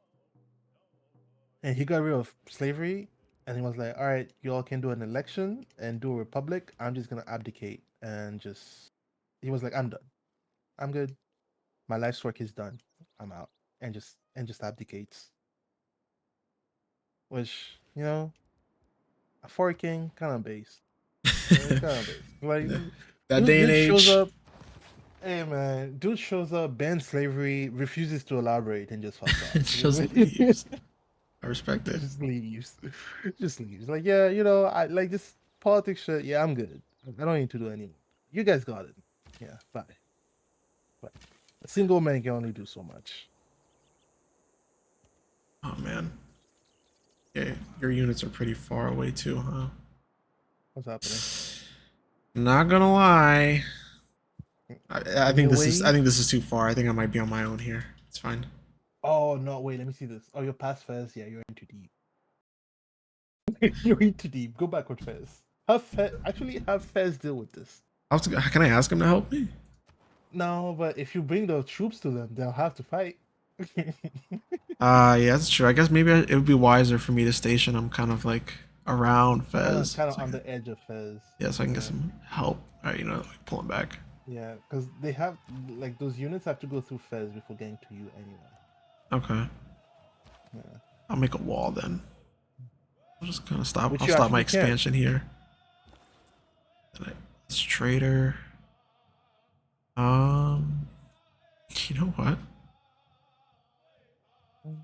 and he got rid of slavery. And he was like, "All right, you all can do an election and do a republic. I'm just gonna abdicate and just." He was like, "I'm done. I'm good. My life's work is done. I'm out." And just abdicates, which a foreign king kind of base. It's kind of base. Like That dude, day and dude shows age. up. Hey man, dude shows up, bans slavery, refuses to elaborate, and just fucks It off. just leaves. I respect it. Just leaves. Just leaves. Like, yeah, I like this politics shit. Yeah, I'm good. I don't need to do anymore. You guys got it. Yeah, bye. Bye. A single man can only do so much. Oh man. Yeah, your units are pretty far away too, huh? What's happening? Not gonna lie. I Give me think a this is I wave. think this is too far. I think I might be on my own here. It's fine. Oh no, wait, let me see this. Oh, you're past Fez. Yeah, you're in too deep. You're in too deep. Go back with Fez. Have Fez deal with this. Can I ask him to help me? No, but if you bring the troops to them, they'll have to fight. Yeah, that's true. I guess maybe it would be wiser for me to station him kind of like around Fez. Kind of on the edge of Fez. Yeah, so I can get Yeah. some help. All right, pull him back. Yeah, because they have like those units have to go through Fez before getting to you anyway. Okay, Yeah, I'll make a wall then. I'll just kind of stop. which I'll you stop my actually can. expansion here. This trader. Um, you know what?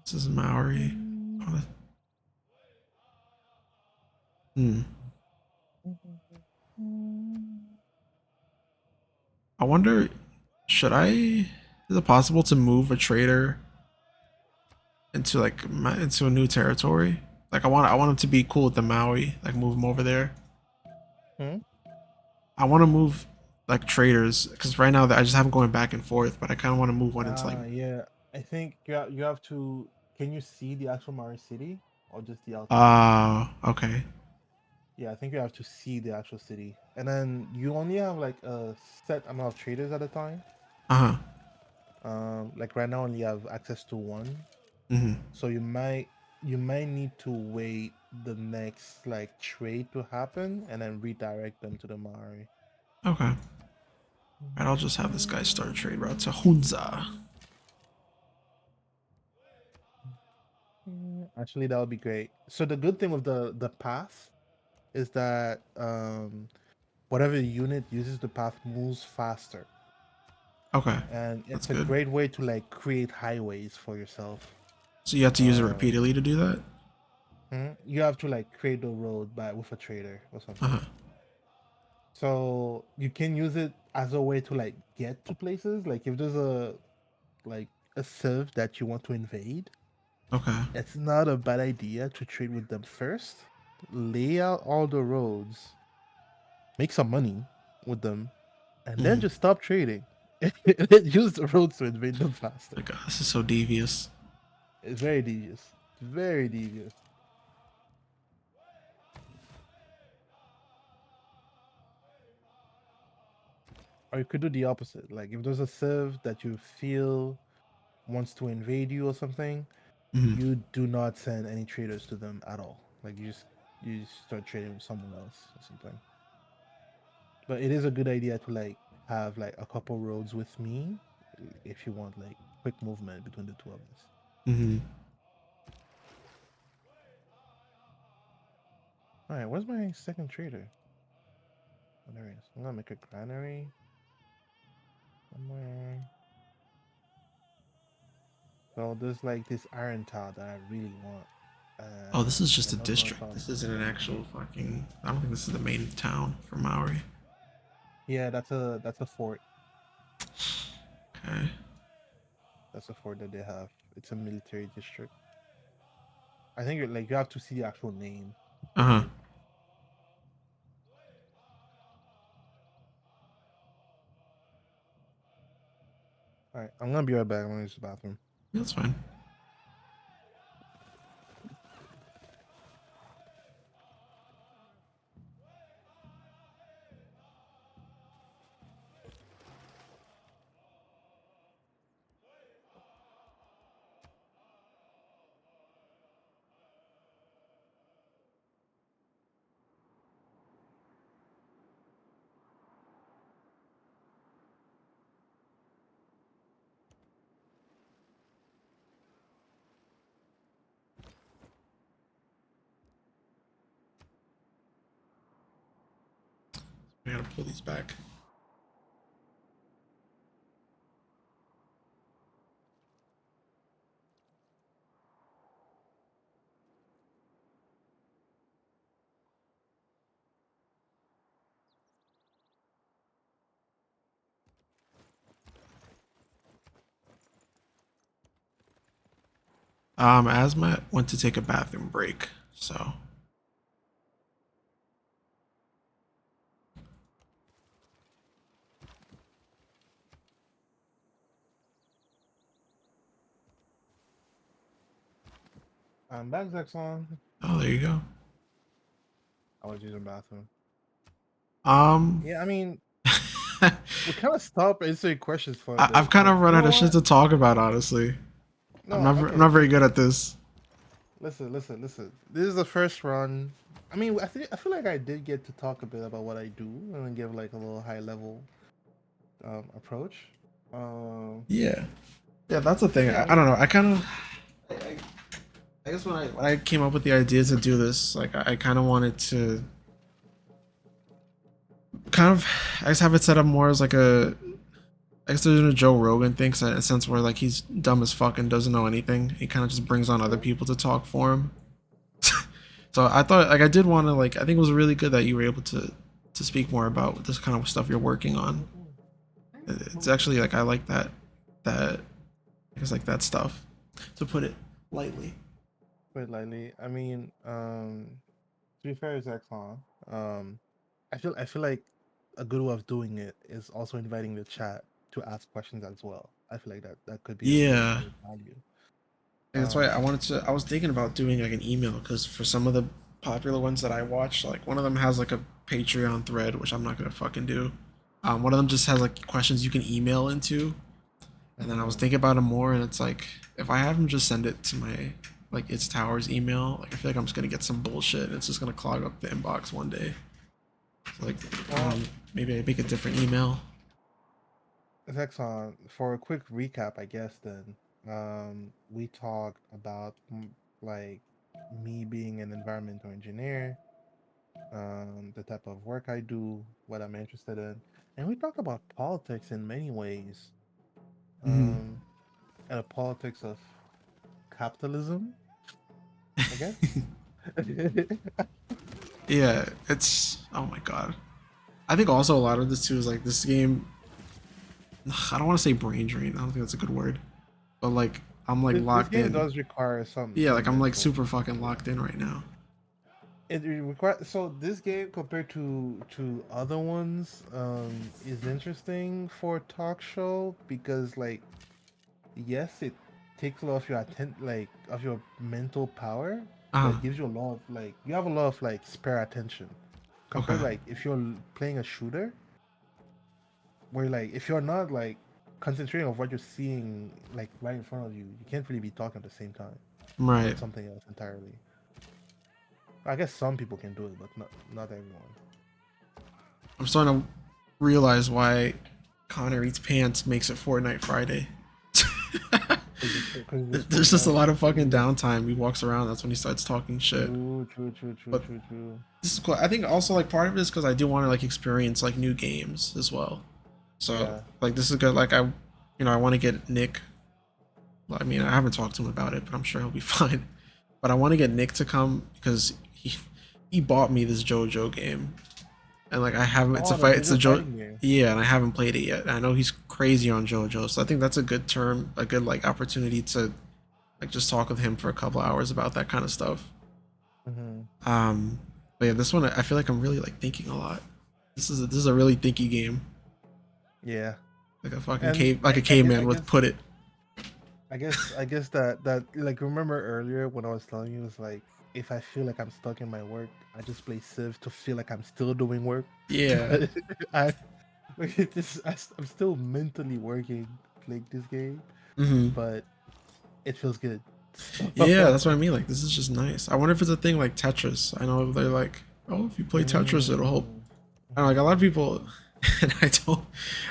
This is Maori. Hmm. I wonder, should I? Is it possible to move a trader into into a new territory? Like I want him to be cool with the Maui. Like move him over there. Hmm? I want to move like traders because right now I just have them going back and forth. But I kind of want to move one into like. Yeah. I think you have to. Can you see the actual Mari city or just the outside? Okay. Yeah, I think you have to see the actual city, and then you only have like a set amount of traders at a time. Uh huh. Like right now, only have access to one, Mm-hmm. so you might need to wait the next like trade to happen, and then redirect them to the Mari. Okay. All right, I'll just have this guy start a trade route to Hunza. Actually, that would be great. So the good thing with the path is that whatever unit uses the path moves faster, Okay, and that's it's a good. great way to like create highways for yourself. So you have to use it Um, repeatedly to do that. you have to like create a road by with a trader or Uh something. huh. So you can use it as a way to like get to places. Like if there's like a civ that you want to invade, Okay. it's not a bad idea to trade with them first. Lay out all the roads, make some money with them, and then Mm-hmm. just stop trading. Use the roads to invade them faster. My God, this is so devious. It's very devious. Very devious. Or you could do the opposite. Like if there's a civ that you feel wants to invade you or something, Mm-hmm. you do not send any traders to them at all. Like you just start trading with someone else or something. But it is a good idea to like have like a couple roads with me if you want like quick movement between the two of us. Mm-hmm. All right, where's my second trader? Oh, there he is. I'm gonna make a granary somewhere. So there's like this iron tile that I really want. Oh, this is And I just a don't know if district. I'll. This isn't an actual fucking. I don't think this is the main town for Maori. Yeah, that's a fort. Okay. That's a fort that they have. It's a military district. I think like you have to see the actual name. Uh huh. All right, I'm gonna be right back. I'm gonna use the bathroom. That's fine. I gotta pull these back. Asma went to take a bathroom break, so I'm back, Zexon. oh, there you go. I was using bathroom. Um, Yeah, I mean, we kind of stopped answering questions for a I've bit, kind but of you run know out of shit what? to talk about, honestly. No, I'm okay. not very good at this. Listen. This is the first run. I mean, I feel like I did get to talk a bit about what I do and then give like a little high level approach. Um, Yeah, yeah, that's the thing. yeah, I I don't mean, know. I guess when I came up with the idea to do this, like I kind of wanted to kind of I guess have it set up more as like a I guess there's a Joe Rogan thing, in a sense where like he's dumb as fuck and doesn't know anything. He kind of just brings on other okay. people to talk for him. So I thought like I did want to like I think it was really good that you were able to speak more about this kind of stuff you're working on. It's actually like I like that I guess like that stuff to put it lightly. Quite lightly. I mean, to be fair, Zexon, I feel like a good way of doing it is also inviting the chat to ask questions as well. I feel like that could be a good Yeah, added value. and that's why I Um, wanted to. I was thinking about doing like an email because for some of the popular ones that I watch, like one of them has like a Patreon thread, which I'm not gonna fucking do. One of them just has like questions you can email into, and then I was mhm. thinking about it more, and it's like if I have him just send it to my like it's Towers email, like I feel like I'm just gonna get some bullshit, and it's just gonna clog up the inbox one day. So like, Well, maybe I make a different email. Zexon, for a quick recap, I guess then, we talked about like me being an environmental engineer, the type of work I do, what I'm interested in, and we talked about politics in many ways, Hmm. um, and the politics of capitalism, I guess. Yeah, it's oh my god. I think also a lot of this too is like this game. I don't want to say brain drain. I don't think that's a good word. But like I'm like This locked game in. does require Yeah, like some I'm like mental. super fucking locked in right now. It requires, so this game compared to other ones is interesting for a talk show because like yes it takes a lot of your like of your mental power, but Uh it gives you a lot of like you have a lot of like spare attention compared okay. like if you're playing a shooter where like if you're not like concentrating on what you're seeing like right in front of you, you can't really be talking at the same time. You're doing Right. something else entirely. I guess some people can do it, but not everyone. I'm starting to realize why Connor eats pants makes it Fortnite Friday. Because it's There's just a Fortnite. lot of fucking downtime. He walks around. That's when he starts talking shit. But True. this is cool. I think also like part of it is because I do want to like experience like new games as well. So Yeah. like this is good. Like I want to get Nick. Well, I mean, I haven't talked to him about it, but I'm sure he'll be fine. But I want to get Nick to come because he bought me this JoJo game, and like I haven't. It's a Oh, the fight. It's a JoJo Jo. fighting game. Yeah, and I haven't played it yet. And I know he's crazy on JoJo, so I think that's a good term, a good like opportunity to like just talk with him for a couple hours about that kind of stuff. Hmm. Um, but yeah, this one I feel like I'm really like thinking a lot. This is a really thinky game, Yeah. like a fucking And cave, like a I caveman would guess put it. I guess that like remember earlier when I was telling you it's like if I feel like I'm stuck in my work, I just play Civ to feel like I'm still doing work. Yeah. But I like it just I'm still mentally working playing this game, Hmm. but it feels good. Yeah, So, that's what I mean. Like, this is just nice. I wonder if it's a thing like Tetris. I know they're like, oh, if you play Tetris, it'll help. mm, I don't know, like a lot of mhm. people, and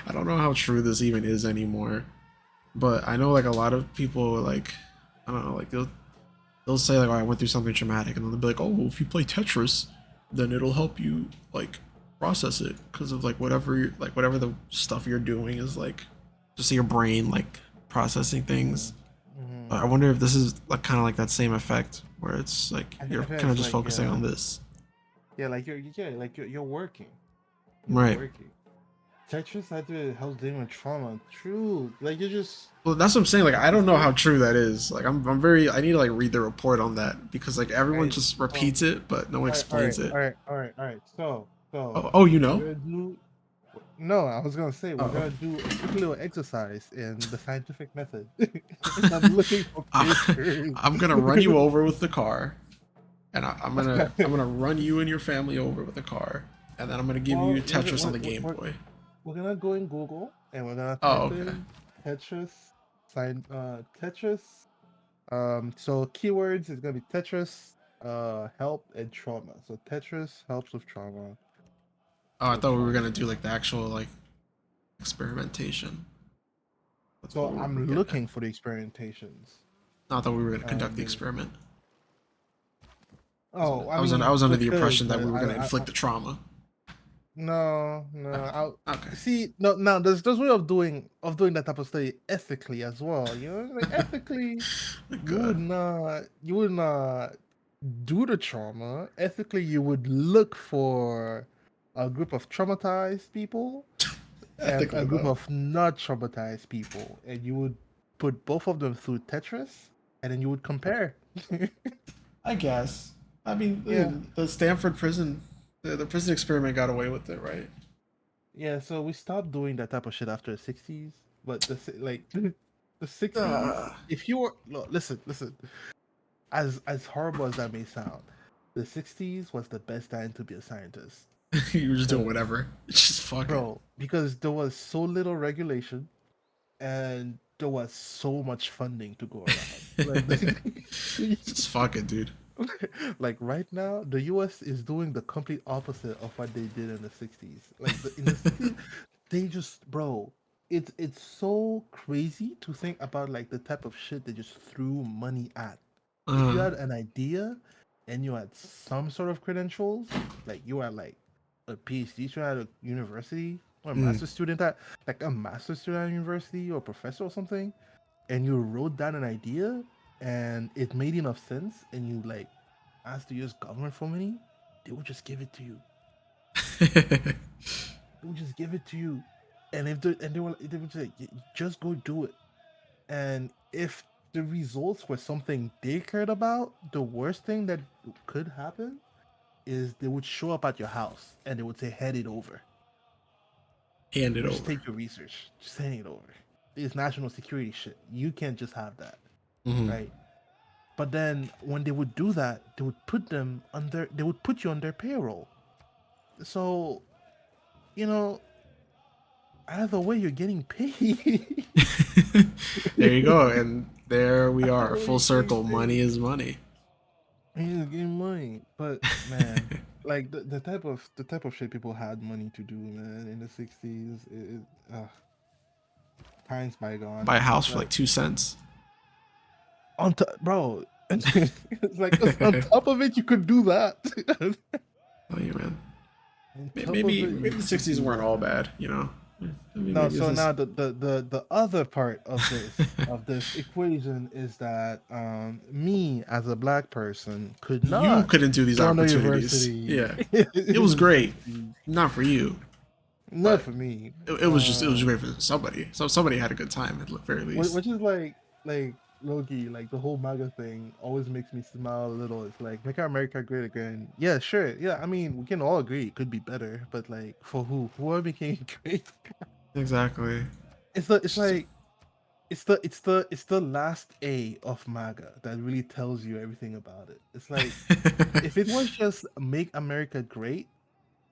I don't know how true this even is anymore. But I know like a lot of people like, I don't know, like they'll say like, oh, I went through something traumatic, and then they'll be like, oh, if you play Tetris, then it'll help you like process it because of like whatever the stuff you're doing is like, just your brain like processing things. Mhm. Mhm. I wonder if this is like kind of like that same effect where it's like I you're feel kind of it's just like focusing on this. yeah, like you're working. You're Right. working. Tetris actually helps dealing with trauma. True. Like you just Well, that's what I'm saying. Like, like I you don't know how said. true that is. Like, I'm very. I need to like read the report on that because like everyone Alright, just so repeats it, but no one explains it. all right. So Oh, you we're know? gonna do. No, I was gonna say we're Oh, gonna do a quick little exercise in the scientific method. I'm looking for papers. I'm gonna run you over with the car, and I'm gonna run you and your family over with the car, and then I'm gonna give you Well, Tetris on the Game Boy. we're gonna go in Google and we're gonna Oh, type okay. in Tetris, Tetris. So keywords is gonna be Tetris, help and trauma. So Tetris helps with trauma. Oh, I So thought we were trauma. gonna do like the actual like experimentation. That's what So we were I'm getting at. looking for the experimentations. Not that we were gonna conduct the The experiment. Oh, I I mean, was under we the could, impression that but we were gonna inflict the trauma. no, Okay. I see. No, now there's way of doing that type of study ethically as well. You know, like ethically, Like, uh, you would not do the trauma. Ethically, you would look for a group of traumatized people and a ethically group though. of not traumatized people, and you would put both of them through Tetris, and then you would compare. I guess. I mean, Yeah. the Stanford prison, the prison experiment got away with it, right? Yeah, so we stopped doing that type of shit after the 60s. But like the 60s, Uh, if you were look, listen, as horrible as that may sound, the 60s was the best time to be a scientist. you were just doing Cause whatever. Just fuck it. bro, because there was so little regulation and there was so much funding to go around. Just fuck it, dude. Like right now, the US is doing the complete opposite of what they did in the 60s. Like in the 60s, they just bro, it's so crazy to think about like the type of shit they just threw money at. If you Uh, had an idea and you had some sort of credentials, like you are like a PhD student at a university or a mm. master's student at like a master's student at a university or professor or something, and you wrote down an idea and it made enough sense and you like asked the US government for money, they would just give it to you. They would just give it to you. And if they would say, just go do it. And if the results were something they cared about, the worst thing that could happen is they would show up at your house and they would say, hand it over. Hand it We'll just over. take your research. Just hand it over. It's national security shit. You can't just have that. Hmm. Right? But then when they would do that, they would put you on their payroll. So, you know, either way you're getting paid. There you go, and there we are, Either way full you're getting circle. Money paid. is money. You're getting money. But man, like the type of shit people had money to do, man, in the 60s, times bygone. Buy a house It's for like like 2 cents. on top, bro. It's like on top of it, you could do that. Oh yeah, man. On top of Maybe it, you the could '60s do weren't all that. bad, you know. No, Maybe this so is. now the other part of this equation is that me as a black person could You not couldn't do these go to opportunities. university Yeah, it in was the great. 60s. Not for you, Not but for me. it was great for somebody. So somebody had a good time at the very least. Which is like Loki, like the whole MAGA thing always makes me smile a little. It's like make America great again. Yeah, sure. Yeah, I mean we can all agree it could be better, but like for who? Who are making it great? Exactly. It's like it's the last A of MAGA that really tells you everything about it. It's like if it was just make America great,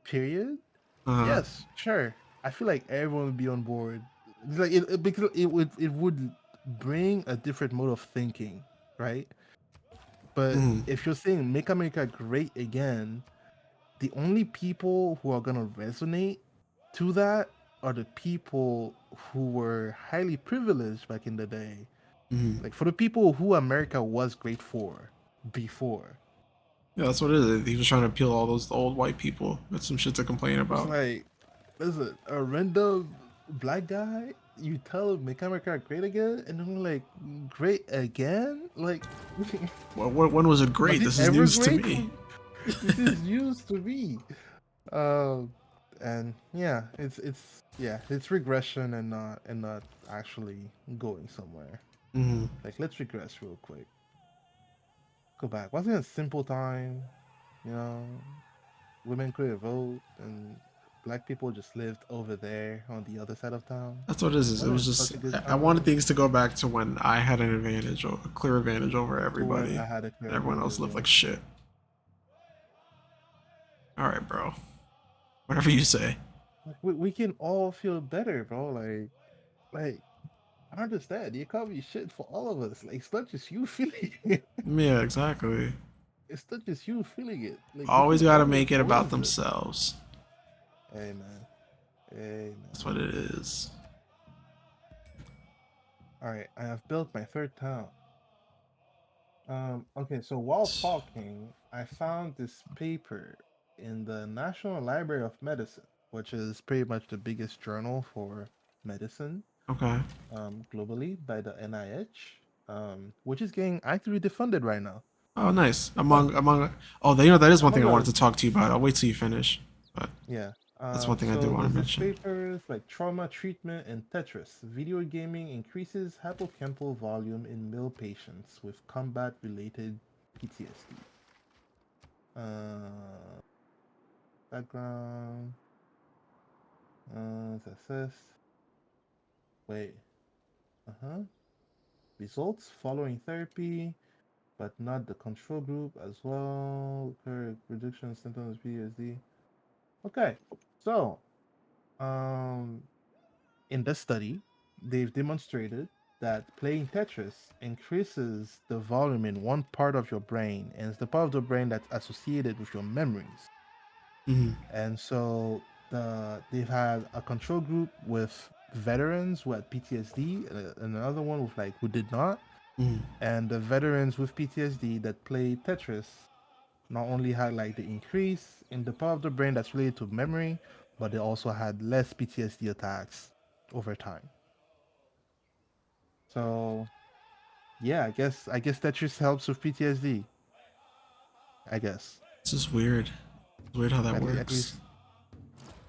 period. uh, Yes, sure. I feel like everyone would be on board. It's like because it would bring a different mode of thinking, right? But mm, if you're saying make America great again, the only people who are gonna resonate to that are the people who were highly privileged back in the day. mm. Like for the people who America was great for before. Yeah, that's what it is. He was trying to appeal to all those old white people with some shit to complain It's about. like, listen, a random black guy, you tell him make America great again, and then like, great again? Like, Well, when was it was great? it This is ever news to great? me. This is news to me. Um, And yeah, it's regression and not actually going somewhere. Mm. Like let's regress real quick. Go back. Wasn't it a simple time? You know, women could vote and black people just lived over there on the other side of town. That's what it is. It Wasn't was it just such a good I wanted time? things to go back to when I had an advantage, or a clear advantage over To when everybody. I had a clear Everyone else advantage, lived yeah. like shit. All right, bro. Whatever you say. Like we can all feel better, bro. Like I understand. The economy is shit for all of us. Like it's not just you feeling it. Yeah, exactly. It's not just you feeling it. Like we Always can got to all make it about influence it. themselves. Hey man. Hey That's man. what it is. Alright, I have built my third town. Okay, so while talking, I found this paper in the National Library of Medicine, which is pretty much the biggest journal for medicine Okay. globally by the NIH, which is getting actively defunded right now. Oh, nice. But Among. Oh, you know that is one thing among I wanted other to talk to you about. I'll wait till you finish. But yeah. that's one thing I do So want there's to this mention. papers like trauma treatment and Tetris. Video gaming increases hippocampal volume in male patients with combat-related PTSD. Background. Success. Wait. Uh-huh. Results following therapy, but not the control group as well. Current reduction of symptoms of PTSD. Okay. So, um, in this study, they've demonstrated that playing Tetris increases the volume in one part of your brain, and it's the part of the brain that's associated with your memories. Mm-hmm. And so they've had a control group with veterans who had PTSD, and another one with like who did not. Mm-hmm. And the veterans with PTSD that played Tetris not only had like the increase in the part of the brain that's related to memory, but they also had less PTSD attacks over time. So yeah, I guess Tetris helps with PTSD. I guess It's just weird. It's weird how that at works. least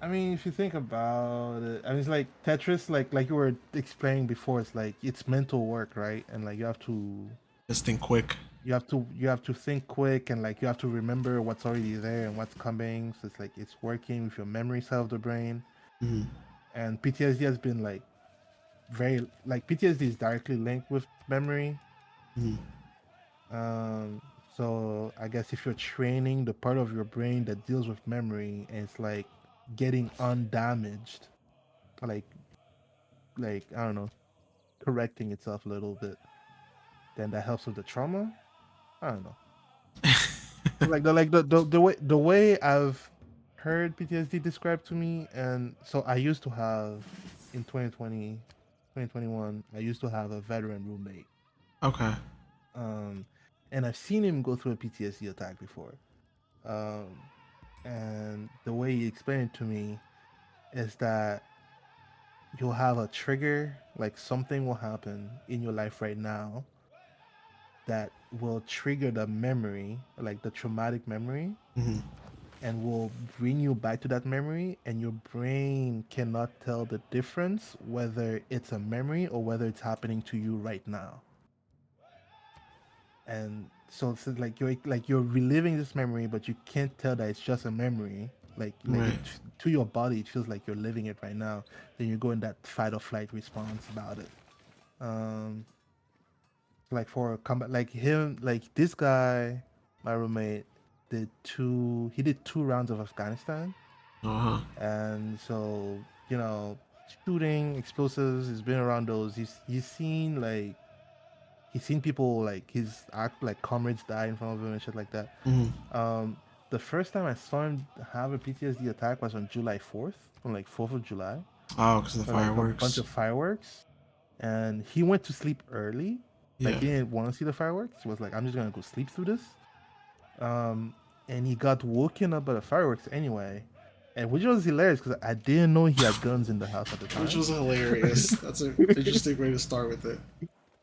I mean, if you think about it, I mean, it's like Tetris, like you were explaining before. It's like it's mental work, right? And like Just think quick. you have to think quick, and like you have to remember what's already there and what's coming. So it's like it's working with your memory side of the brain. Mm-hmm. And PTSD has been like very like PTSD is directly linked with memory. Mm-hmm. Um, so I guess if you're training the part of your brain that deals with memory, and it's like getting undamaged, like I don't know, correcting itself a little bit, then that helps with the trauma. I don't know. Like the way I've heard PTSD described to me, and so I used to have in 2020, 2021, I used to have a veteran roommate. Okay. Um, and I've seen him go through a PTSD attack before. Um, and the way he explained it to me is that you'll have a trigger, like something will happen in your life right now that will trigger the memory, like the traumatic memory, Mm-hmm. and will bring you back to that memory. And your brain cannot tell the difference whether it's a memory or whether it's happening to you right now. And so it's like you're reliving this memory, but you can't tell that it's just a memory. Like it Right. to your body, it feels like you're living it right now. Then you go in that fight or flight response about it. Um, like for combat, like him, like this guy, my roommate he did 2 rounds of Afghanistan, Uh huh. and so shooting explosives. He's been around those. He's seen people like his act like comrades die in front of him and shit like that. Mm-hmm. Um, the first time I saw him have a PTSD attack was on July 4th, on like 4th of July, Oh, because of the for like a bunch fireworks. of fireworks, and he went to sleep early. Like Yeah. he didn't want to see the fireworks. He was like, I'm just gonna go sleep through this. Um, and he got woken up by the fireworks anyway, and which was hilarious because I didn't know he had guns in the house at the Which time. was hilarious. That's an interesting way to start with it.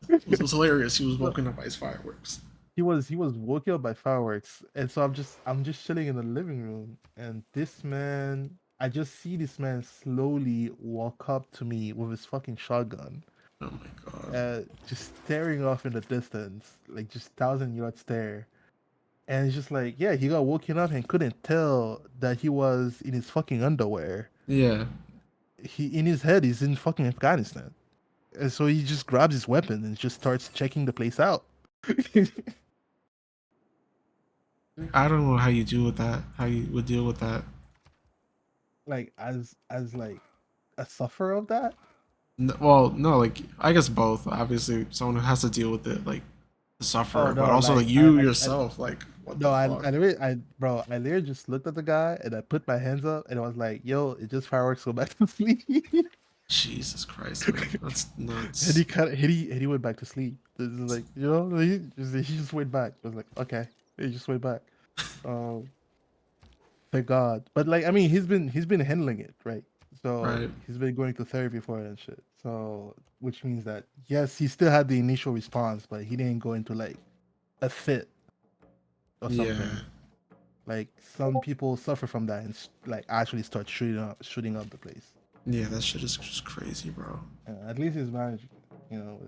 It was hilarious. He was So woken up by his fireworks. he was woken up by fireworks, and so I'm just chilling in the living room, and this man. I just see this man slowly walk up to me with his fucking shotgun, Oh my god. just staring off in the distance, like just 1,000 yard stare. And it's just like, yeah, he got woken up and couldn't tell that he was in his fucking underwear. Yeah. He in his head, he's in fucking Afghanistan, and so he just grabs his weapon and just starts checking the place out. I don't know how you deal with that. How you would deal with that. Like as like a sufferer of that. Well, no, like I guess both. Obviously, someone who has to deal with it, like the Oh sufferer, but no, also like like you yourself, like what no, the fuck? bro, I literally just looked at the guy and I put my hands up and I was like, yo, it's just fireworks, go back to sleep. Jesus Christ, man, that's And nuts. he kind of and he went back to sleep. This is like, he just went back. I was like, okay, he just went back. Um, thank God. But like, I mean, he's been handling it, right? So Right? he's been going to therapy for it and shit. So which means that yes, he still had the initial response, but he didn't go into like a fit or Yeah, something. Like some people suffer from that and like actually start shooting up the place. yeah, that shit is just crazy, bro. At least he's managed, you know.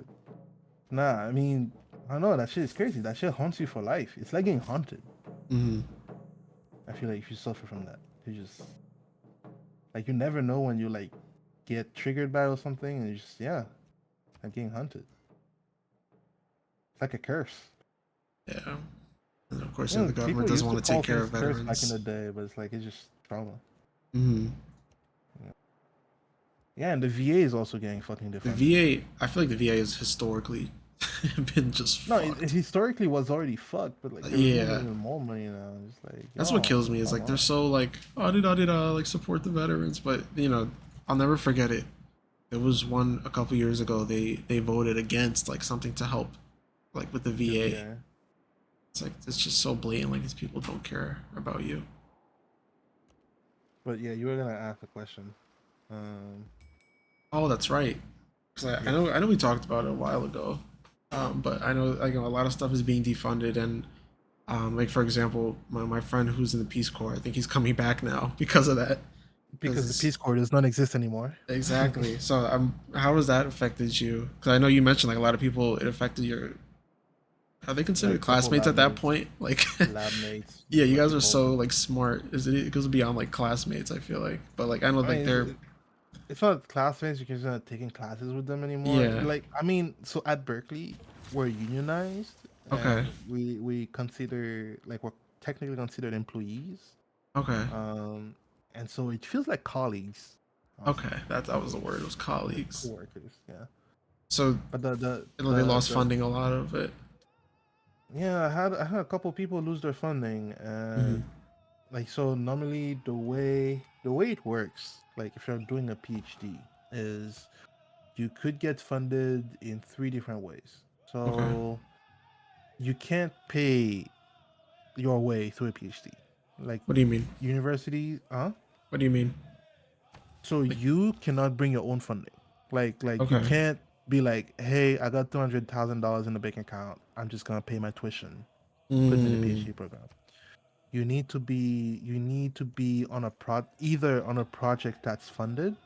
Nah, I mean, I don't know, that shit is crazy. That shit haunts you for life. It's like getting haunted. Hmm. I feel like if you suffer from that, you just like you never know when you like get triggered by or something, and you just yeah, like getting hunted. It's like a curse. Yeah, and of course, You know, the government people doesn't used to want to take call care of things curse back in veterans. the day, but it's like it's just trauma. Hmm. Yeah, yeah, and the VA is also getting fucking The defunded. VA, I feel like the VA has historically been just No, it fucked. historically was already fucked, but like they're removing Yeah, even more money now. It's like, that's what kills yo, me. Is come like they're on. so like like support the veterans, but I'll never forget it. There was one a couple years ago. They voted against like something to help like with the The VA. VA. It's like it's just so blatant. Like these people don't care about you. But yeah, you were gonna ask a question. Oh, that's right. 'Cause Yes. I know we talked about it a while ago. But I know like a lot of stuff is being defunded and like for example, my friend who's in the Peace Corps, I think he's coming back now because of that. Because Because the it's Peace Corps does not exist anymore. exactly. So how has that affected you? Because I know you mentioned like a lot of people it affected your. Are they Like considered a couple classmates lab at that mates, point? Like, lab mates, yeah, you guys are electrical. so like smart. It goes beyond like classmates. I feel like, but like I know I like mean, they're it's not classmates because you're not taking classes with them anymore. yeah. Like, I mean, so at Berkeley, we're unionized Okay. and we consider like we're technically considered employees. Okay. Um, and so it feels like colleagues, honestly, Okay. That was the word. It was colleagues. coworkers. Yeah, So but they lost funding a lot of it. yeah, I had a couple people lose their funding, Hmm. and like so normally the way it works, like if you're doing a PhD, is you could get funded in three different ways. Okay. So you can't pay your way through a PhD, like What do you mean? university, huh? What do you mean? So Like you cannot bring your own funding. Like you okay. can't be like, hey, I got $200,000 in the bank account. I'm just gonna pay my tuition. Put me in a Mm, PhD program. You need to be on either on a project that's funded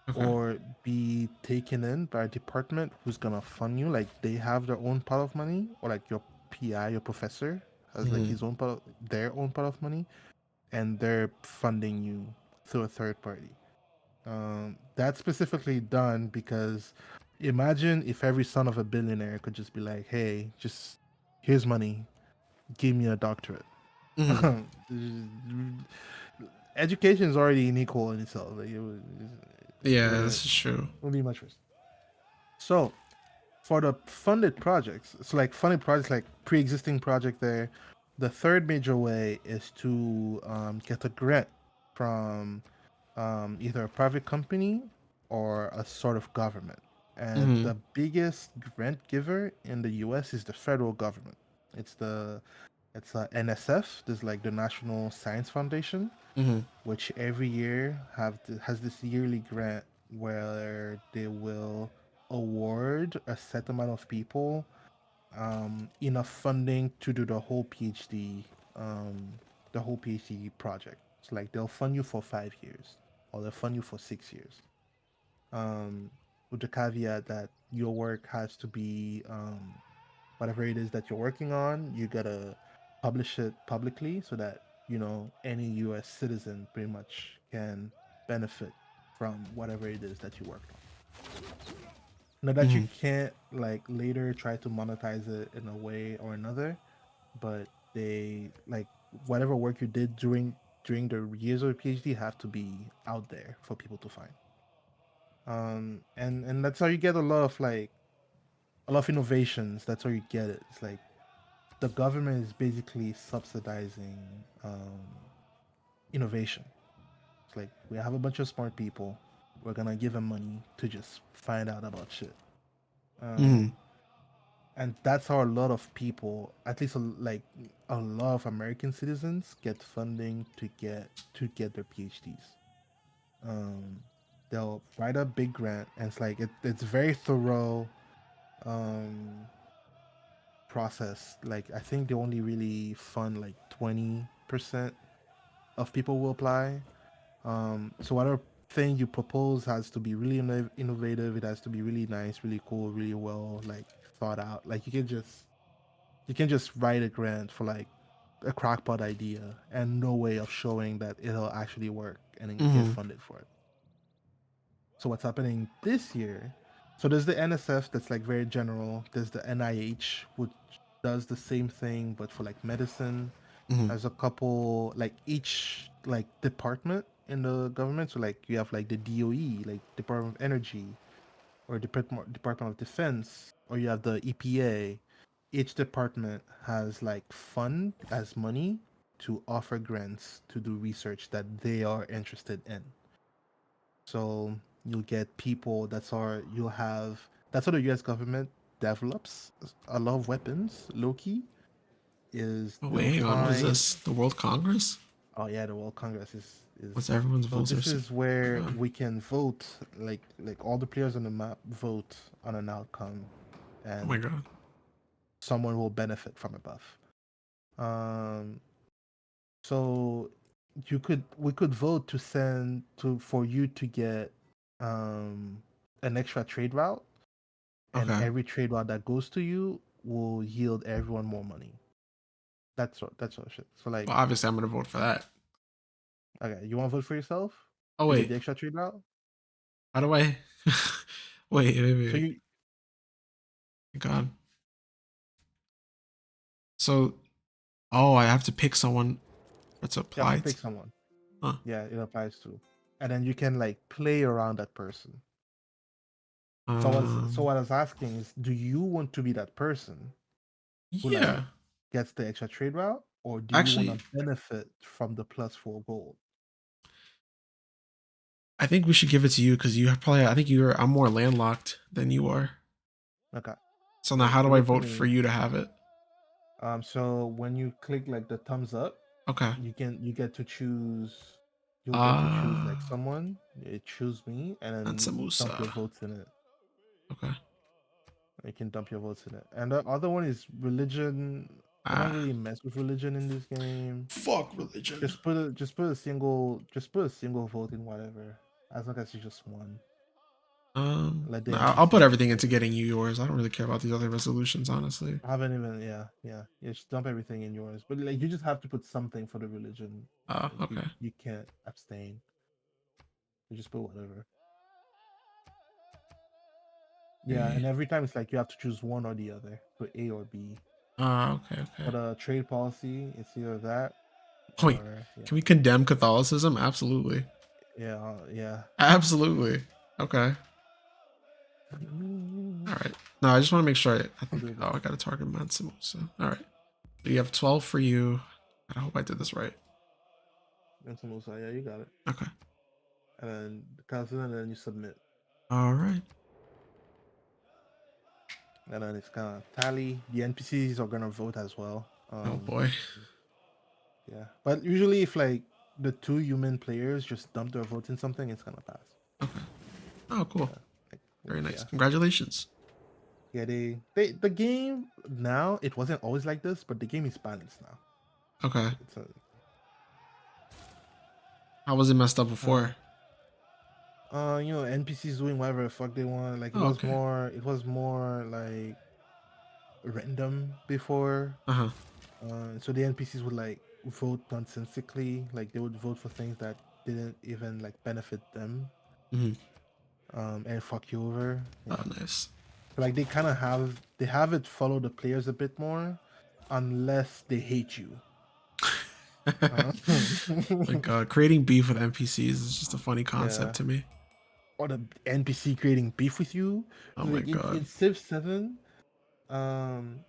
okay. or be taken in by a department who's gonna fund you. Like they have their own pot of money, or like your PI, your professor has like Hmm. his own their own pot of money, and they're funding you through a third party. That's specifically done because imagine if every son of a billionaire could just be like, "Hey, just here's money, give me a doctorate." Hmm. Education is already unequal in itself. Like it Yeah, wouldn't this is true. wouldn't be much worse. So for the funded projects, so like funded projects like pre-existing project there, the third major way is to get a grant from either a private company or a sort of government. And Hmm. the biggest grant giver in the U.S. is the federal government. It's the it's NSF. There's like the National Science Foundation, Hmm. which every year has this yearly grant where they will award a set amount of people enough funding to do um, the whole PhD project. So like they'll fund you for 5 years, or they'll fund you for 6 years. With the caveat that your work has to be whatever it is that you're working on, you gotta publish it publicly so that any U.S. citizen pretty much can benefit from whatever it is that you worked on. Now that you Mm-hmm. can't like later try to monetize it in a way or another, but they like whatever work you did during the years of a PhD have to be out there for people to find. And that's how you get a lot of innovations. That's how you get it. It's like the government is basically subsidizing innovation. It's like we have a bunch of smart people. We're gonna give them money to just find out about shit. Mm-hmm. Um, and that's how a lot of people, at least like a lot of American citizens, get funding to get their PhDs. Um, they'll write a big grant, and it's like it's very thorough um, process. Like I think they only really fund like 20% of people will apply. So whatever thing you propose has to be really innovative. It has to be really nice, really cool, really well like thought out. Like you can just write a grant for like a crackpot idea and no way of showing that it'll actually work and then get Mm-hmm. funded for it. So what's happening this year? So there's the NSF that's like very general. There's the NIH which does the same thing but for like medicine. Mm-hmm. There's a couple like each like department in the government. So like you have like the DOE, like Department of Energy, or Department of Defense, or you have the EPA. Each department has money to offer grants to do research that they are interested in. So you'll get people that's how the US government develops a lot of weapons, low key, is Oh wait, they'll hang on. What is find. this? The World Congress? Oh yeah, the World Congress is What's everyone's so votes are? this is Oh my where god. we can vote, like all the players on the map vote on an outcome, Oh my and god. someone will benefit from a buff. Um, so we could vote to send to for you to get um an extra trade route, and Okay. every trade route that goes to you will yield everyone more money. That's what shit. So like, Well, obviously, I'm gonna vote for that. okay, you want to vote for yourself Oh to get wait, the extra trade route? how do I? So Wait. you God. So, oh, I have to pick someone that's you have to applied pick to. someone. Huh. Yeah, it applies to, and then you can like play around that person. So Um. what I was asking is, do you want to be that person who like Yeah. gets the extra trade route, or do you want to Actually, benefit from the plus 4 gold? I think we should give it to you because you have probably. I think you're. I'm more landlocked than you are. Okay, So now, so how do give I it to vote for me. you to have it? So when you click like the thumbs up, Okay. you get to choose. You'll get to choose like Ah, someone. Choose me, and that's then dump your Samusa. votes in it. Okay. You can dump your votes in it. And the other one is religion. I don't Ah, really mess with religion in this game. fuck religion. Just put a single vote in whatever. As long as it's just one. Let the No, I'll put NPCs everything into decide. getting you yours. I don't really care about these other resolutions, honestly. I haven't even yeah. Just dump everything in yours. But like you just have to put something for the religion. Like you Okay. you can't abstain. You just put whatever. Yeah, Okay. and every time it's like you have to choose one or the other. Put A or B. Okay. For the trade policy, it's either that Wait, or yeah. can we condemn Catholicism? Absolutely. Yeah. Absolutely. Okay. All right. No, I just want to make sure. I I'll think. do Oh, that. I got to target Mansamusa. All right. So you have 12 for you. I hope I did this right. And someone will say, yeah, you got it. Okay. And then the council, and then you submit. All right. And then it's gonna tally. The NPCs are gonna vote as well. Oh boy. Yeah. But usually if like the two human players just dump their votes in something, it's gonna pass. Okay. Oh, cool. Yeah. Very nice. Yeah. Congratulations. Yeah, the game now, it wasn't always like this, but the game is balanced now. Okay. It's a How was it messed up Uh, before? NPCs doing whatever the fuck they want. Like Oh, okay. it was more like random before. Uh huh. So the NPCs would like vote nonsensically. Like they would vote for things that didn't even like benefit them. Hmm. And fuck you over. Oh, Yeah. nice. Like they have it follow the players a bit more, unless they hate you. Uh, Like creating beef with NPCs is just a funny concept yeah. to me. Or the NPC creating beef with you. Oh my Like god. in Civ 7, um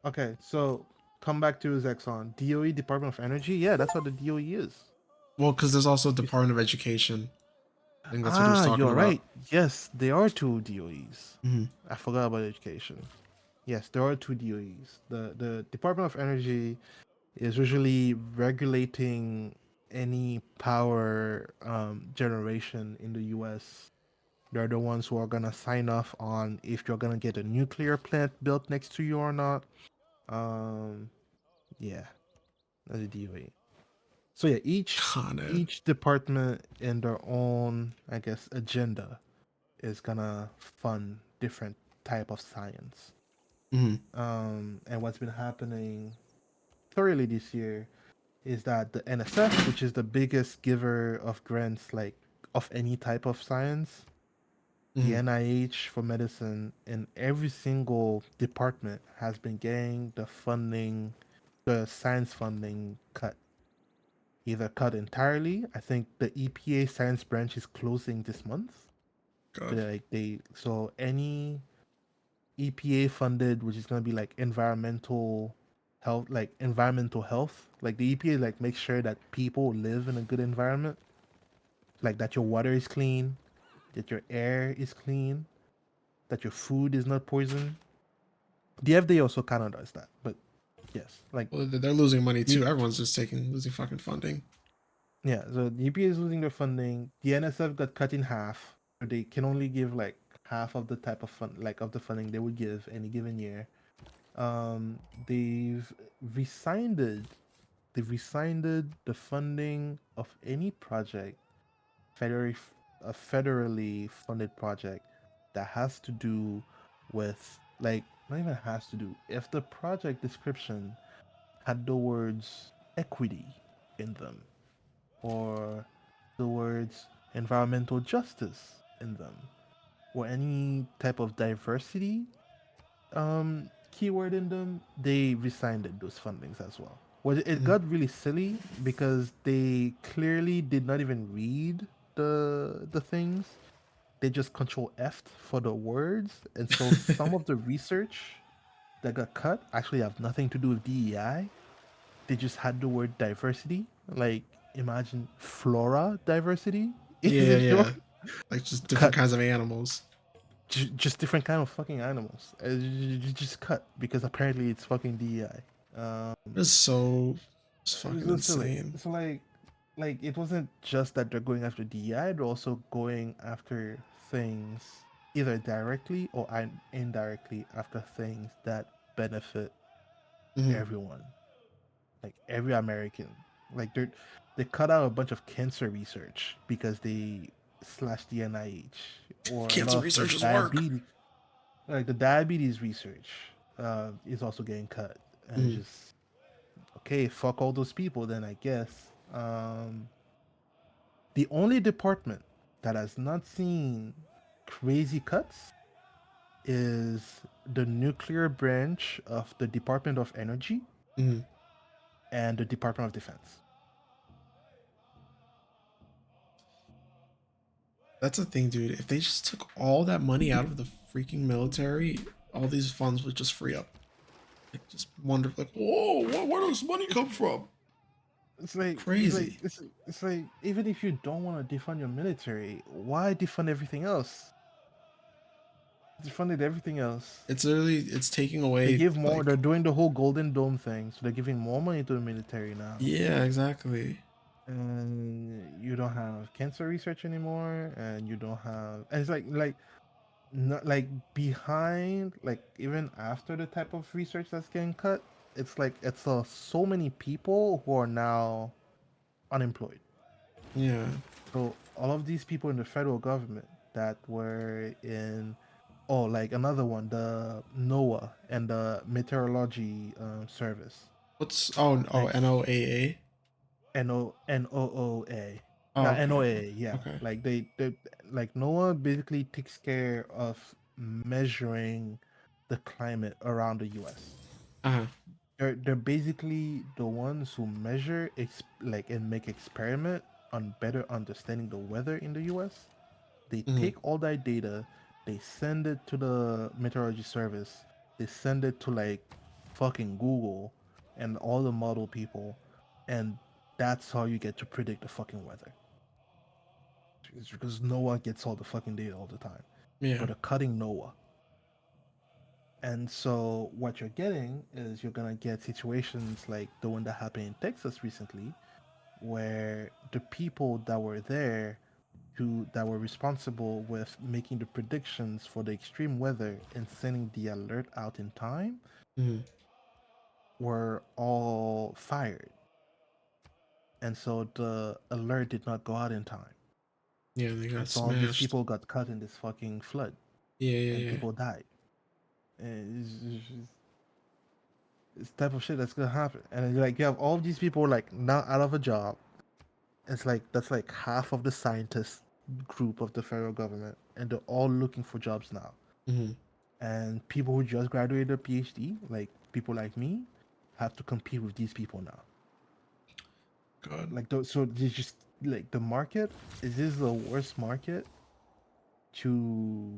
okay, so come back to Zexon. DOE, Department of Energy. Yeah, that's what the DOE is. Well, because there's also It's- Department of Education. I think that's what he was talking you're about. right. Yes, there are two DOEs. Hmm. I forgot about education. Yes, there are two DOEs. The Department of Energy is usually regulating any power generation in the US. They're the ones who are gonna sign off on if you're gonna get a nuclear plant built next to you or not. Um, yeah, that's the DOE. So yeah, Con Ed. each department in their own, I guess, agenda is gonna fund different type of science. Hmm. And what's been happening thoroughly this year is that the NSF, which is the biggest giver of grants, like of any type of science, the Hmm. NIH for medicine, in every single department has been getting the funding, the science funding cut, either cut entirely. I think the EPA science branch is closing this month. So God. so any EPA funded, which is gonna be like environmental health. Like the EPA like makes sure that people live in a good environment, like that your water is clean, that your air is clean, that your food is not poisoned. The FDA also kind of does that, but yes, like Well, they're losing money the too. Everyone's just losing fucking funding. yeah. So the EPA is losing their funding. The NSF got cut in half. So they can only give like half of the type of fund, like of the funding they would give any given year. Um, they've rescinded they've rescinded the funding of any project, federally a federally funded project that has to do with like not even has to do if the project description had the words equity in them or the words environmental justice in them or any type of diversity keyword in them, they rescinded those fundings as well. Well, it Mhm. got really silly because they clearly did not even read the things. They just control F for the words, and so some of the research that got cut actually have nothing to do with DEI. They just had the word diversity. Like imagine flora diversity Yeah, is your yeah. Like just different cut kinds of animals. just different kind of fucking animals. Just cut because apparently it's fucking DEI. It's so it's It's fucking so silly. insane. So like it wasn't just that they're going after DEI, they're also going after things either directly or indirectly after things that benefit Hmm. everyone, like every American. Like they cut out a bunch of cancer research because they slashed the NIH, or a Cancer lot of the researchers work. diabetes like the diabetes research is also getting cut, and it's Hmm. just okay. Fuck all those people, then I guess. The only department that has not seen crazy cuts is the nuclear branch of the Department of Energy Hmm. and the Department of Defense. That's the thing, dude. If they just took all that money out of the freaking military, all these funds would just free up. Like just wonder, like, whoa, where does this money come from? Crazy. It's like even if you don't want to defund your military, why defund everything else? Defunded everything else. It's literally it's taking They away give more. They're like, doing the whole Golden Dome thing, so they're giving more money to the military now. yeah, exactly. And you don't have cancer research anymore, and you don't have. And it's not like behind, like even after the type of research that's getting cut, it's like it's so many people who are now unemployed. Yeah. So all of these people in the federal government that were in, oh, like another one, the NOAA and the meteorology service, What's like NOAA? NOOA, Oh, not okay. NOAA, yeah. Okay. Like they like NOAA basically takes care of measuring the climate around the U.S. Uh-huh. They're basically the ones who measure like and make experiment on better understanding the weather in the U.S. They Mm-hmm. take all that data, they send it to the meteorology service, they send it to like fucking Google and all the model people, and that's how you get to predict the fucking weather. It's because NOAA gets all the fucking data all the time, Yeah. but they're cutting NOAA. And so what you're getting is you're gonna get situations like the one that happened in Texas recently, where the people that were there who that were responsible with making the predictions for the extreme weather and sending the alert out in time Mm-hmm. were all fired. And so the alert did not go out in time. Yeah, they And got so all these smashed. people got caught in this fucking flood Yeah, and yeah, yeah. people died. And it's type of shit that's gonna happen. And then, like you have all these people like now out of a job. It's like that's like half of the scientist group of the federal government, and they're all looking for jobs now. Mm-hmm. And people who just graduated a PhD, like people like me, have to compete with these people now. God. Like, so they just like the market. Is this the worst market to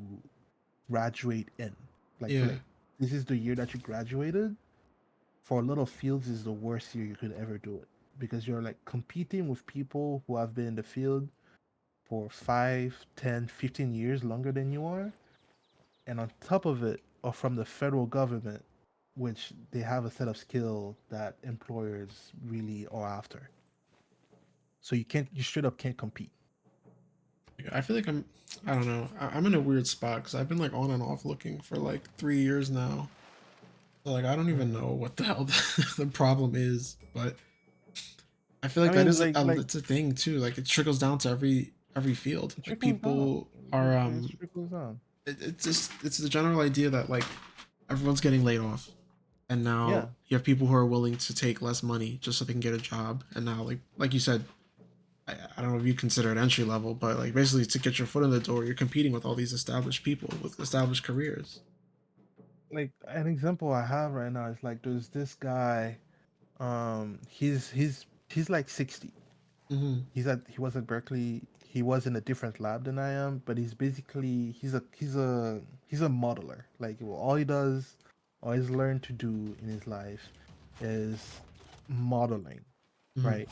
graduate in? Yeah. Like this is the year that you graduated. For a lot of fields, is the worst year you could ever do it because you're like competing with people who have been in the field for 5, 10, 15 years longer than you are. And on top of it, or from the federal government, which they have a set of skill that employers really are after. So you straight up can't compete. I feel like I don't know. I'm in a weird spot because I've been like on and off looking for like 3 years now. So like I don't even Mm. know what the hell the problem is, but I feel I like that mean, is it's a thing too. Like it trickles down to every field. it Like trickles down. people are It trickles down. it's just it's the general idea that like everyone's getting laid off, and now Yeah, you have people who are willing to take less money just so they can get a job. And now like you said, I don't know if you consider it entry level, but like basically to get your foot in the door, you're competing with all these established people with established careers. like an example I have right now is like there's this guy. He's like 60. Mm-hmm. He was at Berkeley. He was in a different lab than I am, but he's basically he's a modeler. Like all he does, all he's learned to do in his life is modeling, Mm-hmm. right?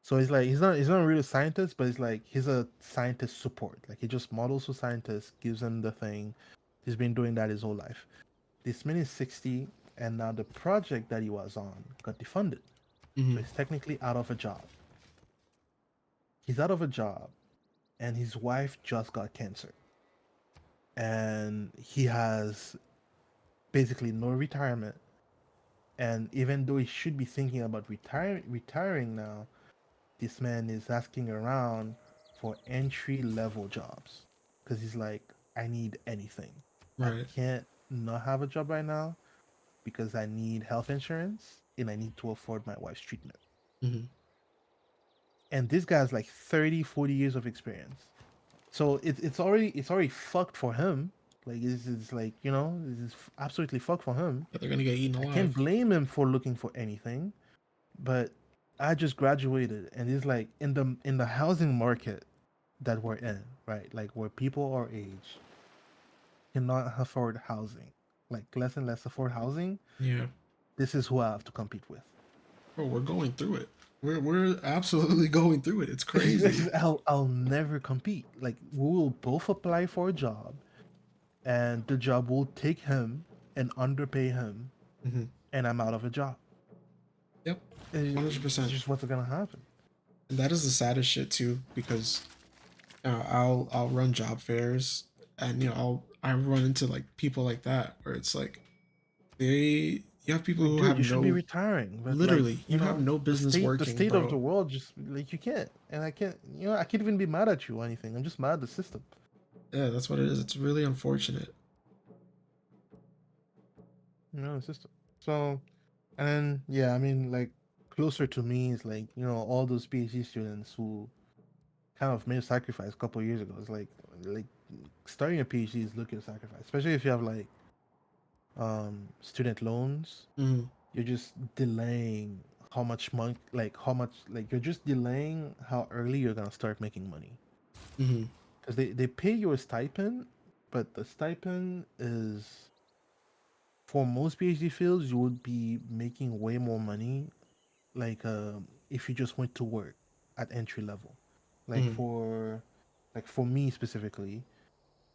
So he's not a real scientist, but he's a scientist support. Like he just models for scientists, gives them the thing. He's been doing that his whole life. This man is 60, and now the project that he was on got defunded, so Mm-hmm. he's technically out of a job. He's out of a job, and his wife just got cancer, and he has basically no retirement. And even though he should be thinking about retiring now, this man is asking around for entry level jobs because he's like, I need anything. I Right. can't not have a job right now because I need health insurance and I need to afford my wife's treatment. Mm-hmm. And this guy has like 30, 40 years of experience. So it's already fucked for him. Like it's like, this is absolutely fucked for him. But they're gonna get eaten I can't alive. blame him for looking for anything, but I just graduated and it's like in the housing market that we're in, right? Like where people our age cannot afford housing, like less and less afford housing. Yeah. This is who I have to compete with. Bro, we're going through it. We're absolutely going through it. It's crazy. I'll never compete. Like we will both apply for a job, and the job will take him and underpay him, Mm-hmm. and I'm out of a job. Yep. It's 100%. just what's gonna happen. And that is the saddest shit too, because I'll run job fairs, and I run into like people like that where it's like they You have people Like, who dude, have you should be no, retiring, but like, literally, you have no the business state, the working, state of the bro. world, just like you can't, and I can't, I can't even be mad at you or anything. I'm just mad at the system, Yeah, that's what it is. It's really unfortunate. the system. So, and then yeah, I mean, like closer to me is like all those PhD students who kind of made a sacrifice a couple of years ago. It's like starting a PhD is looking at sacrifice, especially if you have like student loans. Mm-hmm. You're just delaying how much money, like how much, like you're just delaying how early you're gonna start making money. Mm-hmm. Because they pay you a stipend, but the stipend is for most PhD fields you would be making way more money. Like if you just went to work at entry level, like Mm-hmm. for me specifically,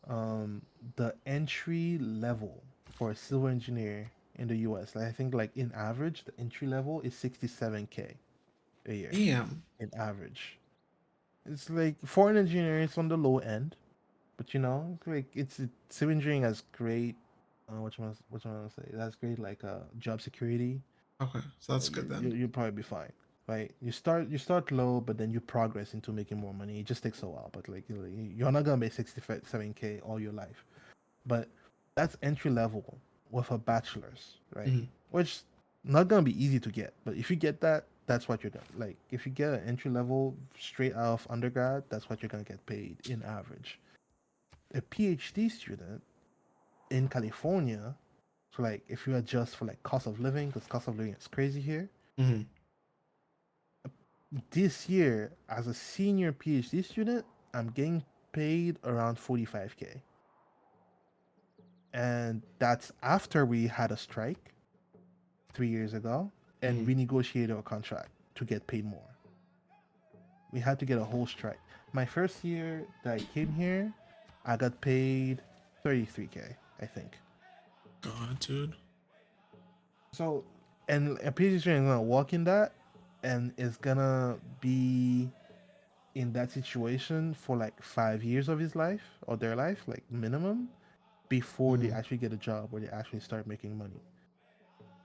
um, the entry level for a civil engineer in the U.S. I think like in average, the entry level is 67K a year Damn. in average. It's like for an engineer, it's on the low end, but it's like it's civil engineering has great. What you want to say? That's great, like job security. Okay, so that's good then. You'll probably be fine, right? You start low, but then you progress into making more money. It just takes a while, but like you're not gonna make 67K all your life. But that's entry level with a bachelor's, right? Mm-hmm. Which not gonna be easy to get, but if you get that, that's what you're gonna like. If you get an entry level straight out of undergrad, that's what you're gonna get paid in average. A PhD student in California, so like if you adjust for like cost of living, because cost of living is crazy here. Mm-hmm. This year, as a senior PhD student, I'm getting paid around 45K, and that's after we had a strike 3 years ago and Mm-hmm. renegotiated our contract to get paid more. We had to get a whole strike. My first year that I came here, I got paid 33K, I think. God, dude. So, and a PhD student is gonna walk in that and is gonna be in that situation for like 5 years of his life or their life, like minimum, before they Mm-hmm. actually get a job where they actually start making money.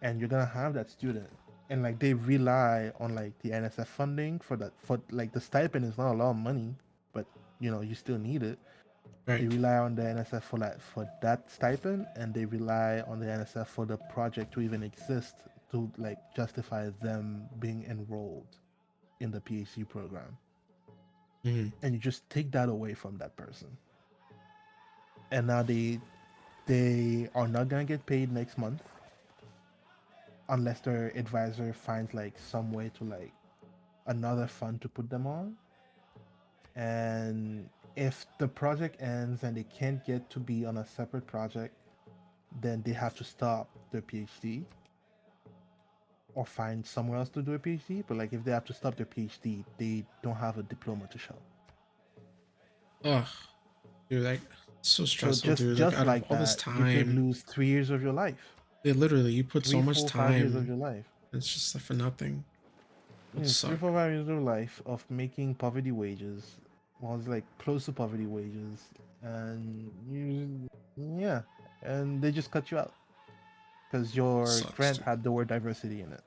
And you're gonna have that student and like they rely on like the NSF funding for that, for like the stipend is not a lot of money, but you still need it. They Right. rely on the NSF for that stipend, and they rely on the NSF for the project to even exist, to like justify them being enrolled in the PhD program. Mm-hmm. And you just take that away from that person, and now they are not gonna get paid next month unless their advisor finds like some way to like another fund to put them on. And if the project ends and they can't get to be on a separate project, then they have to stop their PhD or find somewhere else to do a PhD. But like if they have to stop their PhD, they don't have a diploma to show. Ugh, dude, like so So stressful, just dude. Like just out of like all this that, you could time, lose 3 years of your life. they literally you put Three, so much 4, 5 years of time. your life. It's just like for nothing. Would Yeah, three, suck. 4, 5 years of your life of making poverty wages. Well, it's like close to poverty wages. And yeah. And they just cut you out because your Sucks, grant dude. had the word diversity in it.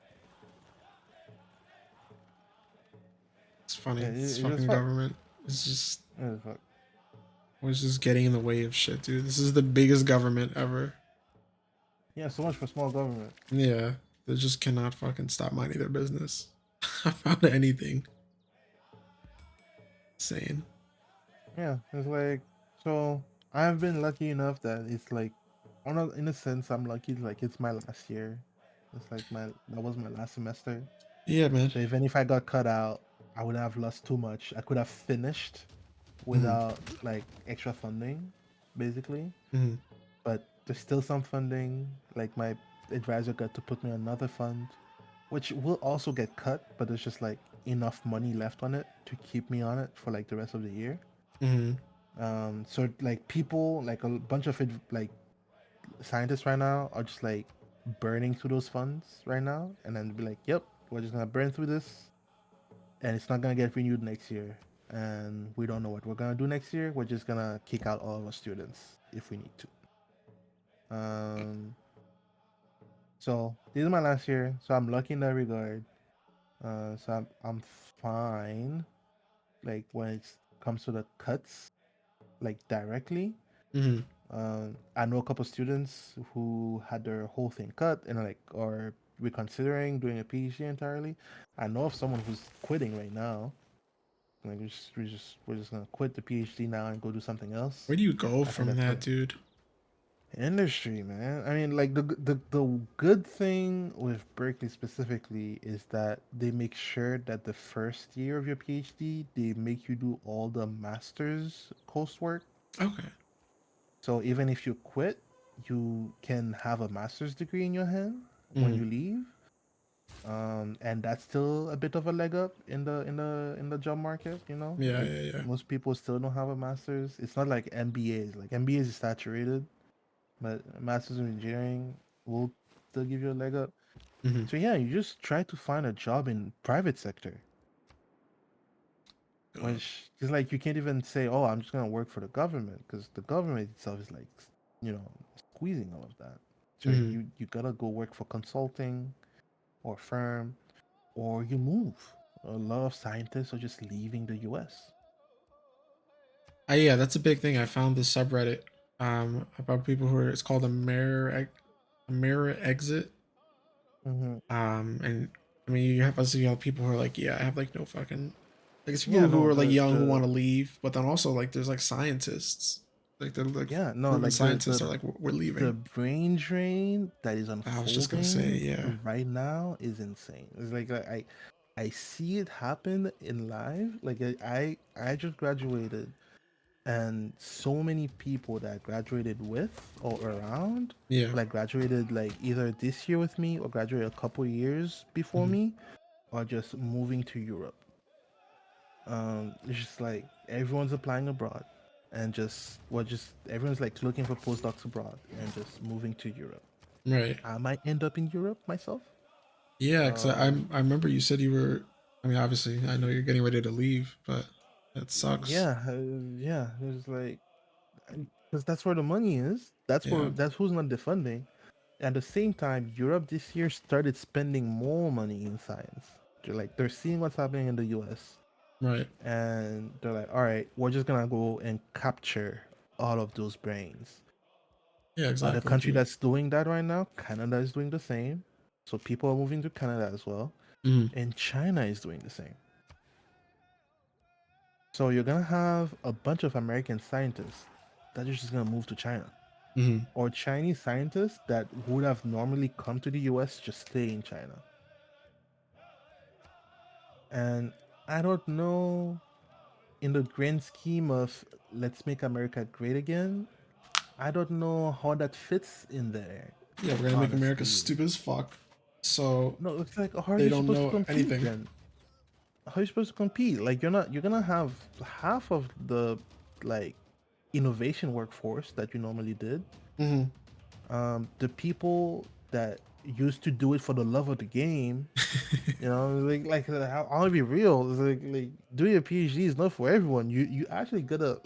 It's funny. This It's just fucking fuck. government is just It's fuck. always just getting in the way of shit, dude. This is the biggest government ever. Yeah, so much for small government. Yeah, they just cannot fucking stop minding their business about anything. Insane. Yeah, it's like so. I've been lucky enough that it's like, in a sense, I'm lucky. Like it's my last year. It's like that was my last semester. Yeah, man. So even if I got cut out, I would have lost too much. I could have finished Mm-hmm. without like extra funding, basically. Mm-hmm. But there's still some funding. Like my advisor got to put me on another fund, which will also get cut, but there's just like enough money left on it to keep me on it for like the rest of the year. Mm-hmm. So like people, like a bunch of like scientists right now are just like burning through those funds right now, and then be like, "Yep, we're just gonna burn through this, and it's not gonna get renewed next year, and we don't know what we're gonna do next year. We're just gonna kick out all of our students if we need to." Um, So this is my last year, so I'm lucky in that regard. So I'm fine. Like when it comes to the cuts, like directly. Mm-hmm. I know a couple students who had their whole thing cut and like are reconsidering doing a PhD entirely. I know of someone who's quitting right now. Like we're just gonna quit the PhD now and go do something else. Where do you go I think from that's that, good. dude? Industry, man. I mean, like the good thing with Berkeley specifically is that they make sure that the first year of your PhD they make you do all the master's coursework. Okay. So even if you quit, you can have a master's degree in your hand when Mm-hmm. you leave. And that's still a bit of a leg up in the job market. Yeah, Like yeah, yeah. most people still don't have a master's. It's not like MBAs. Like MBAs is saturated, but a master's in engineering will still give you a leg up. Mm-hmm. So yeah, you just try to find a job in private sector, God. which is like you can't even say, "Oh, I'm just gonna work for the government," because the government itself is like, you know, squeezing all of that. So Mm-hmm. you gotta go work for consulting or firm, or you move. A lot of scientists are just leaving the U.S. Yeah, that's a big thing. I found this subreddit about people who are. It's called a mirror exit. Hmm. And I mean, you have also you have people who are like, yeah, I have like no fucking like it's Yeah, people who no, are like young who want the to leave, but then also like there's like scientists, like they're like yeah, no, proven like scientists are like we're the leaving. brain drain that is I was just gonna say, unfolding yeah, right now is insane. It's like I see it happen in live. Like I just graduated, and so many people that I graduated with or around, yeah, like graduated like either this year with me or graduated a couple years before hmm me, are just moving to Europe. It's just like everyone's applying abroad, and just everyone's like looking for postdocs abroad and just moving to Europe. right, I might end up in Europe myself. yeah. Because Um, I remember you said you were. I mean, obviously, I know you're getting ready to leave, but that sucks. yeah. It's like because that's where the money is. Yeah, That's who's not defunding. At the same time, Europe this year started spending more money in science. They're seeing what's happening in the U.S. right. and they're like, all right, we're just gonna go and capture all of those brains. Yeah, The exactly, country dude. that's doing that right now, Canada is doing the same. So people are moving to Canada as well, hmm and China is doing the same. So you're gonna have a bunch of American scientists that are just gonna move to China, hmm or Chinese scientists that would have normally come to the U.S. just stay in China. And I don't know, in the grand scheme of let's make America great again, I don't know how that fits in there. Yeah, we're gonna make America Honestly, stupid as fuck, so no. It's like, how are they you don't supposed to know compete anything. then? How are you supposed to compete? Like you're gonna have half of the like innovation workforce that you normally did. hmm The people that used to do it for the love of the game, I'll be real. It's like doing a PhD is not for everyone. You actually gotta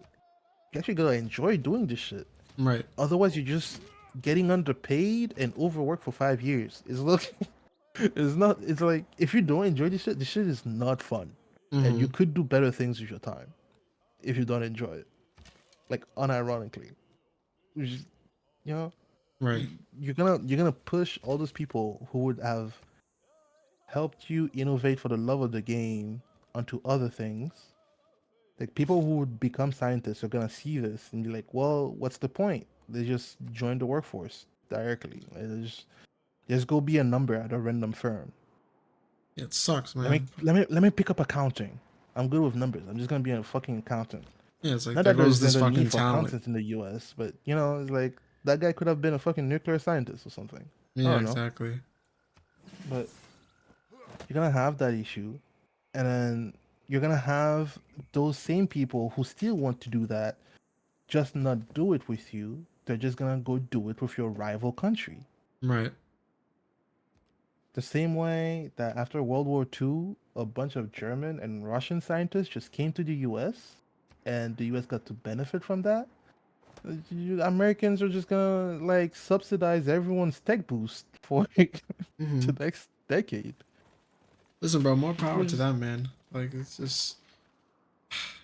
enjoy doing this shit. right. Otherwise, you're just getting underpaid and overworked for 5 years. It's look, it's not. It's like if you don't enjoy this shit is not fun, and you hmm could do better things with your time if you don't enjoy it. Like unironically, which is, you know, Right. you're gonna push all those people who would have helped you innovate for the love of the game onto other things. Like people who would become scientists are gonna see this and be like, "Well, what's the point? They just join the workforce directly. Just go be a number at a random firm. Yeah, it sucks, Let me man. let me let me pick up accounting. I'm good with numbers. I'm just gonna be a fucking accountant. Yeah, it's like Not there that goes there's this a need fucking for talent. accountants in the U.S., but it's like that guy could have been a fucking nuclear scientist or something. I Yeah, don't know, exactly. but you're gonna have that issue, and then you're gonna have those same people who still want to do that, just not do it with you. They're just gonna go do it with your rival country. Right. The same way that after World War II, a bunch of German and Russian scientists just came to the US and the US got to benefit from that. Americans are just gonna like subsidize everyone's tech boost for like, Hmm. the next decade. Listen, bro, more People power are to just them, man. Like it's nah. just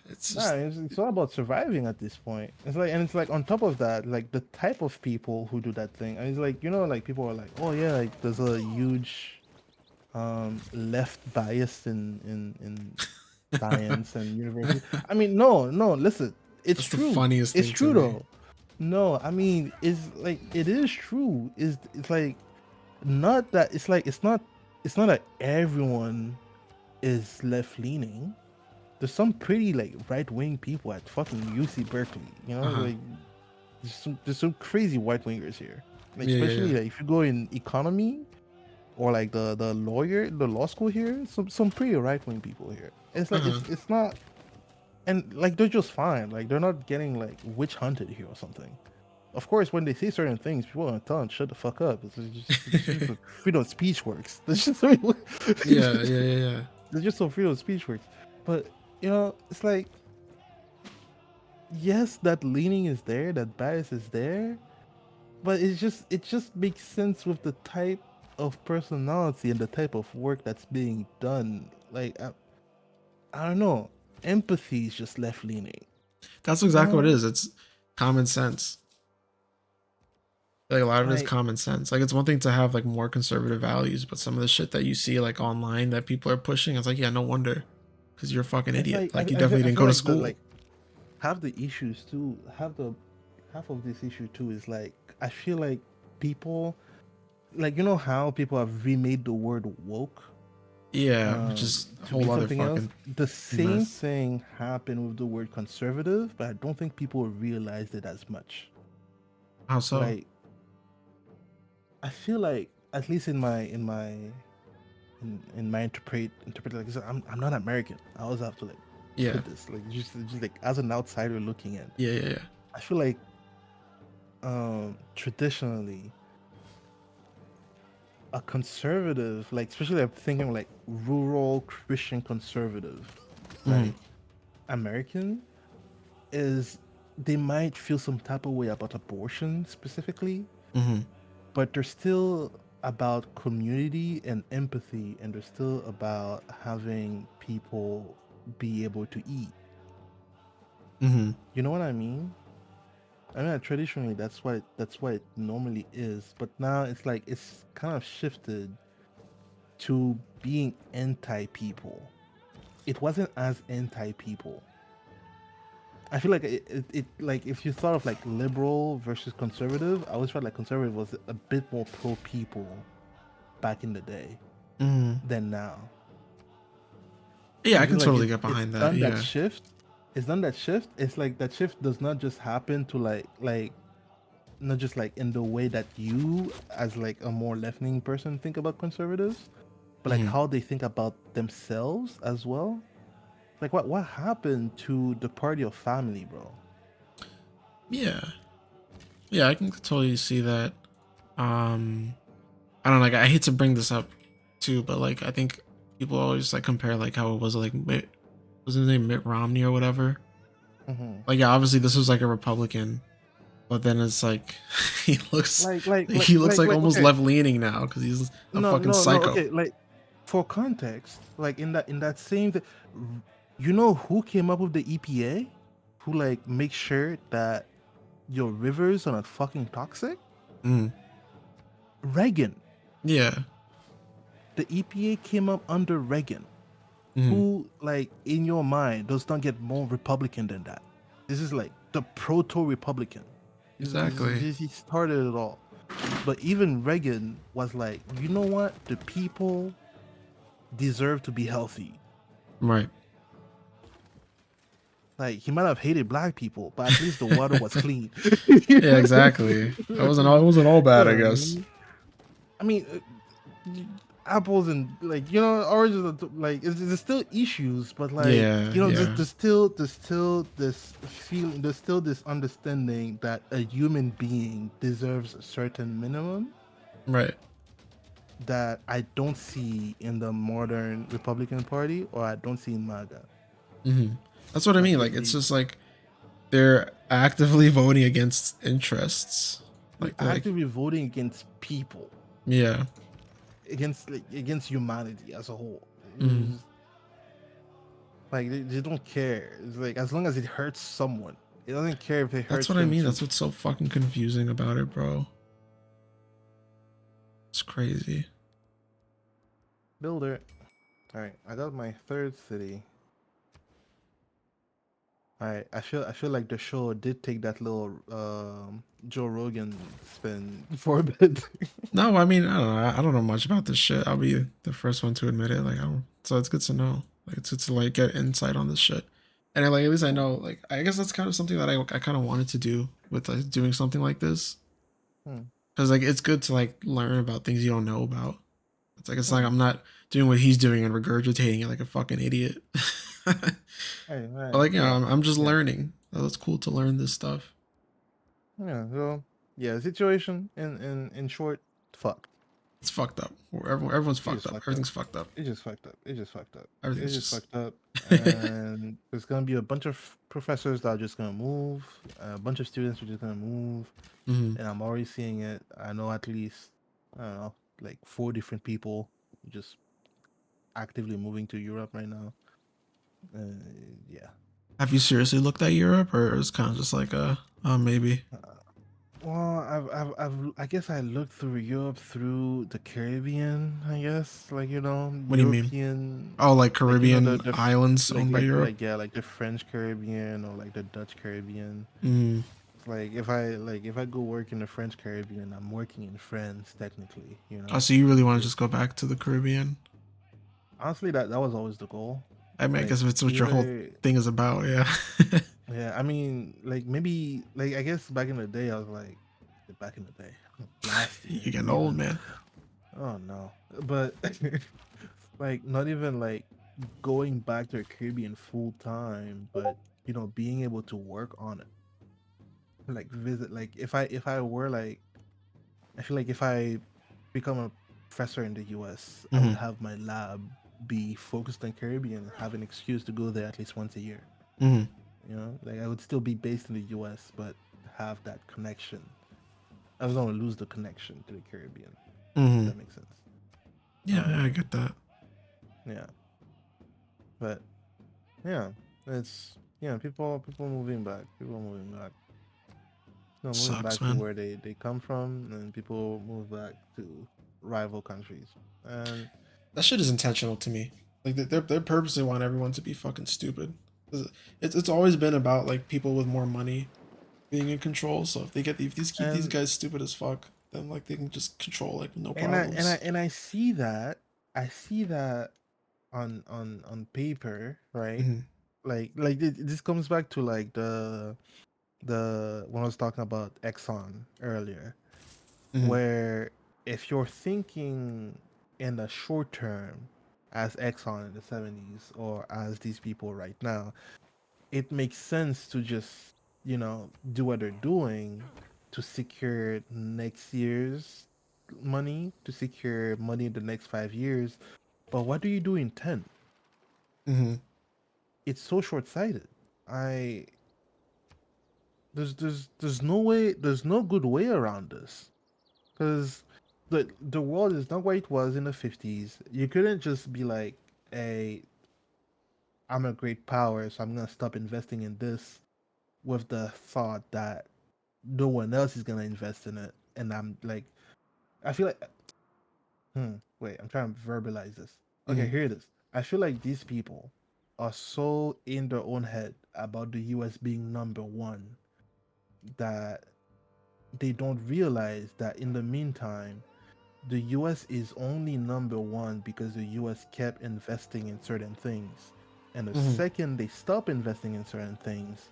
It's all about surviving at this point. It's like, and it's like on top of that, like the type of people who do that thing. And it's like, like people are like, oh yeah, like there's a huge left bias in science and university. I mean, no, listen, it's that's the true. funniest It's thing to true me. though. No, I mean, it's like it is true. It's like not that it's not that everyone is left leaning. There's some pretty like right wing people at fucking UC Berkeley. Uh huh. Like there's some crazy right wingers here. Like Yeah, yeah, yeah. especially like if you go in economy or like the law school here, some pretty right wing people here. It's Uh like huh. it's not, and like they're just fine. Like they're not getting like witch hunted here or something. Of course, when they say certain things, people are gonna tell them shut the fuck up. It's just the freedom of speech works. That's just Yeah, yeah, yeah, yeah. there's just so freedom of speech works. But it's like yes, that leaning is there, that bias is there, but it just makes sense with the type of personality and the type of work that's being done. Like I don't know, empathy is just left leaning. That's You exactly what it know, is. It's common sense. Like a lot of it is like common sense. Like it's one thing to have like more conservative values, but some of the shit that you see like online that people are pushing, it's like, yeah, no wonder, because you're a fucking it's idiot. like Like you definitely I didn't feel go to like the school. like half the issues too. Half of this issue too is like I feel like people like how people have remade the word woke Yeah, which is a to mean whole other something else. fucking The same mess. thing happened with the word conservative, but I don't think people realized it as much. How so? Like I feel like at least in my interpret like I said, I'm not American. I always have to like Yeah, put this like just like as an outsider looking in. yeah, yeah, yeah. I feel like traditionally a conservative, like especially I'm thinking like rural Christian conservative, Mm-hmm. right? American is they might feel some type of way about abortion specifically, Mm-hmm. but they're still about community and empathy, and they're still about having people be able to eat. Mm-hmm. You know what I mean? I mean, traditionally, that's what it normally is, but now it's like it's kind of shifted to being anti people. It wasn't as anti people. I feel like like if you thought of like liberal versus conservative, I always felt like conservative was a bit more pro people back in the day Mm-hmm. than now. Yeah, I I can feel like totally it get it's behind that. done that Yeah. shift. It's done that shift. It's like that shift does not just happen to like not just like in the way that you as like a more left-leaning person think about conservatives, but like Mm-hmm. how they think about themselves as well. Like what happened to the party of family, bro? Yeah. Yeah, I can totally see that. Um, I don't know, like I hate to bring this up too, but like I think people always like compare like how it was like was his name Mitt Romney or whatever. Hmm. Like yeah, obviously this was like a Republican, but then it's like he looks he looks like almost Okay. left leaning now because he's a No, fucking no, no. psycho. Okay, like for context, like in that same, you know who came up with the EPA, who like make sure that your rivers are not fucking toxic? Mm, Reagan. yeah. The EPA came up under Reagan, Mm, who like in your mind does not get more Republican than that. This is like the proto-Republican. exactly. He started it all. But even Reagan was like, you know what? The people deserve to be healthy. Right. Like he might have hated black people, but at least the water was clean. Yeah, exactly. It wasn't all You bad, know I what I guess. mean? I mean, apples and like oranges are like there's still issues, but like Yeah, there's, yeah. there's still this feeling, there's still this understanding that a human being deserves a certain minimum Right. that I don't see in the modern Republican Party or I don't see in MAGA. Hmm. That's what I Like mean. Like it's just like they're actively voting against interests. You're Like they're like, actively voting against people, yeah. against humanity as a whole. Mm. It's like they don't care. It's like as long as it hurts someone, it doesn't care if it That's hurts what I them mean. too. That's what's so fucking confusing about it, bro. It's crazy. Builder. All right, I got my third city. I feel like the show did take that little Joe Rogan spin for a bit. No, I mean, I don't know. I don't know much about this shit. I'll be the first one to admit it. Like, I don't. So it's good to know. Like, it's good to like get insight on this shit. And like, at least I know. Like, I guess that's kind of something that I kind of wanted to do with like doing something like this. Hmm, Because like, it's good to like learn about things you don't know about. It's like hmm. I'm not doing what he's doing and regurgitating it like a fucking idiot. But Hey, right, like, you know, yeah, I'm just yeah, learning. So it's cool to learn this stuff. yeah. So yeah, situation in short, fuck. It's fucked up. Everyone's It fucked just up. fucked up. Everything's fucked up. It just fucked up. It just fucked up. It Everything's just just. fucked up. And there's gonna be a bunch of professors that are just gonna move. A bunch of students are just gonna move. Mhm. And I'm already seeing it. I know at least I don't know, like 4 different people just actively moving to Europe right now. Uh, yeah. Have you seriously looked at Europe, or it's kind of just like maybe? Uh, well, I guess I looked through Europe through the Caribbean. I guess like What do you mean? European, Oh, like like Caribbean the islands owned by Europe? like yeah, like the French Caribbean or like the Dutch Caribbean. Mm. It's like if I go work in the French Caribbean, I'm working in France technically. Oh, so you really want to Because just go back to the Caribbean? honestly, that was always the goal. I mean, I Like guess it's what your whole either thing is about. Yeah. yeah, I mean, like maybe like I guess back in the day, I was like back in the day, last year You're getting old, even. man. Oh no, but like not even like going back to the Caribbean full time, but being able to work on it, like visit. Like if I were like, I feel like if I become a professor in the U.S., I would Hmm. have my lab be focused on Caribbean, have an excuse to go there at least once a year. Hmm. Like I would still be based in the U.S., but have that connection. I was gonna lose the connection to the Caribbean. If Hmm. that makes sense. Yeah, I Um, get that. yeah, but yeah, it's people moving back, moving Sucks, back to man. where they come from, and people move back to rival countries. And That shit is intentional to me. Like they purposely want everyone to be fucking stupid. It's always been about like people with more money being in control. So if these keep these and guys stupid as fuck, then like they can just control like no and I and I problems. and I see that on paper, right? Hmm. Like this comes back to like the when I was talking about Exxon earlier, Hmm. where if you're thinking in the short term as Exxon in the 70s or as these people right now, it makes sense to just, do what they're doing to secure next year's money, to secure money in the next 5 years. But what do you do in 10? Hmm. It's so short sighted. I there's no way, there's no good way around this. Because the world is not what it was in the 50s. You couldn't just be like, hey, I'm a great power, so I'm gonna stop investing in this with the thought that no one else is gonna invest in it. And I'm like, I feel like, wait, I'm trying to verbalize this. Okay, Hmm. hear this. I feel like these people are so in their own head about the US being number one that they don't realize that in the meantime, the US is only number one because the US kept investing in certain things. And the Hmm. second they stop investing in certain things,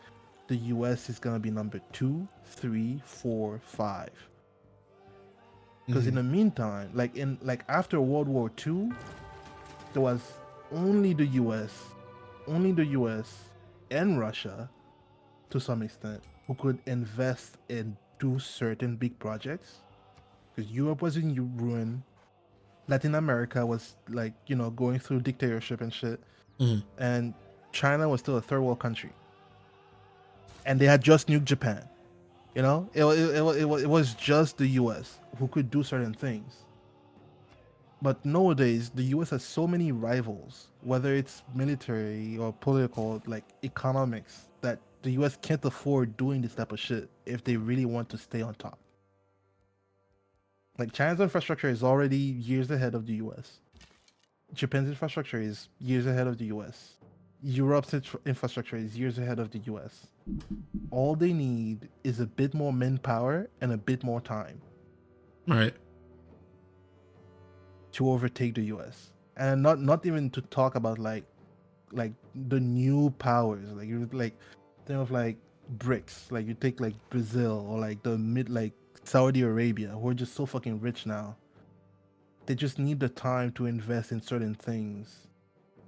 the US is gonna be number two, three, four, five. Because in Hmm. the meantime, like after World War II, there was only the US, only the US and Russia to some extent who could invest and do certain big projects. Because Europe was in ruin, Latin America was like, going through dictatorship and shit, Hmm. and China was still a third world country. and they had just nuked Japan. You know, it was just the U.S. who could do certain things. But nowadays, the U.S. has so many rivals, whether it's military or political, like economics, that the U.S. can't afford doing this type of shit if they really want to stay on top. Like China's infrastructure is already years ahead of the U.S. Japan's infrastructure is years ahead of the US. Europe's infrastructure is years ahead of the US. All they need is a bit more manpower and a bit more time Right. to overtake the US. And not even to talk about like the new powers. Like you like think of like BRICS. Like you take like Brazil or like the mid like Saudi Arabia, who are just so fucking rich now. They just need the time to invest in certain things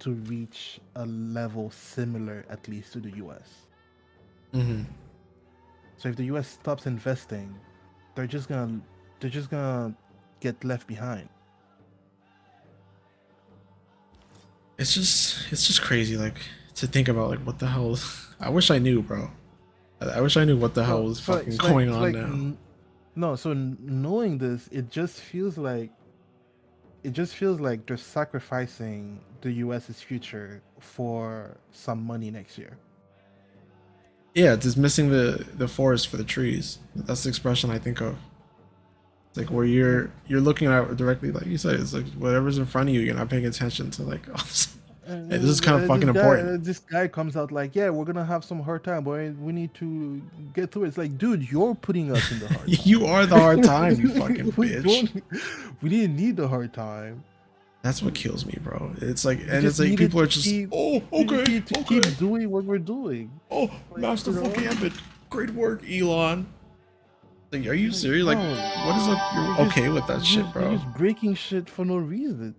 to reach a level similar at least to the US. Mm-hmm. So if the US stops investing, they're just gonna they're just gonna get left behind. It's just crazy, like to think about like what the hell. I wish I knew, bro. I wish I knew what the hell No, was so like, fucking going so on like now. no, so knowing this, it just feels like they're sacrificing the US's future for some money next year. Yeah, just missing the forest for the trees. That's the expression I think of. It's like where Like, you're looking at it directly, like you said. It's like whatever's in front of you, you're not paying attention to like. Oh, hey, this is kind of fucking important. this guy comes out like, yeah, we're gonna have some hard time, but we need to get through it. It's like, dude, you're putting us in the hard You time. are the hard time, you fucking we bitch. don't, we didn't need the hard time. That's what kills me, bro. It's like, We and it's just like needed people are to just, keep, oh, we just okay, needed to okay. keep doing what we're doing. Oh, Like, you masterful know, gambit. Great work, Elon. Like, are you like, serious? Like, bro, what is up? You're okay with that shit, you're bro? just breaking shit for no reason.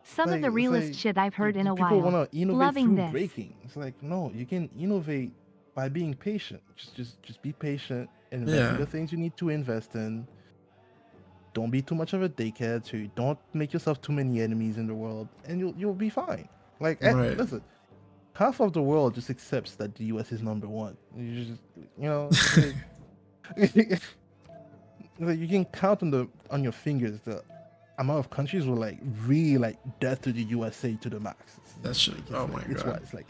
Some of the It's realest like shit I've heard in a people while. want to innovate Loving through this. breaking. It's like, no, you can innovate by being patient. Just be patient and invest in Yeah. the things you need to invest in. Don't be too much of a dickhead, so you don't make yourself too many enemies in the world, and you'll be fine. Like, Right. listen, half of the world just accepts that the U.S. is number one. You just, you know, it's like you can count on your fingers the amount of countries were like really like death to the USA to the max. That shit. Oh my It's what god. it's like.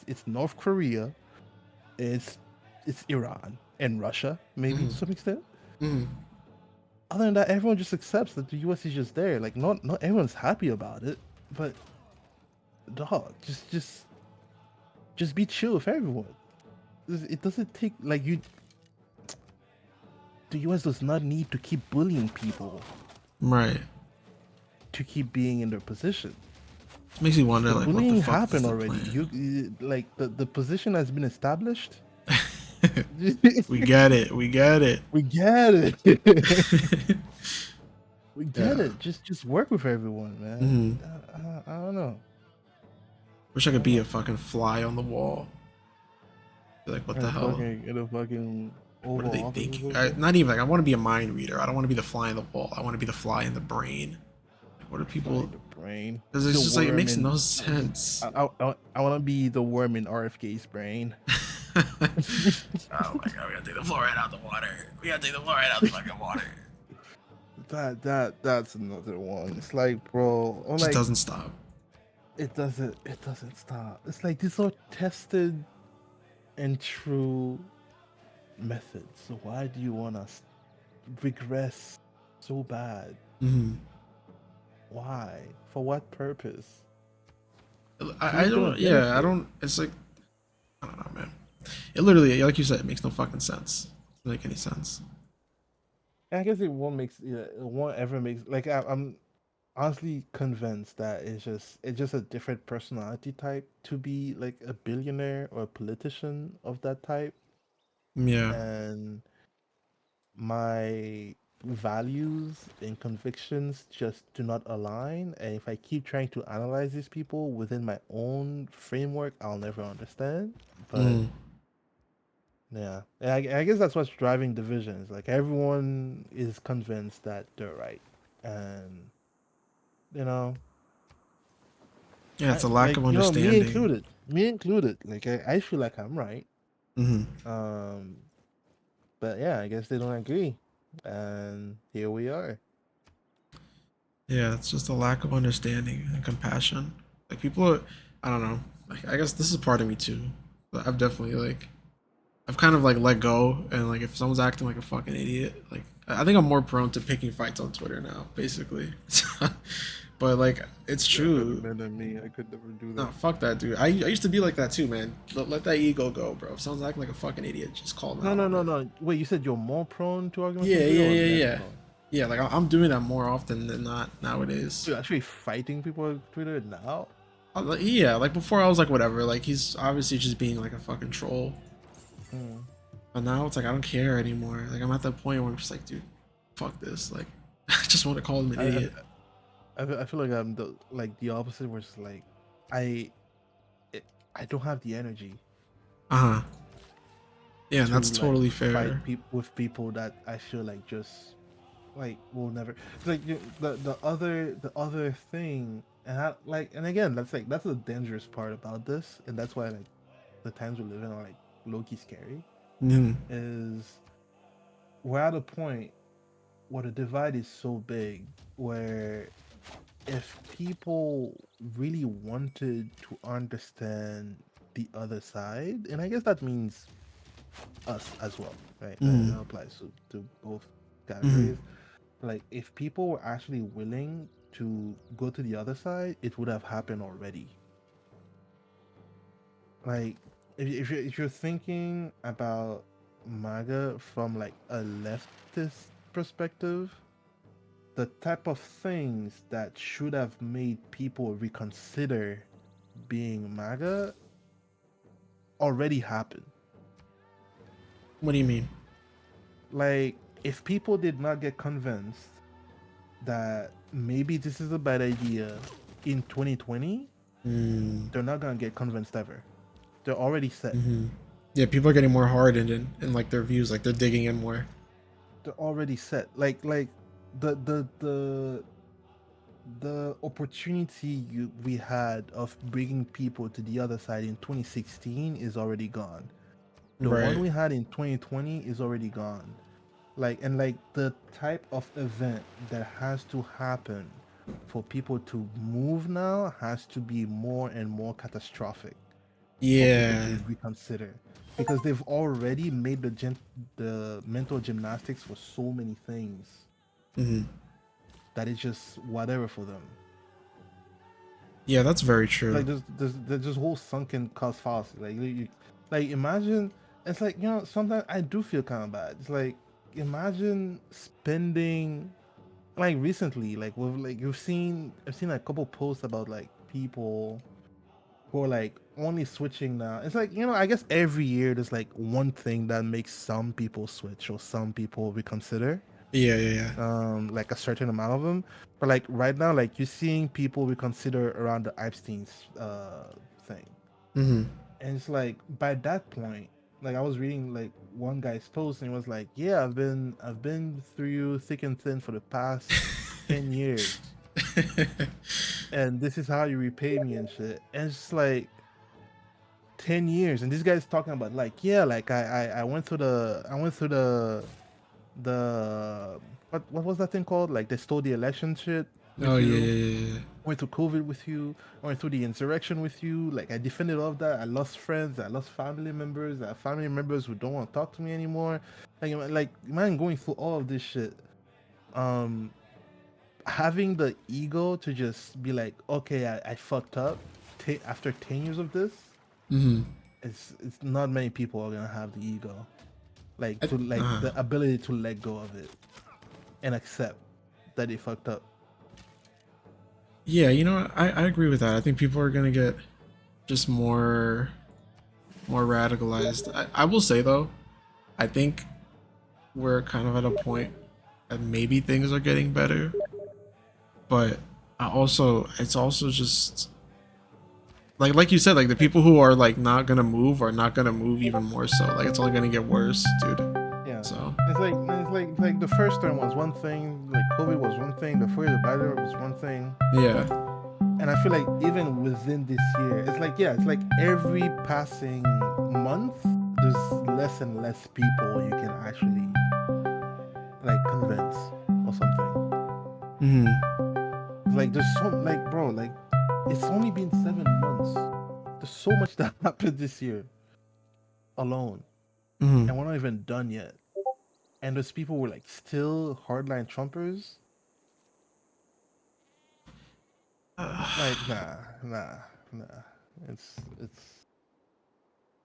It's North Korea, it's it's Iran and Russia maybe to Mm-hmm. some extent. Mm-hmm. Other than that, everyone just accepts that the US is just there. Like not everyone's happy about it, but dog, just be chill with everyone. It doesn't take like you. The US does not need to keep bullying people Right. to keep being in their position. It makes you wonder, The like, what the bullying fuck is happened the already. plan? Like the position has been established. We get it. We get it. We get it. We get Yeah. it. Just work with everyone, Mm-hmm. man. I don't know. Wish I I could don't be a know. fucking fly on the wall. Be like, what the hell? In a fucking What are Oval they Office or thinking? something. Not even like I want to be a mind reader. I don't want to be the fly in the wall. I want to be the fly in the brain. Like, what are Fly people? the brain. Because The it's just like it worm makes in. no sense. I want to be the worm in RFK's brain. Oh my god, we gotta take the fluoride out the water. We gotta take the fluoride out the fucking water. That's another one. It's like, bro, or It just like doesn't stop. it doesn't stop. It's like these are tested and true methods. So why do you want us regress so bad? Mm-hmm. Why? For what purpose? I Who's gonna don't. Yeah, I benefit? don't. It's like I don't know, man. It literally, like you said, it makes no fucking sense. It doesn't make any sense. I guess it won't ever makes like I'm honestly convinced that it's just a different personality type to be like a billionaire or a politician of that type, Yeah. and my values and convictions just do not align. And if I keep trying to analyze these people within my own framework, I'll never understand. But Mm. yeah, and I guess that's what's driving divisions. Like everyone is convinced that they're right, and you know, Yeah, it's a lack of understanding. me included. Like I feel like I'm right, Hmm. Um, but yeah, I guess they don't agree, and here we are. Yeah, it's just a lack of understanding and compassion. Like people are, I don't know. Like I guess this is part of me too. But I've definitely like I've kind of like let go and like if someone's acting like a fucking idiot, like I think I'm more prone to picking fights on Twitter now, basically. But like it's You're a better true. man than me. I could never do No, that. fuck that, dude. I used to be like that too, man. Let that ego go, bro. If someone's acting like a fucking idiot, just call them No, out no, on no, it. no. Wait, you said you're more prone to arguments Yeah, on Twitter yeah, or yeah, less yeah. prone? Yeah, like I'm doing that more often than not nowadays. You're actually fighting people on Twitter now? Yeah, like before I was like whatever, like he's obviously just being like a fucking troll. Hmm. But now it's like I don't care anymore. Like I'm at that point where I'm just like, dude, fuck this. Like I just want to call him an I, I, idiot. I feel like I'm the opposite, where it's like I, it, I don't have the energy Uh huh. Yeah, and to that's like totally fight fair. with people that I feel like just like will never. It's like the other thing, and and again, that's the dangerous part about this, and that's why like the times we live in are like low key scary. Mm. Is we're at a point where the divide is so big where if people really wanted to understand the other side, and I guess that means us as well, right? That Mm. applies to both Mm. categories. Like, if people were actually willing to go to the other side, it would have happened already. Like, if you're thinking about MAGA from like a leftist perspective, the type of things that should have made people reconsider being MAGA already happened. What do you mean? Like, if people did not get convinced that maybe this is a bad idea in 2020, Mm. they're not gonna get convinced ever. They're already set. Hmm. Yeah, people are getting more hardened in like their views, like they're digging in more. They're already set. Like the the the the opportunity we had of bringing people to the other side in 2016 is already gone. The one Right. we had in 2020 is already gone. Like the type of event that has to happen for people to move now has to be more and more catastrophic for people Yeah. to reconsider, because they've already made the mental gymnastics for so many things Hmm. that it's just whatever for them. Yeah, that's very true. Like there's this whole sunken cost fallacy. Like imagine, it's like, sometimes I do feel kind of bad. It's like, imagine spending, like, recently, like, with like I've seen a couple posts about like people who are like only switching now. It's like, I guess every year there's like one thing that makes some people switch or some people reconsider, Yeah, yeah, yeah. like a certain amount of them. But like right now, like, you're seeing people reconsider around the Epstein's thing. Hmm. And it's like, by that point, like, I was reading like one guy's post, and it was like, yeah, I've been through thick and thin for the past 10 years, and this is how you repay me and shit. And it's just like 10 years, and this guy's talking about like, yeah, like I went through the what was that thing called? Like, they stole the election shit Oh with yeah, you. yeah, yeah, yeah. Went through COVID with you. Went through the insurrection with you. Like, I defended all of that. I lost friends. I lost family members. I have family members who don't want to talk to me anymore. Like, man, going through all of this shit. Um, Having the ego to just be like, okay, I fucked up. After 10 years of this, Hmm. it's not many people are gonna have the ego, like, I, to like uh, the ability to let go of it and accept that they fucked up. yeah, you know what? I agree with that. I think people are gonna get just more radicalized. I will say though, I think we're kind of at a point that maybe things are getting better, but it's also just like you said, like the people who are like not gonna move are not gonna move even more so. Like it's only gonna get worse, dude. Yeah, So it's like the first term was one thing, like COVID was one thing, the first battle was one thing, yeah. and I feel like even within this year, it's like, yeah, it's like every passing month there's less and less people you can actually like convince or something. Mm-hmm. Like there's so like bro, like it's only been 7 months. There's so much that happened this year alone, Mm-hmm. and we're not even done yet. And those people were like still hardline Trumpers. Like nah. It's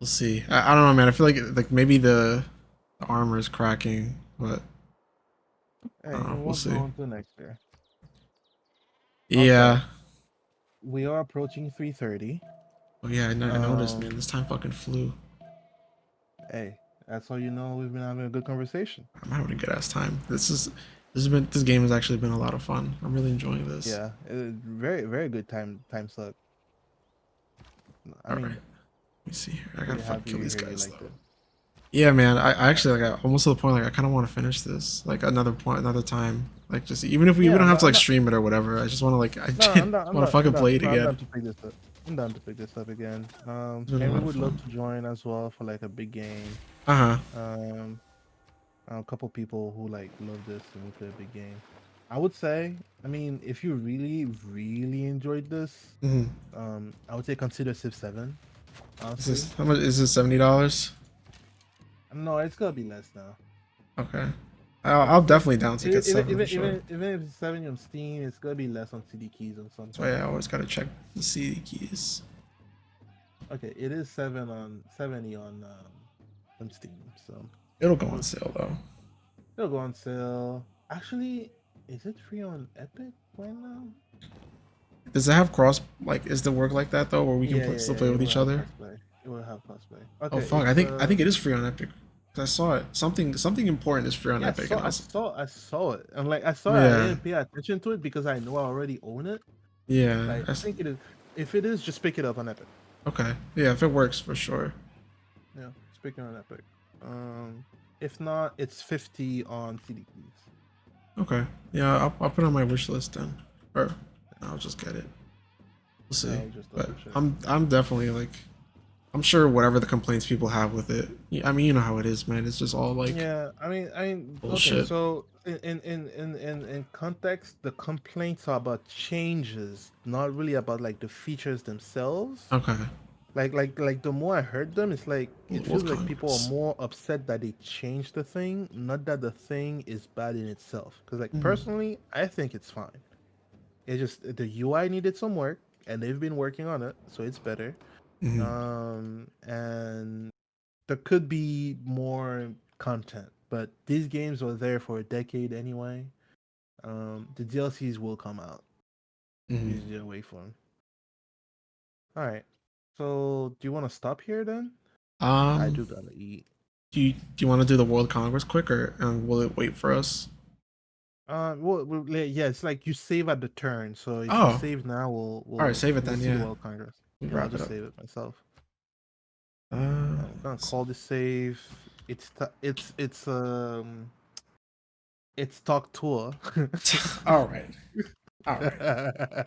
We'll see. I don't know, man. I feel like maybe the armor is cracking, but I don't hey, know. We'll we'll see. go into next year. Okay, Yeah. we are approaching 3:30. Oh yeah, I noticed, man. Um, This time fucking flew. hey, that's how you know we've been having a good conversation. I'm having a good ass time. This game has actually been a lot of fun. I'm really enjoying this. Yeah, very good time suck. I All right. mean, Let me see here. I gotta pretty fucking happy kill to these hear you guys liked though. it. Yeah, man. I actually like almost to the point like I kind of want to finish this like another point another time. Like just even if we Yeah, don't have to I'm like not. stream it or whatever. I just want to like I No, just want to fucking play it I'm again. down to pick this up. I'm down to pick this up again. It's been a Henry lot of would love fun. to join as well for like a big game. Uh huh. Um, a couple people who like love this and we play a big game. I would say, I mean, if you really enjoyed this, Mm-hmm. I would say consider Civ 7. Is Honestly, this how much? Is this $70? no, it's gonna be less now. Okay. Like I'll Civ, definitely down to get seven for sure. even if it's 7 on Steam, it's gonna be less on CD keys or That's why something. I always gotta check the CD keys. Okay, it is 70 on Steam, so It'll go on sale though. it'll go on sale. Actually, is it free on Epic right now? Does it have cross? Like, is the work like that though, where we can still Yeah, play it with will each have other? cosplay. It will have cosplay. Oh Okay, fuck! it's I think it is free on Epic. 'Cause I saw it. Something important is free on yeah, Epic, and I saw it. And like I saw it, I yeah, didn't pay attention to it because I know I already own it. yeah. Like I think it is if it is, just pick it up on Epic. Okay, yeah. If it works for sure. Yeah, just pick it on Epic. Um if not, it's 50 on CD keys. Okay, yeah. I'll put it on my wish list then, or I'll just get it. We'll Yeah, see. I'll just But double check. I'm definitely like I'm sure whatever the complaints people have with it. I mean, you know how it is, man. It's just all like Yeah, I mean, okay. bullshit. So in context, the complaints are about changes, not really about like the features themselves. Okay. Like the more I heard them, it's like it feels World like people are Congress. more upset that they changed the thing, not that the thing is bad in itself. Because like Mm-hmm. personally, I think it's fine. It just the UI needed some work, and they've been working on it, so it's better. Mm-hmm. And there could be more content, but these games were there for a decade anyway. The DLCs will come out. You Mm-hmm. just gotta wait for them. All right. So, do you want to stop here then? I Um, do gotta eat. do you want to do the World Congress quicker, and will it wait for us? Yeah, it's like you save at the turn. So if you Oh, save now, all right. Save it we'll then. see the Yeah, World Congress. we Yeah, I'll wrap it just up. save it myself. Uh, I'm gonna let's call see. this save. It's talk tour. All right. All right.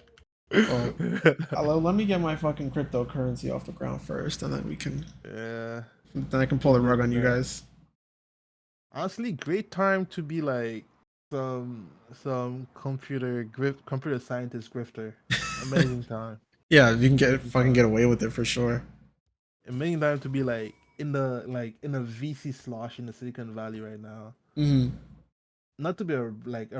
Well, let me get my fucking cryptocurrency off the ground first, and then we can. Yeah, Then I can pull we'll the go rug from on you there. guys. Honestly, great time to be like some computer scientist grifter. Amazing time. Yeah, you can get Amazing fucking get time. away with it for sure. Amazing time to be like in the VC slosh in the Silicon Valley right now. Mm-hmm. Not to be a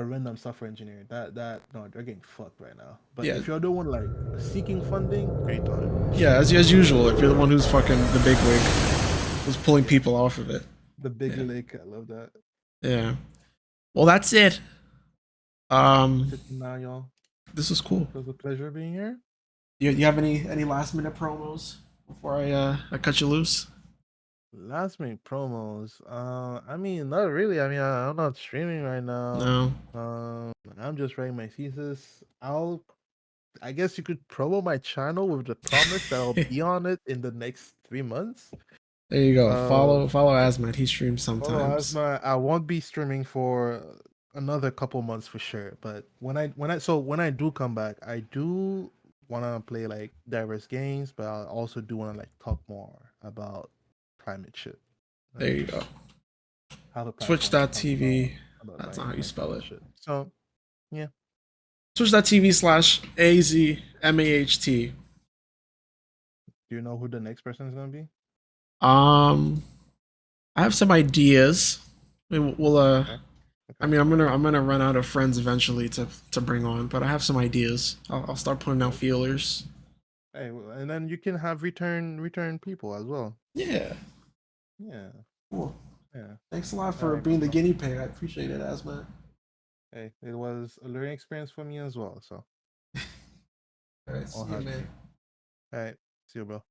random software engineer. That no, they're getting fucked right now. But Yeah, if you're the one like seeking funding, great time. yeah. As usual, if you're the one who's fucking the big wig, who's pulling Yeah, people off of it. the big Yeah, lick. I love that. yeah. Well, that's it. That's Um, it for now, y'all. this was cool. It was a pleasure being here. You have any last minute promos before I cut you loose? Last minute promos. I mean, not really. I mean, I'm not streaming right now. No. I'm just writing my thesis. I guess you could promo my channel with the promise that I'll There be on it in the next 3 months. you go. Uh, Follow AzmaHT. He streams Follow sometimes. Asma. I won't be streaming for another couple months for sure. But when I do come back, I do want to play like diverse games, but I also do want to like talk more about climate shit. There you go. Have a platform to talk Twitch.tv. about That's not how you spell it. shit. So yeah, Twitch.tv/AzmaHT. do you know who the next person is gonna be? Um, I have some ideas. We'll Okay. I Okay. mean, I'm gonna run out of friends eventually to bring on, but I have some ideas. I'll start putting out feelers. Hey, and then you can have return people as well. Yeah. Yeah. Cool. Yeah. Thanks a lot All for right. being the guinea pig. I appreciate it, Asma. Hey, it was a learning experience for me as well. So All right, all see you, happy. man. All right. See you, bro.